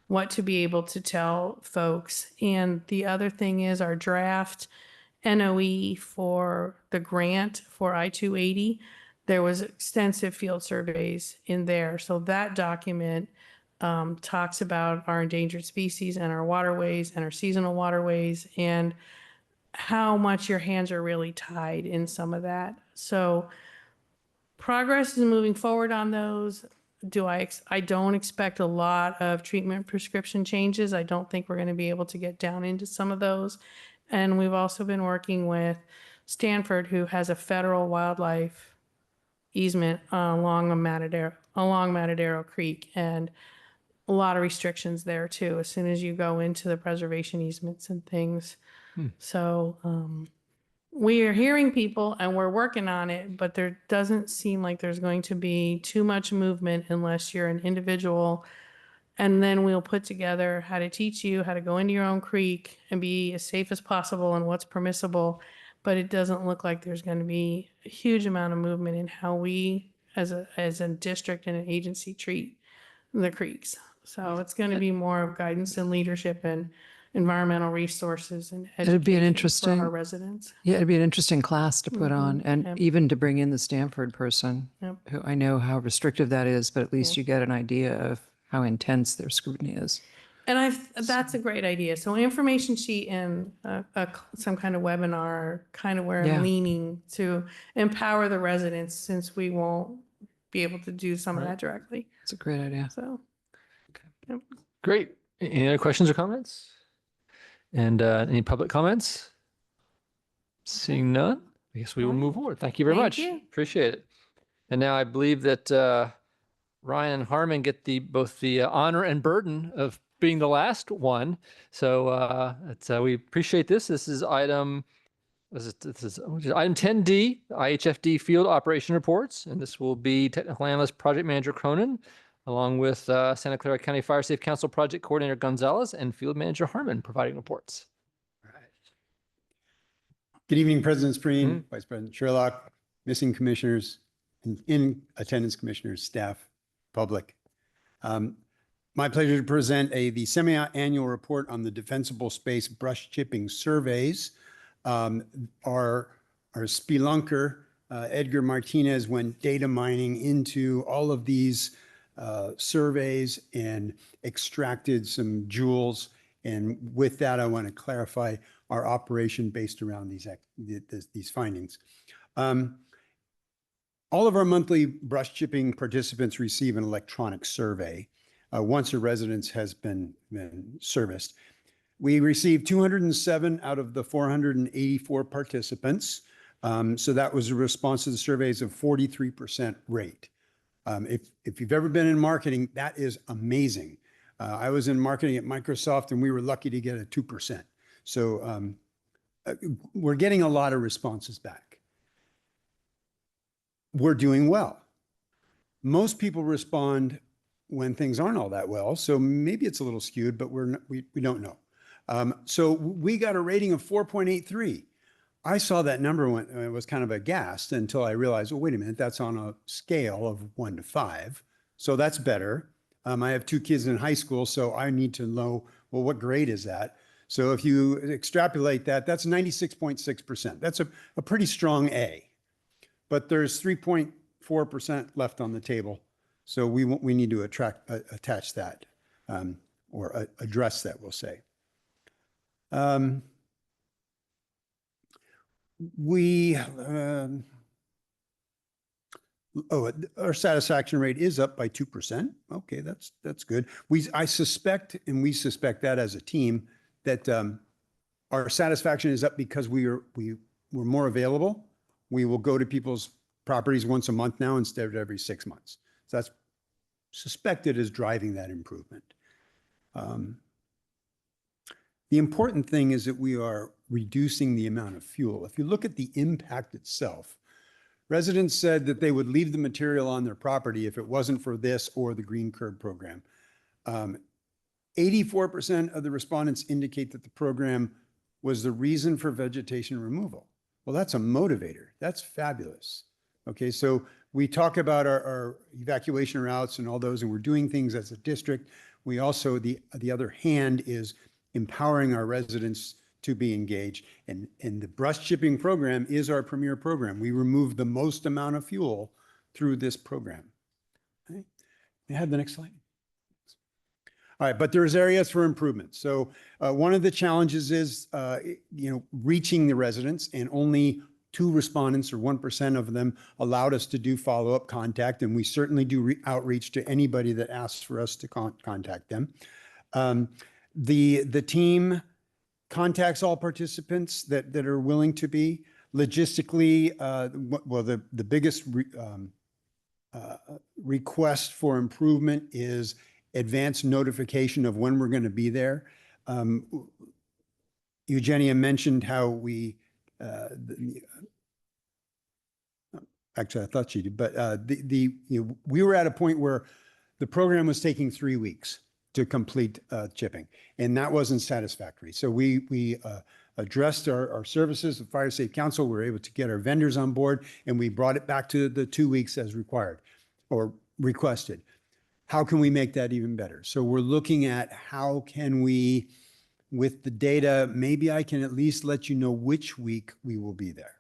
what to be able to tell folks. And the other thing is our draft NOE for the grant for I-280, there was extensive field surveys in there. So that document talks about our endangered species and our waterways and our seasonal waterways and how much your hands are really tied in some of that. So progress is moving forward on those. I don't expect a lot of treatment prescription changes. I don't think we're going to be able to get down into some of those. And we've also been working with Stanford, who has a federal wildlife easement along Matadero Creek, and a lot of restrictions there too, as soon as you go into the preservation easements and things. So we are hearing people and we're working on it, but there doesn't seem like there's going to be too much movement unless you're an individual. And then we'll put together how to teach you how to go into your own creek and be as safe as possible and what's permissible. But it doesn't look like there's going to be a huge amount of movement in how we as a district and an agency treat the creeks. So it's going to be more of guidance and leadership and environmental resources and It'd be an education for our residents. Yeah, it'd be an interesting class to put on, and even to bring in the Stanford person, who I know how restrictive that is, but at least you get an idea of how intense their scrutiny is. And that's a great idea. So information sheet and some kind of webinar are kind of where I'm leaning to empower the residents, since we won't be able to do some of that directly. It's a great idea. So, Great. Any other questions or comments? And any public comments? Seeing none, I guess we will move forward. Thank you very much. Appreciate it. And now I believe that Ryan and Harmon get both the honor and burden of being the last one. So we appreciate this. This is item 10D, IHFD field operation reports. And this will be technical analyst project manager Cronin, along with Santa Clara County Fire Safe Council project coordinator Gonzalez and field manager Harmon providing reports. Good evening, President Spreen, Vice President Sherlock, missing commissioners, and in attendance commissioners, staff, public. My pleasure to present the semi-annual report on the defensible space brush chipping surveys. Our spelunker, Edgar Martinez, went data mining into all of these surveys and extracted some jewels. And with that, I want to clarify our operation based around these findings. All of our monthly brush chipping participants receive an electronic survey once a residence has been serviced. We received 207 out of the 484 participants. So that was a response to the surveys of 43% rate. If you've ever been in marketing, that is amazing. I was in marketing at Microsoft and we were lucky to get a 2%. So we're getting a lot of responses back. We're doing well. Most people respond when things aren't all that well. So maybe it's a little skewed, but we don't know. So we got a rating of 4.83. I saw that number when I was kind of aghast until I realized, oh, wait a minute, that's on a scale of 1 to 5. So that's better. I have 2 kids in high school, so I need to know, well, what grade is that? So if you extrapolate that, that's 96.6%. That's a pretty strong A. But there's 3.4% left on the table. So we need to attach that or address that, we'll say. Our satisfaction rate is up by 2%. Okay, that's good. I suspect, and we suspect that as a team, that our satisfaction is up because we're more available. We will go to people's properties once a month now instead of every 6 months. So that's suspected as driving that improvement. The important thing is that we are reducing the amount of fuel. If you look at the impact itself, residents said that they would leave the material on their property if it wasn't for this or the green curb program. 84% of the respondents indicate that the program was the reason for vegetation removal. Well, that's a motivator. That's fabulous. Okay, so we talk about our evacuation routes and all those, and we're doing things as a district. We also, the other hand is empowering our residents to be engaged. And the brush chipping program is our premier program. We remove the most amount of fuel through this program. Okay. May I have the next slide? All right, but there's areas for improvement. So one of the challenges is, reaching the residents, and only 2 respondents or 1% of them allowed us to do follow-up contact. And we certainly do outreach to anybody that asks for us to contact them. The team contacts all participants that are willing to be. Logistically, well, the biggest request for improvement is advance notification of when we're going to be there. Eugenia mentioned how we, actually I thought she did, but we were at a point where the program was taking 3 weeks to complete chipping, and that wasn't satisfactory. So we addressed our services. The Fire Safe Council, we were able to get our vendors on board, and we brought it back to the 2 weeks as required or requested. How can we make that even better? So we're looking at how can we, with the data, maybe I can at least let you know which week we will be there.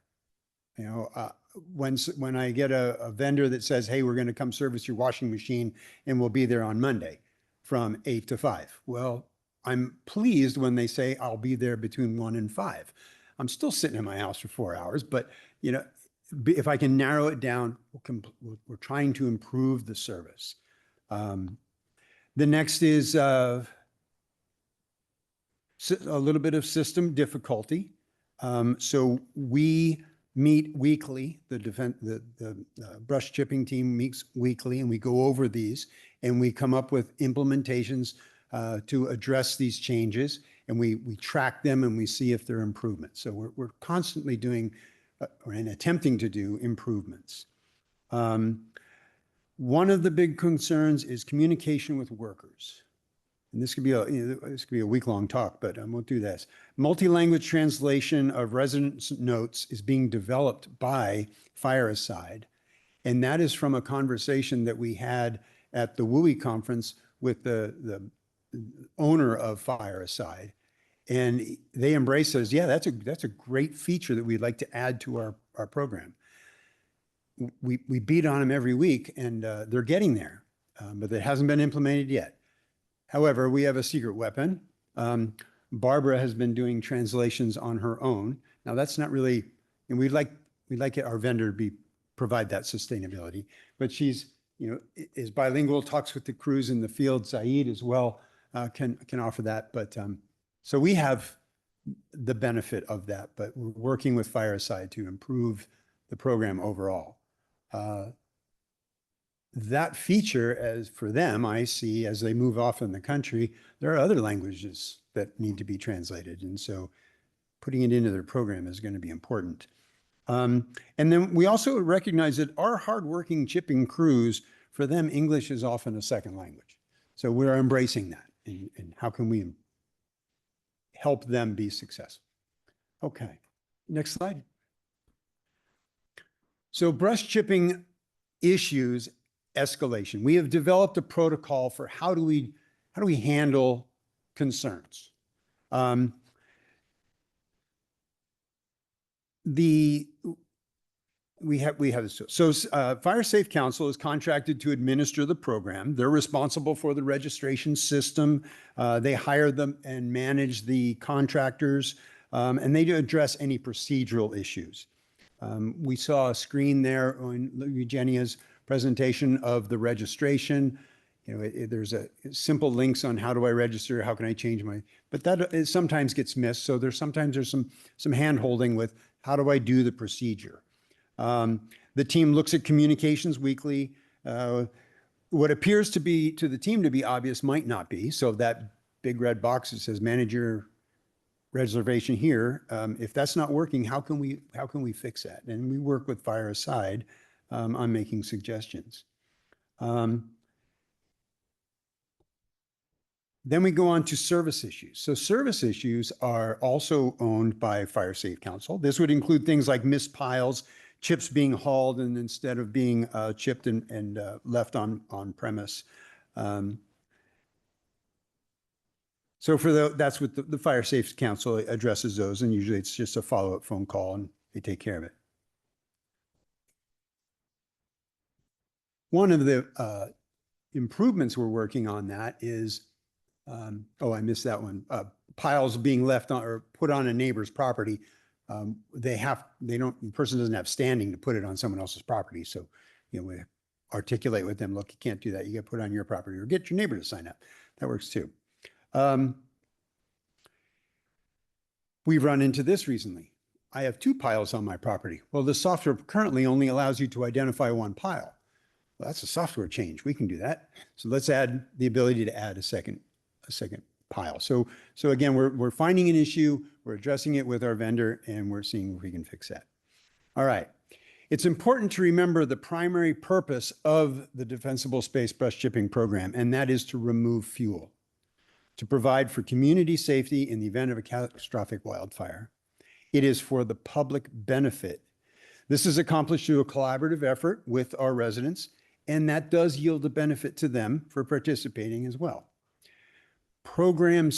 When I get a vendor that says, hey, we're going to come service your washing machine and we'll be there on Monday from 8 to 5. Well, I'm pleased when they say I'll be there between 1 and 5. I'm still sitting in my house for 4 hours, but if I can narrow it down, we're trying to improve the service. The next is a little bit of system difficulty. So we meet weekly. The brush chipping team meets weekly, and we go over these, and we come up with implementations to address these changes, and we track them and we see if they're improvements. So we're constantly doing and attempting to do improvements. One of the big concerns is communication with workers. And this could be a week-long talk, but I won't do this. Multi-language translation of residents' notes is being developed by Fireside, and that is from a conversation that we had at the WUI conference with the owner of Fireside, and they embraced us. Yeah, that's a great feature that we'd like to add to our program. We beat on them every week, and they're getting there, but it hasn't been implemented yet. However, we have a secret weapon. Barbara has been doing translations on her own. Now that's not really, and we'd like our vendor to provide that sustainability, but she's, is bilingual, talks with the crews in the field. Saeed as well can offer that, but So we have the benefit of that, but we're working with Fireside to improve the program overall. That feature, as for them, I see as they move off in the country, there are other languages that need to be translated. And so putting it into their program is going to be important. And then we also recognize that our hardworking chipping crews, for them, English is often a second language. So we're embracing that. And how can we help them be successful? Okay, next slide. So brush chipping issues escalation. We have developed a protocol for how do we handle concerns. We have this. So Fire Safe Council is contracted to administer the program. They're responsible for the registration system. They hire them and manage the contractors, and they do address any procedural issues. We saw a screen there on Eugenia's presentation of the registration. You know, there's a simple links on how do I register, how can I change my, but that sometimes gets missed. So there's some hand holding with how do I do the procedure. The team looks at communications weekly. What appears to be to the team to be obvious might not be. So that big red box that says manage your reservation here, if that's not working, how can we fix that? And we work with Fireside on making suggestions. Then we go on to service issues. So service issues are also owned by Fire Safe Council. This would include things like missed piles, chips being hauled and instead of being chipped and left on premise. So for that's what the Fire Safe Council addresses those, and usually it's just a follow-up phone call and they take care of it. One of the improvements we're working on that is, oh, I missed that one. Piles being left on or put on a neighbor's property. The person doesn't have standing to put it on someone else's property. So, you know, we articulate with them, look, you can't do that. You got to put it on your property or get your neighbor to sign up. That works too. We've run into this recently. I have 2 piles on my property. Well, the software currently only allows you to identify 1 pile. Well, that's a software change. We can do that. So let's add the ability to add a second pile. So again, we're finding an issue, we're addressing it with our vendor, and we're seeing if we can fix that. All right. It's important to remember the primary purpose of the Defensible Space Brush Chipping Program, and that is to remove fuel, to provide for community safety in the event of a catastrophic wildfire. It is for the public benefit. This is accomplished through a collaborative effort with our residents, and that does yield a benefit to them for participating as well. Program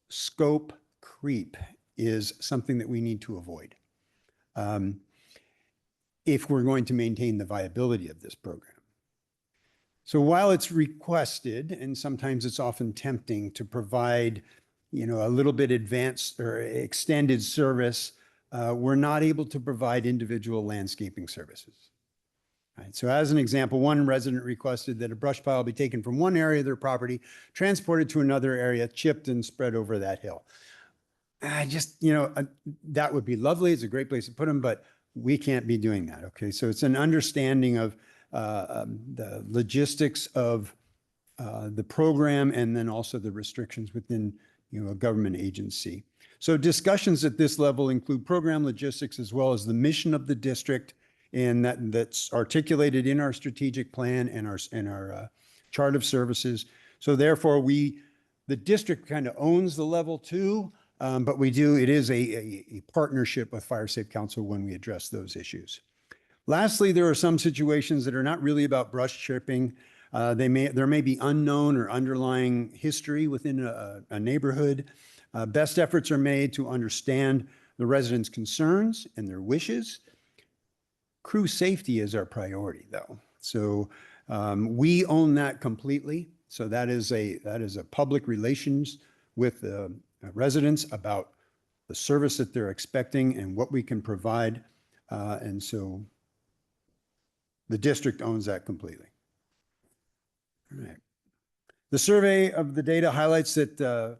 scope creep is something that we need to avoid if we're going to maintain the viability of this program. So while it's requested, and sometimes it's often tempting to provide, you know, a little bit advanced or extended service, we're not able to provide individual landscaping services. Right. So as an example, one resident requested that a brush pile be taken from one area of their property, transported to another area, chipped and spread over that hill. That would be lovely. It's a great place to put them, but we can't be doing that. Okay, so it's an understanding of the logistics of the program and then also the restrictions within, you know, a government agency. So discussions at this level include program logistics as well as the mission of the district, and that's articulated in our strategic plan and our chart of services. So therefore, the district kind of owns the level 2, but it is a partnership with Fire Safe Council when we address those issues. Lastly, there are some situations that are not really about brush chipping. There may be unknown or underlying history within a neighborhood. Best efforts are made to understand the residents' concerns and their wishes. Crew safety is our priority, though. So we own that completely. So that is a public relations with the residents about the service that they're expecting and what we can provide. And so the district owns that completely. All right. The survey of the data highlights that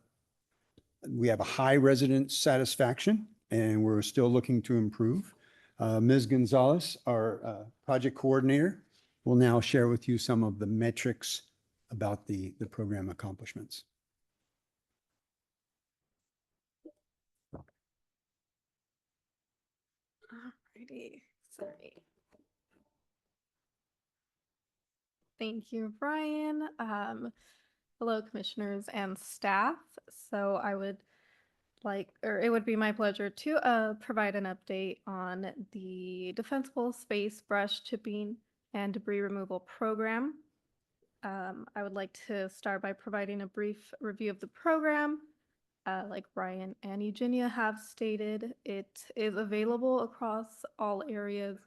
We have a high resident satisfaction, and we're still looking to improve. Ms. Gonzalez, our project coordinator, will now share with you some of the metrics about the program accomplishments. Alrighty, sorry. Thank you, Brian. Hello, commissioners and staff. So I would it would be my pleasure to provide an update on the Defensible Space Brush Chipping and Debris Removal Program. I would like to start by providing a brief review of the program. Like Brian and Eugenia have stated, it is available across all areas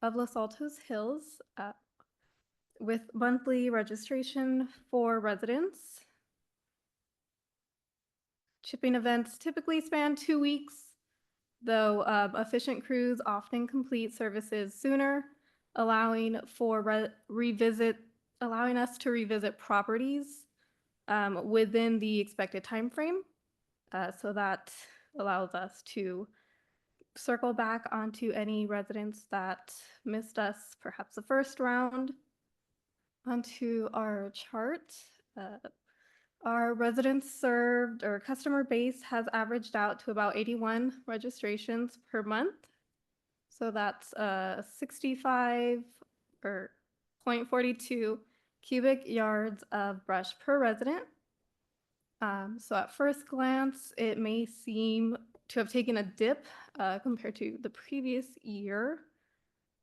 of Los Altos Hills with monthly registration for residents. Chipping events typically span 2 weeks, though efficient crews often complete services sooner, allowing us to revisit properties within the expected time frame. So that allows us to circle back onto any residents that missed us, perhaps the first round. Onto our chart. Our residents served or customer base has averaged out to about 81 registrations per month. So that's 65 or 0.42 cubic yards of brush per resident. So at first glance, it may seem to have taken a dip compared to the previous year,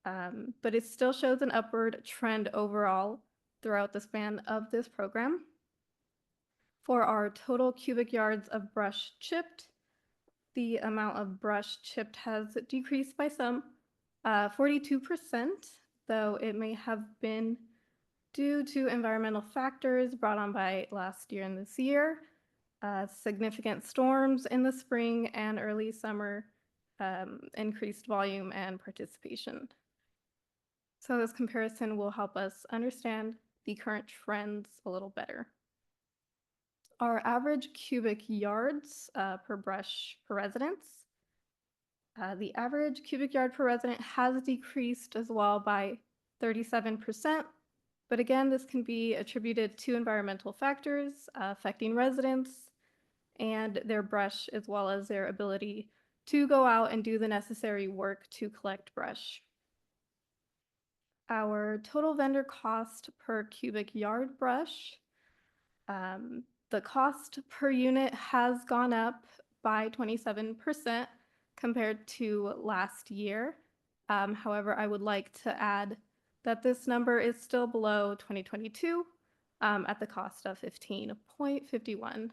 but it still shows an upward trend overall throughout the span of this program. For our total cubic yards of brush chipped, the amount of brush chipped has decreased by some 42%, though it may have been due to environmental factors brought on by last year and this year. Significant storms in the spring and early summer increased volume and participation. So this comparison will help us understand the current trends a little better. Our average cubic yards per brush per residence. The average cubic yard per resident has decreased as well by 37%. But again, this can be attributed to environmental factors affecting residents and their brush, as well as their ability to go out and do the necessary work to collect brush. Our total vendor cost per cubic yard brush. The cost per unit has gone up by 27% compared to last year. However, I would like to add that this number is still below 2022 at the cost of $15.51.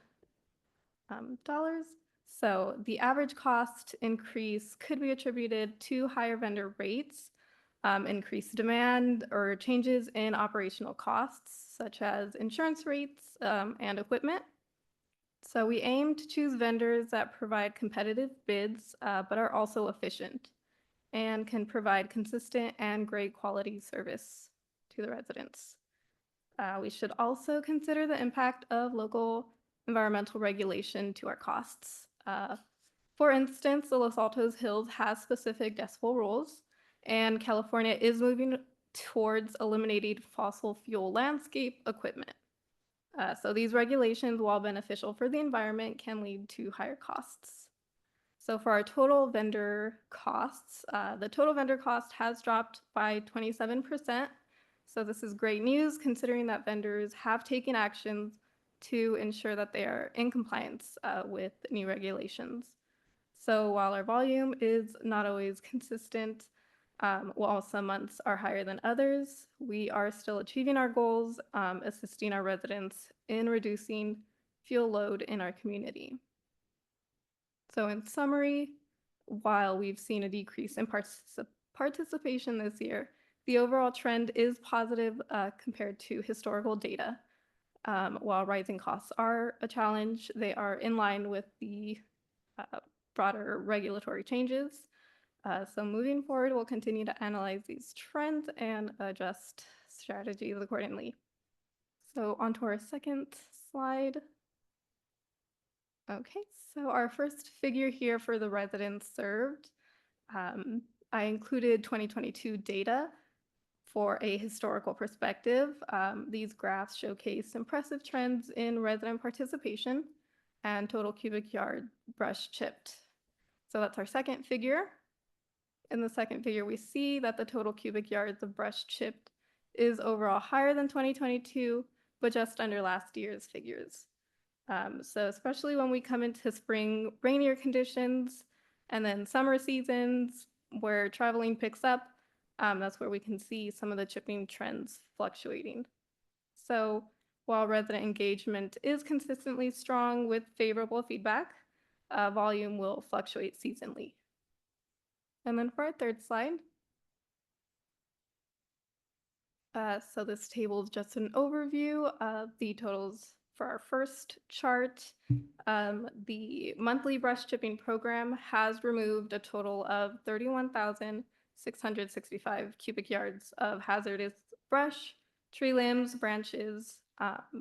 So the average cost increase could be attributed to higher vendor rates, increased demand, or changes in operational costs, such as insurance rates and equipment. So we aim to choose vendors that provide competitive bids, but are also efficient and can provide consistent and great quality service to the residents. We should also consider the impact of local environmental regulation to our costs. For instance, the Los Altos Hills has specific decibel rules, and California is moving towards eliminating fossil fuel landscape equipment. So these regulations, while beneficial for the environment, can lead to higher costs. So for our total vendor costs, the total vendor cost has dropped by 27%. So this is great news considering that vendors have taken actions to ensure that they are in compliance with new regulations. So while our volume is not always consistent, while some months are higher than others, we are still achieving our goals, assisting our residents in reducing fuel load in our community. So in summary, while we've seen a decrease in participation this year, the overall trend is positive compared to historical data. While rising costs are a challenge, they are in line with the broader regulatory changes. So moving forward, we'll continue to analyze these trends and adjust strategies accordingly. So on to our second slide. Okay, so our first figure here for the residents served, I included 2022 data for a historical perspective. These graphs showcase impressive trends in resident participation and total cubic yard brush chipped. So that's our second figure. In the second figure, we see that the total cubic yards of brush chipped is overall higher than 2022, but just under last year's figures. So especially when we come into spring rainier conditions and then summer seasons where traveling picks up, that's where we can see some of the chipping trends fluctuating. So while resident engagement is consistently strong with favorable feedback, volume will fluctuate seasonally. And then for our third slide, so this table is just an overview of the totals for our first chart. The monthly brush chipping program has removed a total of 31,665 cubic yards of hazardous brush, tree limbs, branches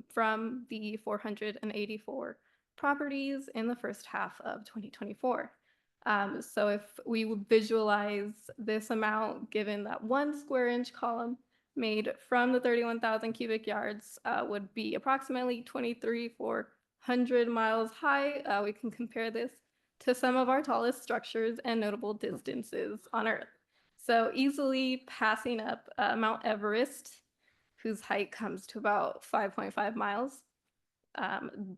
from the 484 properties in the first half of 2024. So if we would visualize this amount, given that 1 square inch column made from the 31,000 cubic yards would be approximately 2,400 miles high. We can compare this to some of our tallest structures and notable distances on Earth. So easily passing up Mount Everest, whose height comes to about 5.5 miles.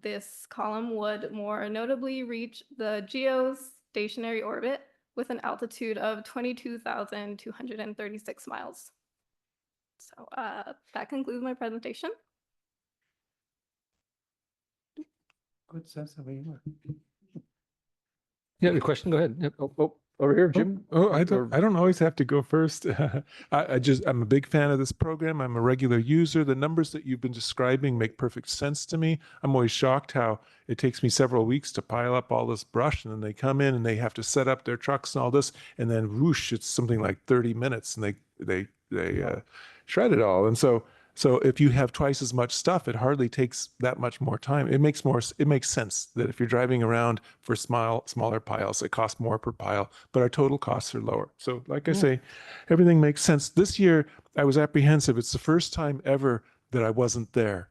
This column would more notably reach the geostationary orbit with an altitude of 22,236 miles. So that concludes my presentation. Good sense of humor. You have a question? Go ahead. Yep. Oh, over here, Jim. I don't always have to go first. I'm a big fan of this program. I'm a regular user. The numbers that you've been describing make perfect sense to me. I'm always shocked how it takes me several weeks to pile up all this brush, and then they come in and they have to set up their trucks and all this, and then whoosh, it's something like 30 minutes, and they shred it all. And so if you have twice as much stuff, it hardly takes that much more time. It makes sense that if you're driving around for smaller piles, it costs more per pile, but our total costs are lower. So like I say, everything makes sense. This year, I was apprehensive. It's the first time ever that I wasn't there.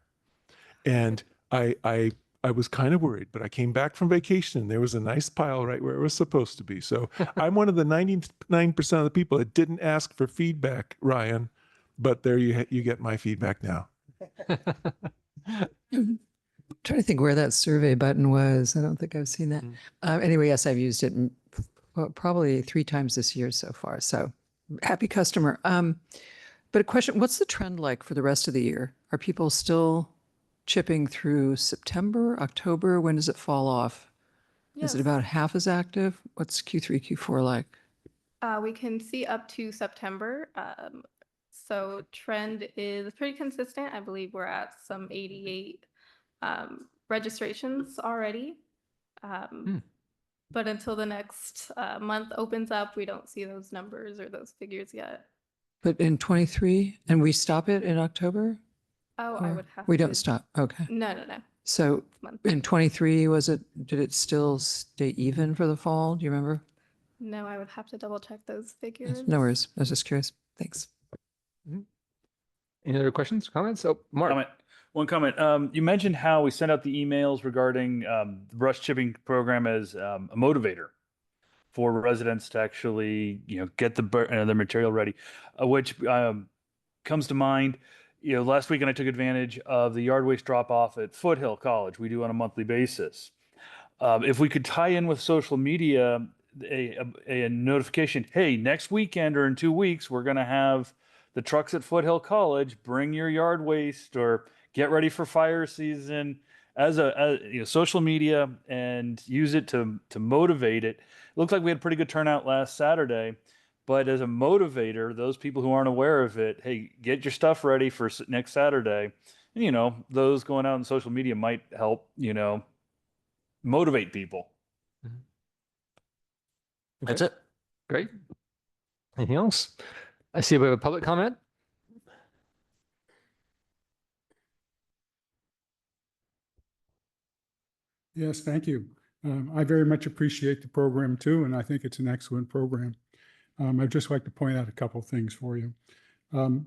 And I was kind of worried, but I came back from vacation and there was a nice pile right where it was supposed to be. So I'm one of the 99% of the people that didn't ask for feedback, Ryan. But there you get my feedback now. I'm trying to think where that survey button was. I don't think I've seen that. Anyway, yes, I've used it probably 3 times this year so far. So happy customer. But a question, what's the trend like for the rest of the year? Are people still chipping through September, October? When does it fall off? Yes. Is it about half as active? What's Q3, Q4 like? We can see up to September. So trend is pretty consistent. I believe we're at some 88 registrations already. But until the next month opens up, we don't see those numbers or those figures yet. But in 23, and we stop it in October? Oh, I would have We to. don't stop. Okay. No. So in 23, did it still stay even for the fall? Do you remember? No, I would have to double check those figures. No worries. I was just curious. Thanks. Any other questions, comments? Oh, Mark. One comment. You mentioned how we sent out the emails regarding the brush chipping program as a motivator for residents to actually, get the material ready, which comes to mind. Last weekend I took advantage of the yard waste drop off at Foothill College. We do on a monthly basis. If we could tie in with social media a notification, hey, next weekend or in 2 weeks, we're going to have the trucks at Foothill College, bring your yard waste or get ready for fire season as social media, and use it to motivate it. It looked like we had a pretty good turnout last Saturday, but as a motivator, those people who aren't aware of it, hey, get your stuff ready for next Saturday. And, those going out on social media might help, motivate people. That's it. Great. Anything else? I see we have a public comment. Yes, thank you. I very much appreciate the program too, and I think it's an excellent program. I'd just like to point out a couple things for you.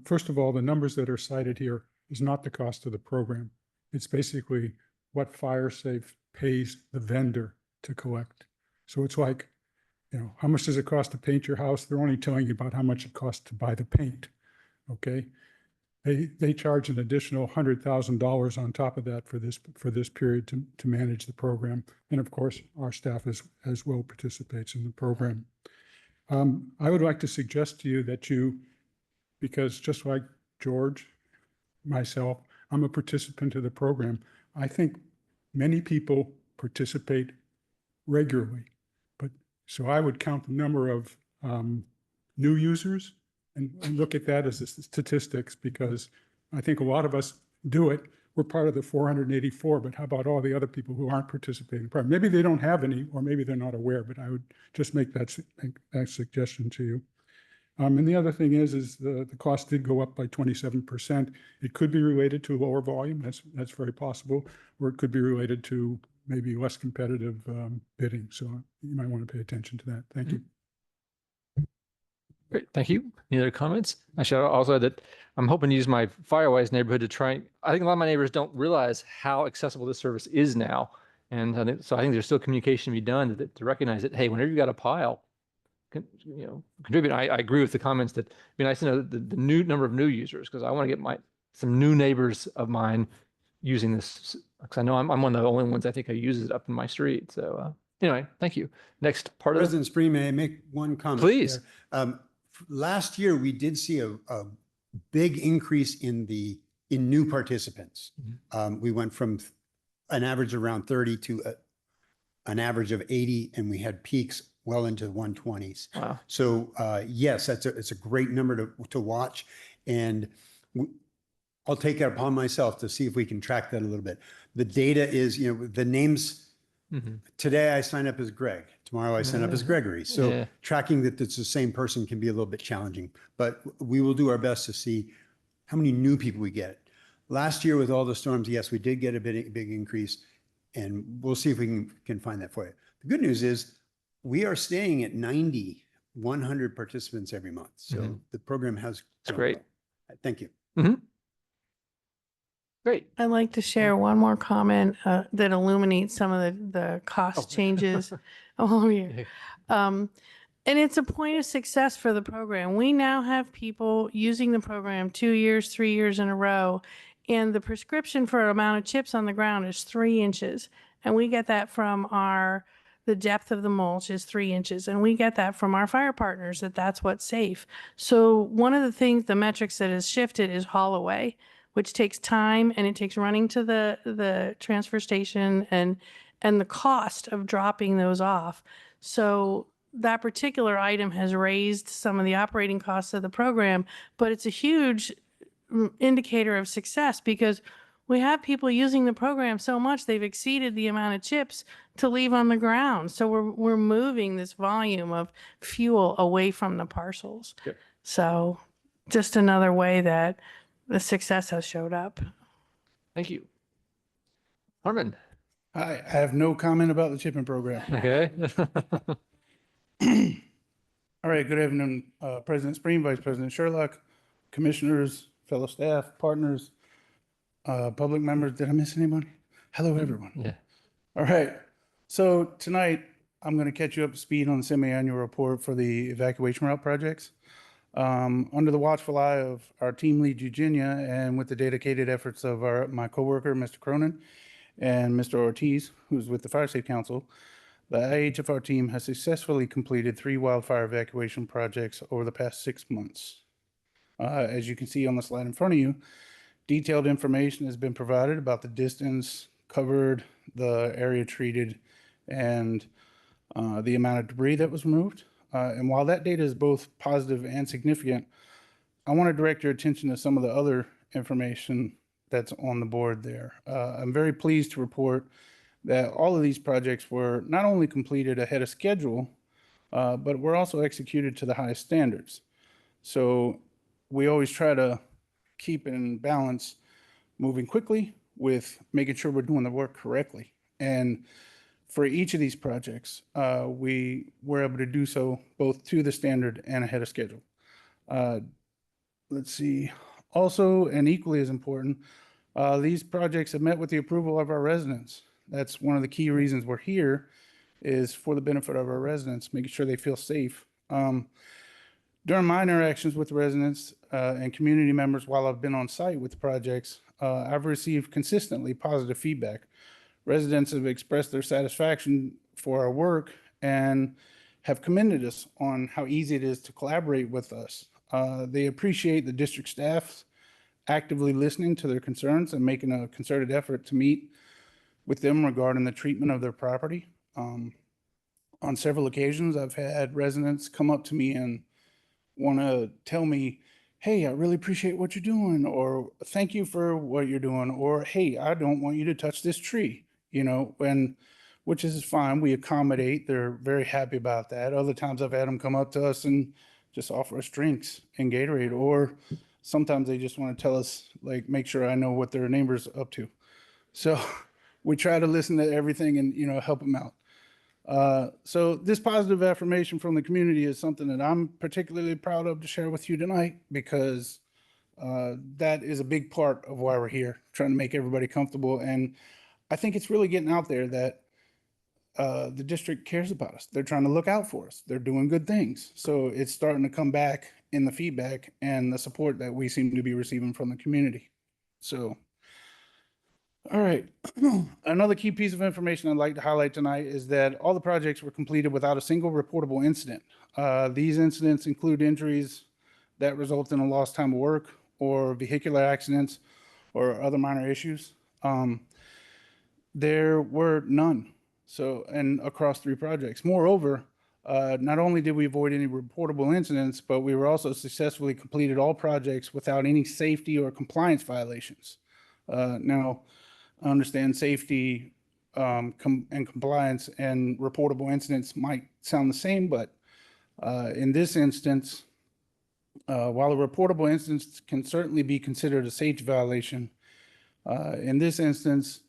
First of all, the numbers that are cited here is not the cost of the program. It's basically what FireSafe pays the vendor to collect. So it's like, you know, how much does it cost to paint your house? They're only telling you about how much it costs to buy the paint. Okay. They charge an additional $100,000 on top of that for this period to manage the program. And of course, our staff as well participates in the program. I would like to suggest to you that because just like George, myself, I'm a participant of the program. I think many people participate regularly, so I would count the number of new users and look at that as the statistics, because I think a lot of us do it. We're part of the 484, but how about all the other people who aren't participating? Maybe they don't have any, or maybe they're not aware, but I would just make that suggestion to you. And the other thing is the cost did go up by 27%. It could be related to lower volume. That's very possible, or it could be related to maybe less competitive bidding. So you might want to pay attention to that. Thank you. Great, thank you. Any other comments? I should also add that I'm hoping to use my Firewise neighborhood to try. I think a lot of my neighbors don't realize how accessible this service is now. And I think there's still communication to be done to recognize that, hey, whenever you've got a pile, contribute. I agree with the comments that it'd be nice to know the new number of new users, because I want to get some new neighbors of mine using this, because I know I'm one of the only ones I think who uses it up in my street. So anyway, thank you. Next part of President Spreen, may I make one comment? Please. Last year, we did see a big increase in new participants. We went from an average around 30 to an average of 80, and we had peaks well into the 120s. Wow. So yes, it's a great number to watch, and I'll take it upon myself to see if we can track that a little bit. The data is, the names. Today I sign up as Greg. Tomorrow I sign up as Gregory. So tracking that it's the same person can be a little bit challenging, but we will do our best to see how many new people we get. Last year with all the storms, yes, we did get a big increase, and we'll see if we can find that for you. The good news is we are staying at 90, 100 participants every month. So the program has. That's great. Thank you. Great. I'd like to share one more comment that illuminates some of the cost changes. And it's a point of success for the program. We now have people using the program 2 years, 3 years in a row, and the prescription for amount of chips on the ground is 3 inches. And we get that from the depth of the mulch is 3 inches. And we get that from our fire partners, that's what's safe. So one of the things, the metrics that has shifted is haul away, which takes time, and it takes running to the transfer station and the cost of dropping those off. So that particular item has raised some of the operating costs of the program, but it's a huge indicator of success, because we have people using the program so much they've exceeded the amount of chips to leave on the ground. So we're moving this volume of fuel away from the parcels. Yep. So just another way that the success has showed up. Thank you. Harmon. I have no comment about the chipping program. Okay. All right. Good afternoon, President Spreen, Vice President Sherlock, commissioners, fellow staff, partners, public members. Did I miss anybody? Hello, everyone. Yeah. All right. So tonight, I'm going to catch you up to speed on the semi-annual report for the evacuation route projects. Under the watchful eye of our team lead, Eugenia, and with the dedicated efforts of my coworker, Mr. Cronin, and Mr. Ortiz, who's with the Fire Safe Council, the IHFR team has successfully completed 3 wildfire evacuation projects over the past 6 months. As you can see on the slide in front of you, detailed information has been provided about the distance covered, the area treated, and the amount of debris that was removed. And while that data is both positive and significant, I want to direct your attention to some of the other information that's on the board there. I'm very pleased to report that all of these projects were not only completed ahead of schedule, but were also executed to the highest standards. So we always try to keep in balance moving quickly with making sure we're doing the work correctly. And for each of these projects, we were able to do so both to the standard and ahead of schedule. Let's see. Also, and equally as important, these projects have met with the approval of our residents. That's one of the key reasons we're here, is for the benefit of our residents, making sure they feel safe. During my interactions with residents and community members while I've been on site with the projects, I've received consistently positive feedback. Residents have expressed their satisfaction for our work and have commended us on how easy it is to collaborate with us. They appreciate the district staff actively listening to their concerns and making a concerted effort to meet with them regarding the treatment of their property. On several occasions, I've had residents come up to me and want to tell me, hey, I really appreciate what you're doing, or thank you for what you're doing, or hey, I don't want you to touch this tree, you know, which is fine. We accommodate. They're very happy about that. Other times I've had them come up to us and just offer us drinks and Gatorade, or sometimes they just want to tell us, like, make sure I know what their neighbor's up to. So we try to listen to everything and, you know, help them out. So this positive affirmation from the community is something that I'm particularly proud of to share with you tonight, because that is a big part of why we're here, trying to make everybody comfortable. And I think it's really getting out there that the district cares about us. They're trying to look out for us. They're doing good things. So it's starting to come back in the feedback and the support that we seem to be receiving from the community. So, all right. Another key piece of information I'd like to highlight tonight is that all the projects were completed without a single reportable incident. These incidents include injuries that result in a lost time of work or vehicular accidents or other minor issues. There were none. So, and across 3 projects. Moreover, not only did we avoid any reportable incidents, but we were also successfully completed all projects without any safety or compliance violations. Now, I understand safety and compliance and reportable incidents might sound the same, but in this instance, while a reportable instance can certainly be considered a safety violation, in this instance,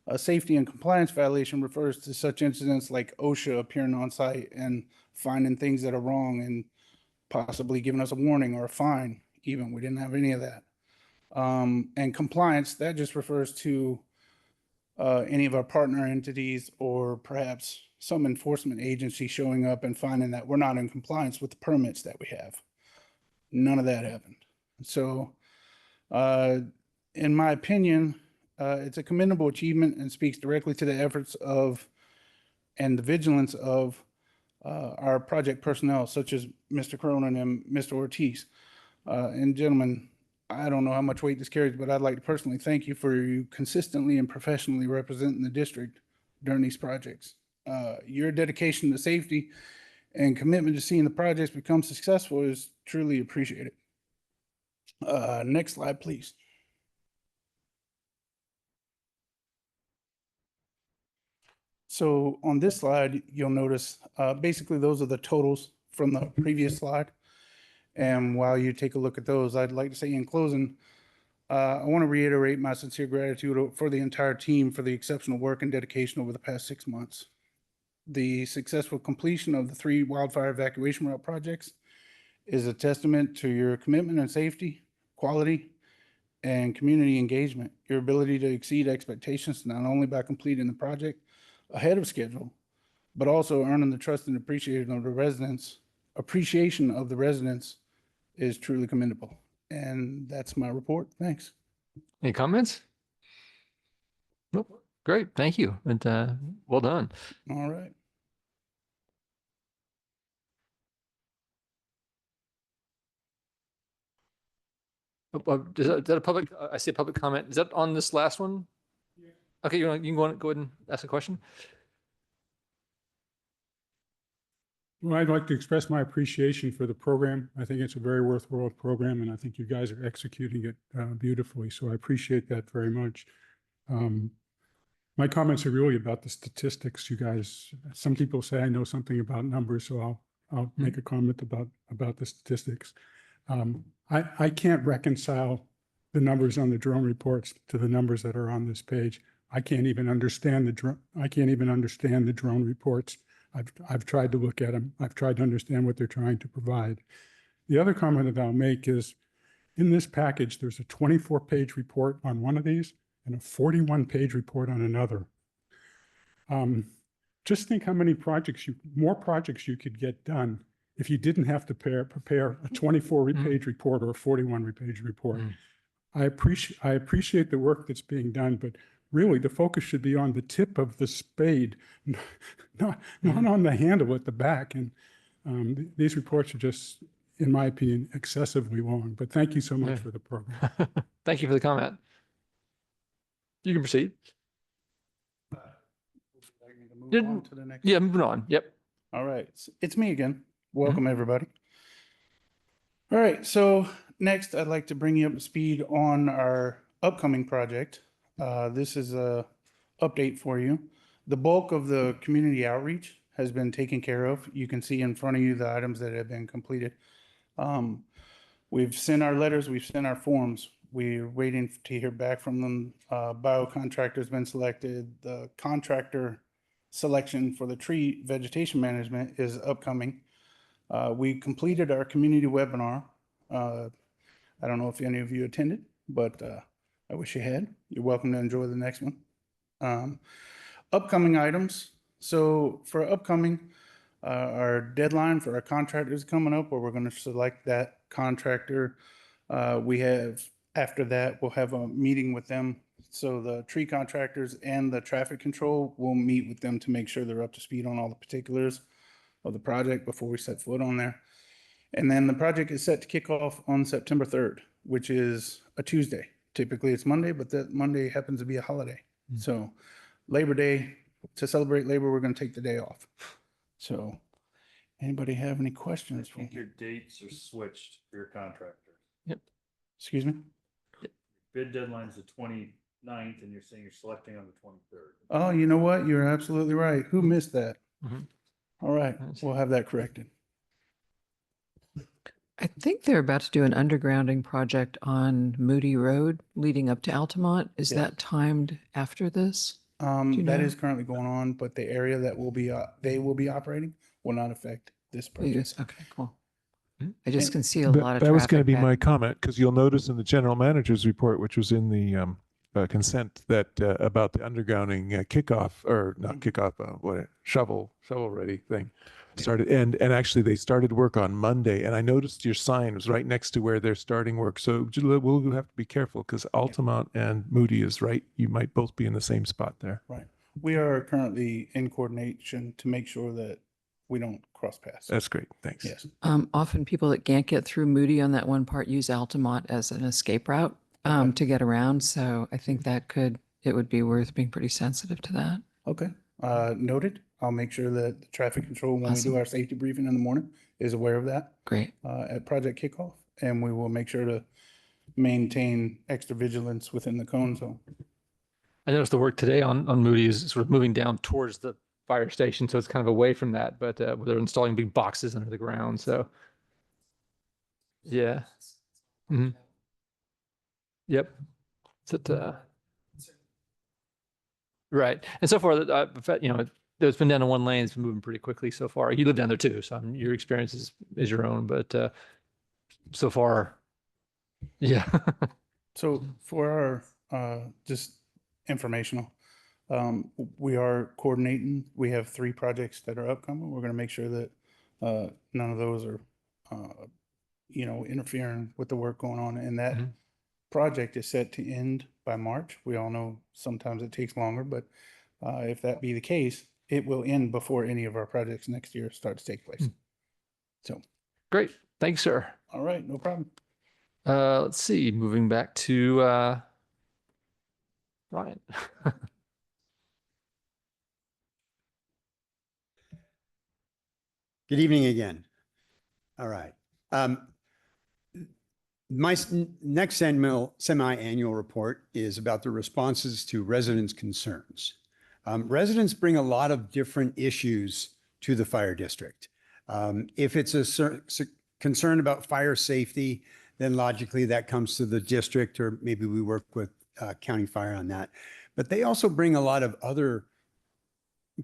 a safety and compliance violation refers to such incidents like OSHA appearing on site and finding things that are wrong and possibly giving us a warning or a fine even. We didn't have any of that. And compliance, that just refers to any of our partner entities or perhaps some enforcement agency showing up and finding that we're not in compliance with the permits that we have. None of that happened. So in my opinion, it's a commendable achievement and speaks directly to the efforts of and the vigilance of our project personnel, such as Mr. Cronin and Mr. Ortiz. And gentlemen, I don't know how much weight this carries, but I'd like to personally thank you for you consistently and professionally representing the district during these projects. Your dedication to safety and commitment to seeing the projects become successful is truly appreciated. Next slide, please. So on this slide, you'll notice basically those are the totals from the previous slide. And while you take a look at those, I'd like to say in closing, I want to reiterate my sincere gratitude for the entire team for the exceptional work and dedication over the past 6 months. The successful completion of the 3 wildfire evacuation route projects is a testament to your commitment and safety, quality, and community engagement. Your ability to exceed expectations not only by completing the project ahead of schedule, but also earning the trust and appreciation of the residents is truly commendable. And that's my report. Thanks. Any comments? Nope. Great. Thank you. And well done. All right. Is that a public? I see a public comment. Is that on this last one? Yeah. Okay, you can go ahead and ask a question. Well, I'd like to express my appreciation for the program. I think it's a very worthwhile program, and I think you guys are executing it beautifully. So I appreciate that very much. My comments are really about the statistics. You guys, some people say I know something about numbers, so I'll make a comment about the statistics. I can't reconcile the numbers on the drone reports to the numbers that are on this page. I can't even understand the drone reports. I've tried to look at them. I've tried to understand what they're trying to provide. The other comment that I'll make is in this package, there's a 24-page report on one of these and a 41-page report on another. Just think how many more projects you could get done if you didn't have to prepare a 24-page report or a 41-page report. I appreciate the work that's being done, but really the focus should be on the tip of the spade, not on the handle at the back. And these reports are just, in my opinion, excessively long. But thank you so much for the program. Thank you for the comment. You can proceed. On to the next. Yeah, moving on. Yep. All right. It's me again. Welcome, everybody. All right. So next, I'd like to bring you up to speed on our upcoming project. This is a update for you. The bulk of the community outreach has been taken care of. You can see in front of you the items that have been completed. We've sent our letters. We've sent our forms. We're waiting to hear back from them. Biocontractor's been selected. The contractor selection for the tree vegetation management is upcoming. We completed our community webinar. I don't know if any of you attended, but I wish you had. You're welcome to enjoy the next one. Upcoming items. So for upcoming, our deadline for our contractor is coming up where we're going to select that contractor. After that, we'll have a meeting with them. So the tree contractors and the traffic control will meet with them to make sure they're up to speed on all the particulars of the project before we set foot on there. And then the project is set to kick off on September 3rd, which is a Tuesday. Typically it's Monday, but that Monday happens to be a holiday. So Labor Day, to celebrate labor, we're going to take the day off. So anybody have any questions? I think your dates are switched for your contractor. Yep. Excuse me? Bid deadline's the 29th and you're saying you're selecting on the 23rd. Oh, you know what? You're absolutely right. Who missed that? All right. We'll have that corrected. I think they're about to do an undergrounding project on Moody Road leading up to Altamont. Is that timed after this? That is currently going on, but the area that they will be operating will not affect this project. Okay, cool. I just can see a But lot of that was going to traffic be back. my comment, because you'll notice in the general manager's report, which was in the consent, that about the undergrounding kickoff, or not kickoff, shovel ready thing started. And actually they started work on Monday, and I noticed your sign was right next to where they're starting work. So we'll have to be careful because Altamont and Moody is right. You might both be in the same spot there. Right. We are currently in coordination to make sure that we don't cross paths. That's great. Thanks. Yes. Often people that can't get through Moody on that one part use Altamont as an escape route to get around. So I think it would be worth being pretty sensitive to that. Okay. Noted. I'll make sure that the traffic control, when we do our safety briefing in the morning, is aware of that. Great. At project kickoff, and we will make sure to maintain extra vigilance within the cone zone. I noticed the work today on Moody is sort of moving down towards the fire station, so it's kind of away from that, but they're installing big boxes under the ground. So yeah. Yep. Right. And so far, there's been down to one lane. It's been moving pretty quickly so far. You live down there too, so your experience is your own, but so far, yeah. So for our just informational, we are coordinating. We have 3 projects that are upcoming. We're going to make sure that none of those are, interfering with the work going on. And that project is set to end by March. We all know sometimes it takes longer, but if that be the case, it will end before any of our projects next year start to take place. So Great. Thanks, sir. All right. No problem. Let's see. Moving back to Ryan. Good evening again. All right. My next semi-annual report is about the responses to residents' concerns. Residents bring a lot of different issues to the fire district. If it's a concern about fire safety, then logically that comes to the district, or maybe we work with county fire on that. but they also bring a lot of other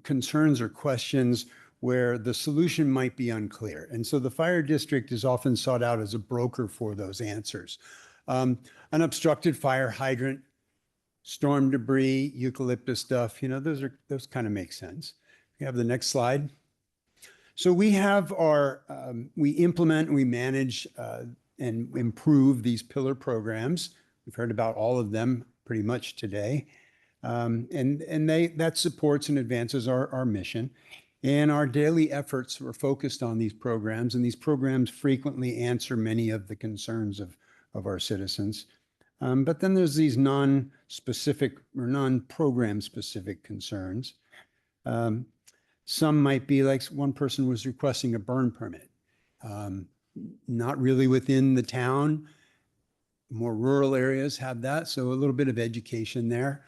concerns or questions where the solution might be unclear. And so the fire district is often sought out as a broker for those answers. An obstructed fire hydrant, storm debris, eucalyptus stuff, those kind of make sense. We have the next slide. So we have we implement and we manage and improve these pillar programs. We've heard about all of them pretty much today. That supports and advances our mission. And our daily efforts are focused on these programs, and these programs frequently answer many of the concerns of our citizens. But then there's these non-specific or non-program specific concerns. Some might be like one person was requesting a burn permit, not really within the town. More rural areas have that, so a little bit of education there.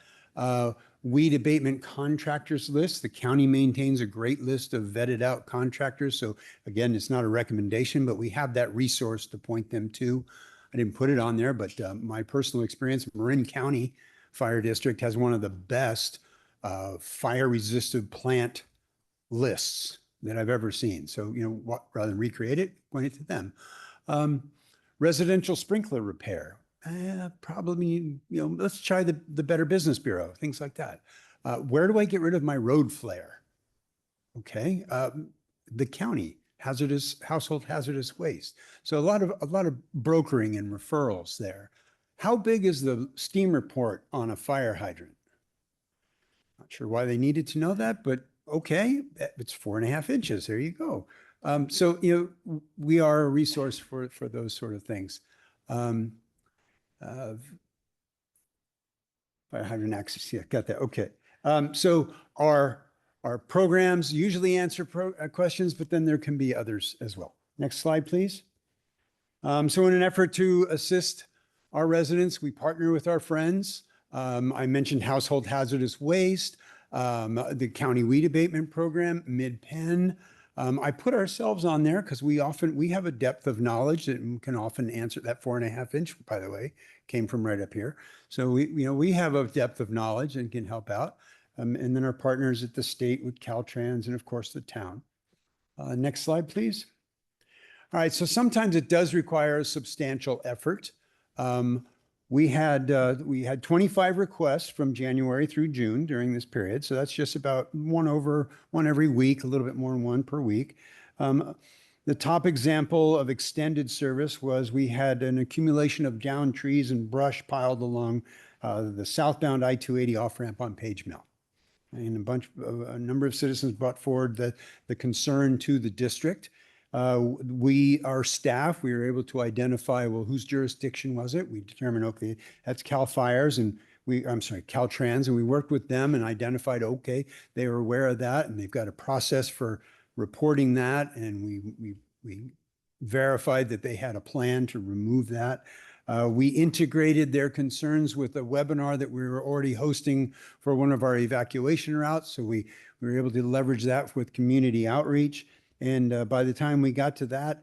Weed abatement contractors list. The county maintains a great list of vetted out contractors. So again, it's not a recommendation, but we have that resource to point them to. I didn't put it on there, but my personal experience, Marin County Fire District has one of the best fire resistant plant lists that I've ever seen. So, rather than recreate it, point it to them. Residential sprinkler repair. Probably, let's try the Better Business Bureau, things like that. Where do I get rid of my road flare? Okay, the county household hazardous waste. So a lot of brokering and referrals there. How big is the steam report on a fire hydrant? Not sure why they needed to know that, but okay, it's 4.5 inches. There you go. So we are a resource for those sort of things. Fire hydrant access, yeah, got that. Okay. So our programs usually answer questions, but then there can be others as well. Next slide, please. So in an effort to assist our residents, we partner with our friends. I mentioned household hazardous waste, the county weed abatement program, Mid-Penn. I put ourselves on there because we have a depth of knowledge that can often answer. That 4.5 inch, by the way, came from right up here. So we have a depth of knowledge and can help out. And then our partners at the state with Caltrans and of course the town. Next slide, please. All right, so sometimes it does require a substantial effort. We had 25 requests from January through June during this period. So that's just about one every week, a little bit more than one per week. The top example of extended service was we had an accumulation of downed trees and brush piled along the southbound I-280 off-ramp on Page Mill. And a number of citizens brought forward the concern to the district. Our staff, we were able to identify, well, whose jurisdiction was it? We determined, okay, that's Cal Fires and Caltrans, and we worked with them and identified, okay, they were aware of that and they've got a process for reporting that. And we verified that they had a plan to remove that. We integrated their concerns with a webinar that we were already hosting for one of our evacuation routes. So we were able to leverage that with community outreach. And by the time we got to that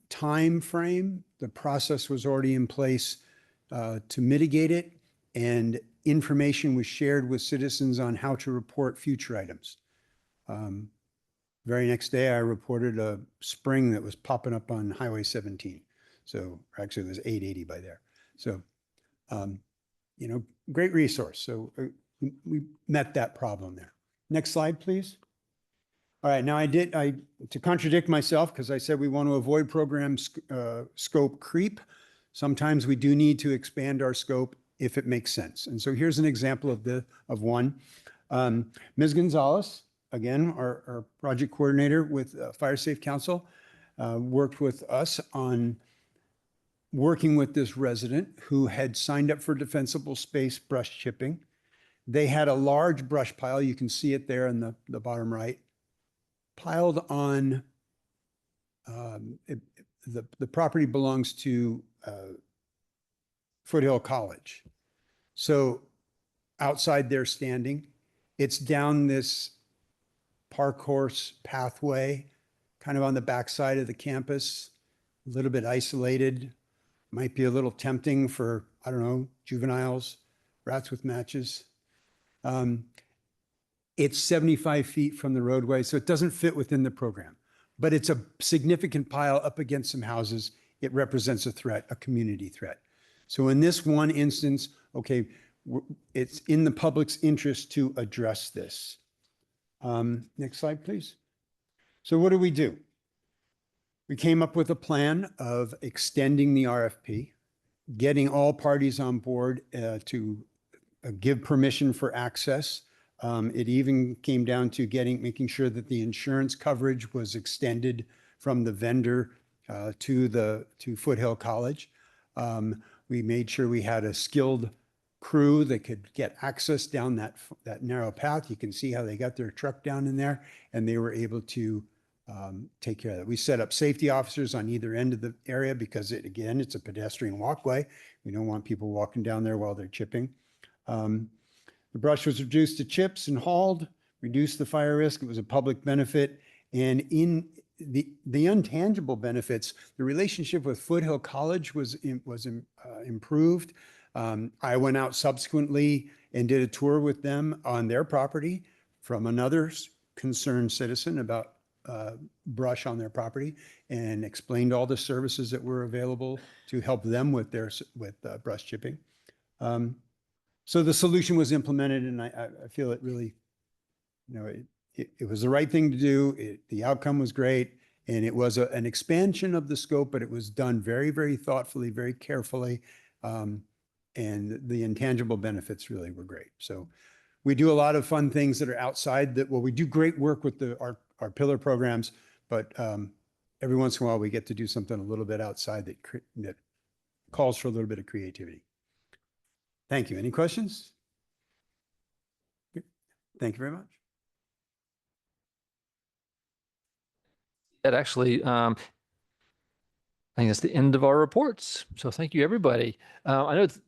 time frame, the process was already in place to mitigate it, and information was shared with citizens on how to report future items. Very next day, I reported a spring that was popping up on Highway 17. So actually it was 880 by there. So, great resource. So we met that problem there. Next slide, please. All right, now to contradict myself, because I said we want to avoid program scope creep. Sometimes we do need to expand our scope if it makes sense. And so here's an example of one. Ms. Gonzalez, again, our project coordinator with Fire Safe Council, worked with us on working with this resident who had signed up for defensible space brush chipping. They had a large brush pile, you can see it there in the bottom right, piled on, the property belongs to Foothill College. So outside their standing, it's down this park horse pathway, kind of on the backside of the campus, a little bit isolated, might be a little tempting for, I don't know, juveniles, rats with matches, It's 75 feet from the roadway, so it doesn't fit within the program. But it's a significant pile up against some houses. It represents a threat, a community threat. So in this one instance, okay, it's in the public's interest to address this. Next slide, please. So what do? We came up with a plan of extending the RFP, getting all parties on board to give permission for access. It even came down to making sure that the insurance coverage was extended from the vendor to Foothill College. We made sure we had a skilled crew that could get access down that narrow path. You can see how they got their truck down in there, and they were able to take care of that. We set up safety officers on either end of the area because it's a pedestrian walkway. We don't want people walking down there while they're chipping. The brush was reduced to chips and hauled, reduced the fire risk. It was a public benefit. And in the intangible benefits, the relationship with Foothill College was improved. I went out subsequently and did a tour with them on their property from another concerned citizen about brush on their property, and explained all the services that were available to help them with brush chipping. So the solution was implemented, and I feel it really, it was the right thing to do. The outcome was great, and it was an expansion of the scope, but it was done very, very thoughtfully, very carefully, and the intangible benefits really were great. So we do a lot of fun things that are outside that. Well, we do great work with our pillar programs, but every once in a while we get to do something a little bit outside that calls for a little bit of creativity. Thank you. Any questions? Thank you very much. That actually, I think that's the end of our reports. So thank you, everybody. I know it's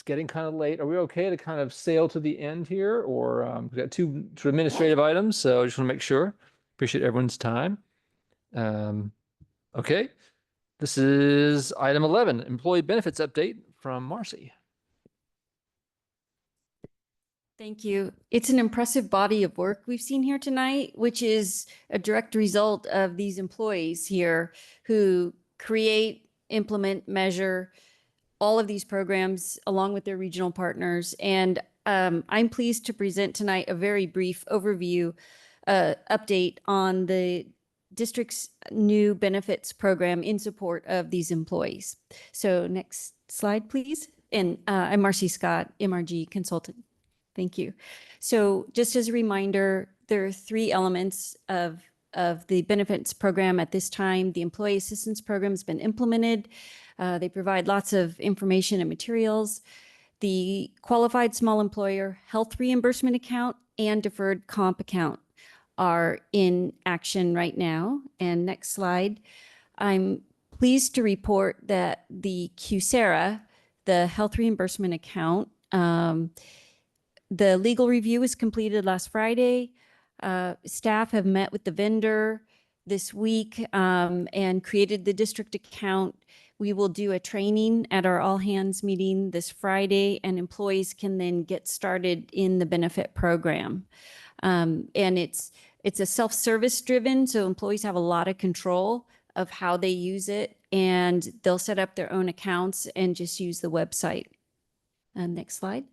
getting kind of late. Are we okay to kind of sail to the end here, or we've got two sort of administrative items, so I just want to make sure. Appreciate everyone's time. Okay, this is item 11, employee benefits update from Marcy. Thank you. It's an impressive body of work we've seen here tonight, which is a direct result of these employees here who create, implement, measure all of these programs along with their regional partners. And I'm pleased to present tonight a very brief overview update on the district's new benefits program in support of these employees. So next slide, please. And I'm Marcy Scott, MRG consultant. Thank you. So just as a reminder, there are three elements of the benefits program at this time. The employee assistance program has been implemented. They provide lots of information and materials. The qualified small employer health reimbursement account and deferred comp account are in action right now. And next slide. I'm pleased to report that the QSERA, the health reimbursement account, the legal review was completed last Friday. Staff have met with the vendor this week and created the district account. We will do a training at our all hands meeting this Friday, and employees can then get started in the benefit program. And it's a self-service driven, so employees have a lot of control of how they use it, and they'll set up their own accounts and just use the website. Next slide.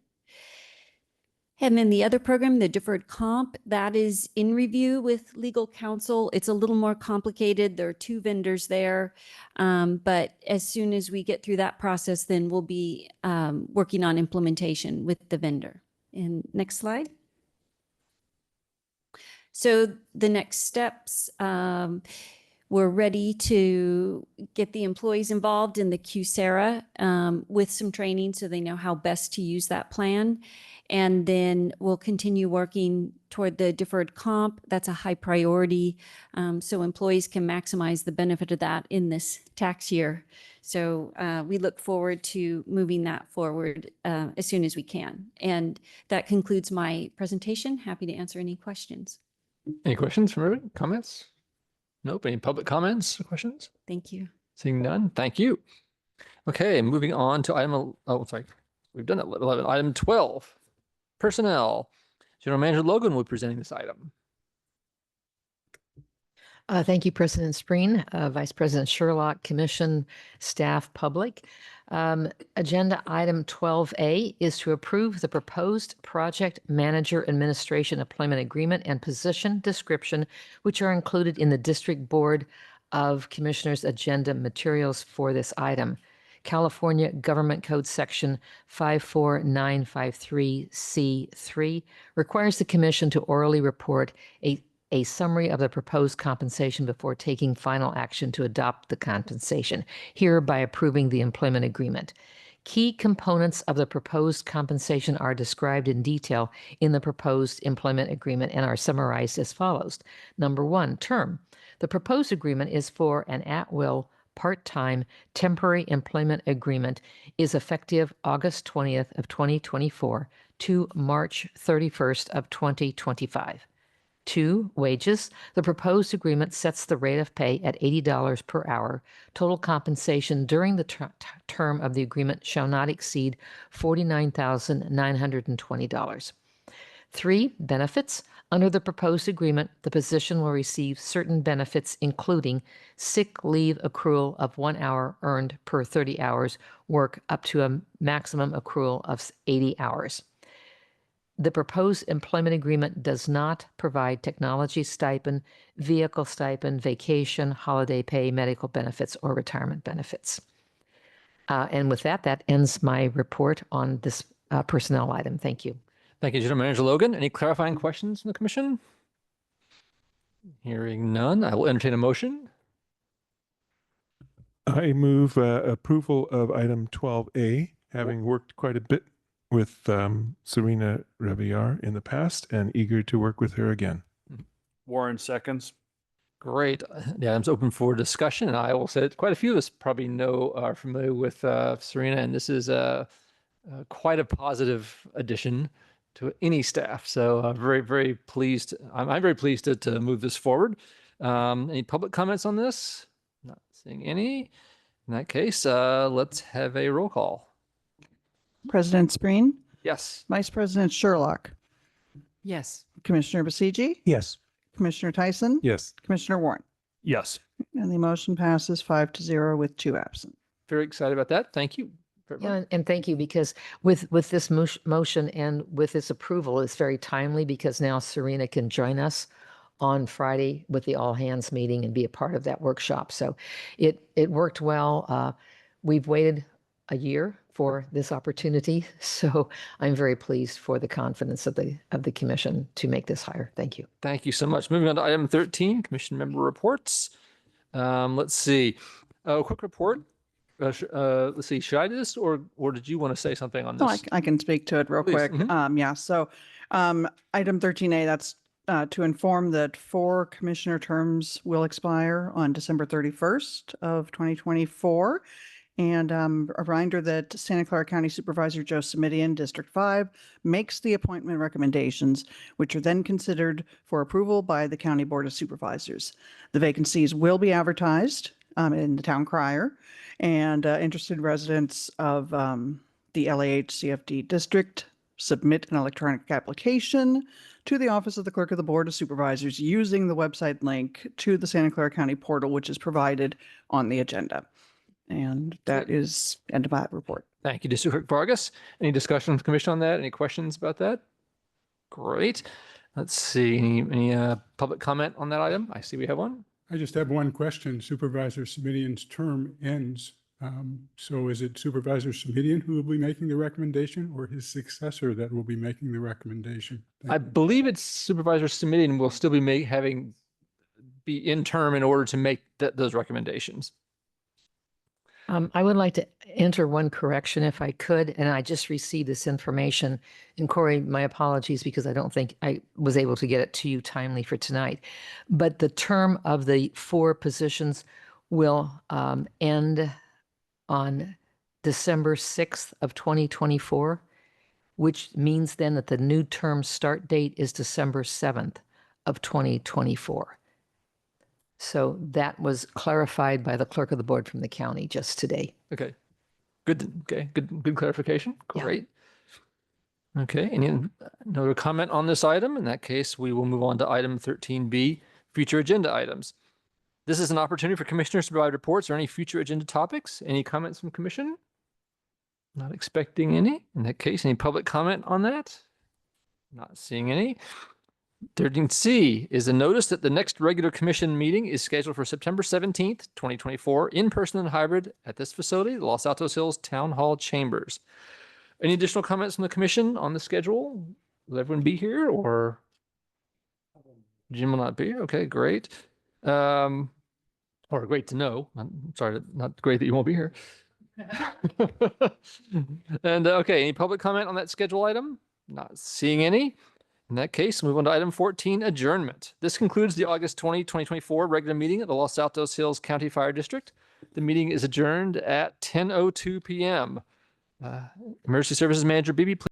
And then the other program, the deferred comp, that is in review with legal counsel. It's a little more complicated. There are two vendors there. But as soon as we get through that process, then we'll be working on implementation with the vendor. And next slide. So the next steps, we're ready to get the employees involved in the QSERA with some training so they know how best to use that plan. And then we'll continue working toward the deferred comp. That's a high priority, so employees can maximize the benefit of that in this tax year. So we look forward to moving that forward as soon as we can. And that concludes my presentation. Happy to answer any questions. Any questions from everyone? Comments? Nope. Any public comments or questions? Thank you. Seeing none, thank you. Okay, moving on to item, oh, sorry. We've done 11. Item 12, personnel. General Manager Logan will be presenting this item. Thank you, President Spreen, Vice President Sherlock, Commission, staff, public. Agenda item 12A is to approve the proposed project manager administration employment agreement and position description, which are included in the District Board of Commissioners agenda materials for this item. California Government Code Section 54953C3 requires the Commission to orally report a summary of the proposed compensation before taking final action to adopt the compensation, here by approving the employment agreement. Key components of the proposed compensation are described in detail in the proposed employment agreement and are summarized as follows. Number 1, term. The proposed agreement is for an at-will, part-time, temporary employment agreement is effective August 20th of 2024 to March 31st of 2025. 2, wages. The proposed agreement sets the rate of pay at $80 per hour. Total compensation during the term of the agreement shall not exceed $49,920. 3, benefits. Under the proposed agreement, the position will receive certain benefits, including sick leave accrual of 1 hour earned per 30 hours work up to a maximum accrual of 80 hours. The proposed employment agreement does not provide technology stipend, vehicle stipend, vacation, holiday pay, medical benefits, or retirement benefits. And with that, that ends my report on this personnel item. Thank you. Thank you, General Manager Logan. Any clarifying questions from the Commission? Hearing none, I will entertain a motion. I move approval of item 12A, having worked quite a bit with Serena Revillar in the past and eager to work with her again. Warren seconds. Great. The item's open for discussion, and I will say that quite a few of us probably are familiar with Serena, and this is quite a positive addition to any staff. So very, very pleased. I'm very pleased to move this forward. Any public comments on this? Not seeing any. In that case, let's have a roll call. President Spreen, Yes. Vice President Sherlock, Yes. Commissioner Basiji, Yes. Commissioner Tyson, Yes. Commissioner Warren. Yes. And the motion passes 5-0 with 2 absent. Very excited about that. Thank you. Yeah, and thank you, because with this motion and with this approval, it's very timely because now Serena can join us on Friday with the all hands meeting and be a part of that workshop. So it worked well. We've waited a year for this opportunity, so I'm very pleased for the confidence of the commission to make this hire. Thank you. Thank you so much. Moving on to item 13, Commission member reports. Let's see. A quick report. Let's see. Should I do this, or did you want to say something on this? No, I can speak to it real Please. quick. Yeah, so item 13A, that's to inform that 4 commissioner terms will expire on December 31st of 2024. And a reminder that Santa Clara County Supervisor Joe Simidian, District 5, makes the appointment recommendations, which are then considered for approval by the County Board of Supervisors. The vacancies will be advertised in the town crier, and interested residents of the LAHCFD district submit an electronic application to the Office of the Clerk of the Board of Supervisors using the website link to the Santa Clara County portal, which is provided on the agenda. And that is end of my report. Thank you, District Clerk Vargas. Any discussion from the commission on that? Any questions about that? Great. Let's see. Any public comment on that item? I see we have one. I just have one question. Supervisor Simidian's term ends. So is it Supervisor Simidian who will be making the recommendation, or his successor that will be making the recommendation? I believe it's Supervisor Simidian will still be be in term in order to make those recommendations. I would like to enter one correction if I could, and I just received this information. And Corey, my apologies because I don't think I was able to get it to you timely for tonight. But the term of the 4 positions will end on December 6th of 2024, which means then that the new term start date is December 7th of 2024. So that was clarified by the clerk of the board from the county just today. Okay. Good. Okay. Good clarification. Great. Okay, any another comment on this item? In that case, we will move on to item 13B, future agenda items. This is an opportunity for commissioners to provide reports or any future agenda topics. Any comments from commission? Not expecting any. In that case, any public comment on that? Not seeing any. 13C is a notice that the next regular commission meeting is scheduled for September 17th, 2024, in person and hybrid at this facility, the Los Altos Hills Town Hall Chambers. Any additional comments from the commission on the schedule? Will everyone be here or Jim will not be here? Okay, great. Or great to know. I'm sorry, not great that you won't be here. And okay, any public comment on that schedule item? Not seeing any. In that case, move on to item 14, adjournment. This concludes the August 2024 regular meeting of the Los Altos Hills County Fire District. The meeting is adjourned at 10:02 p.m. Emergency Services Manager Beebe, please.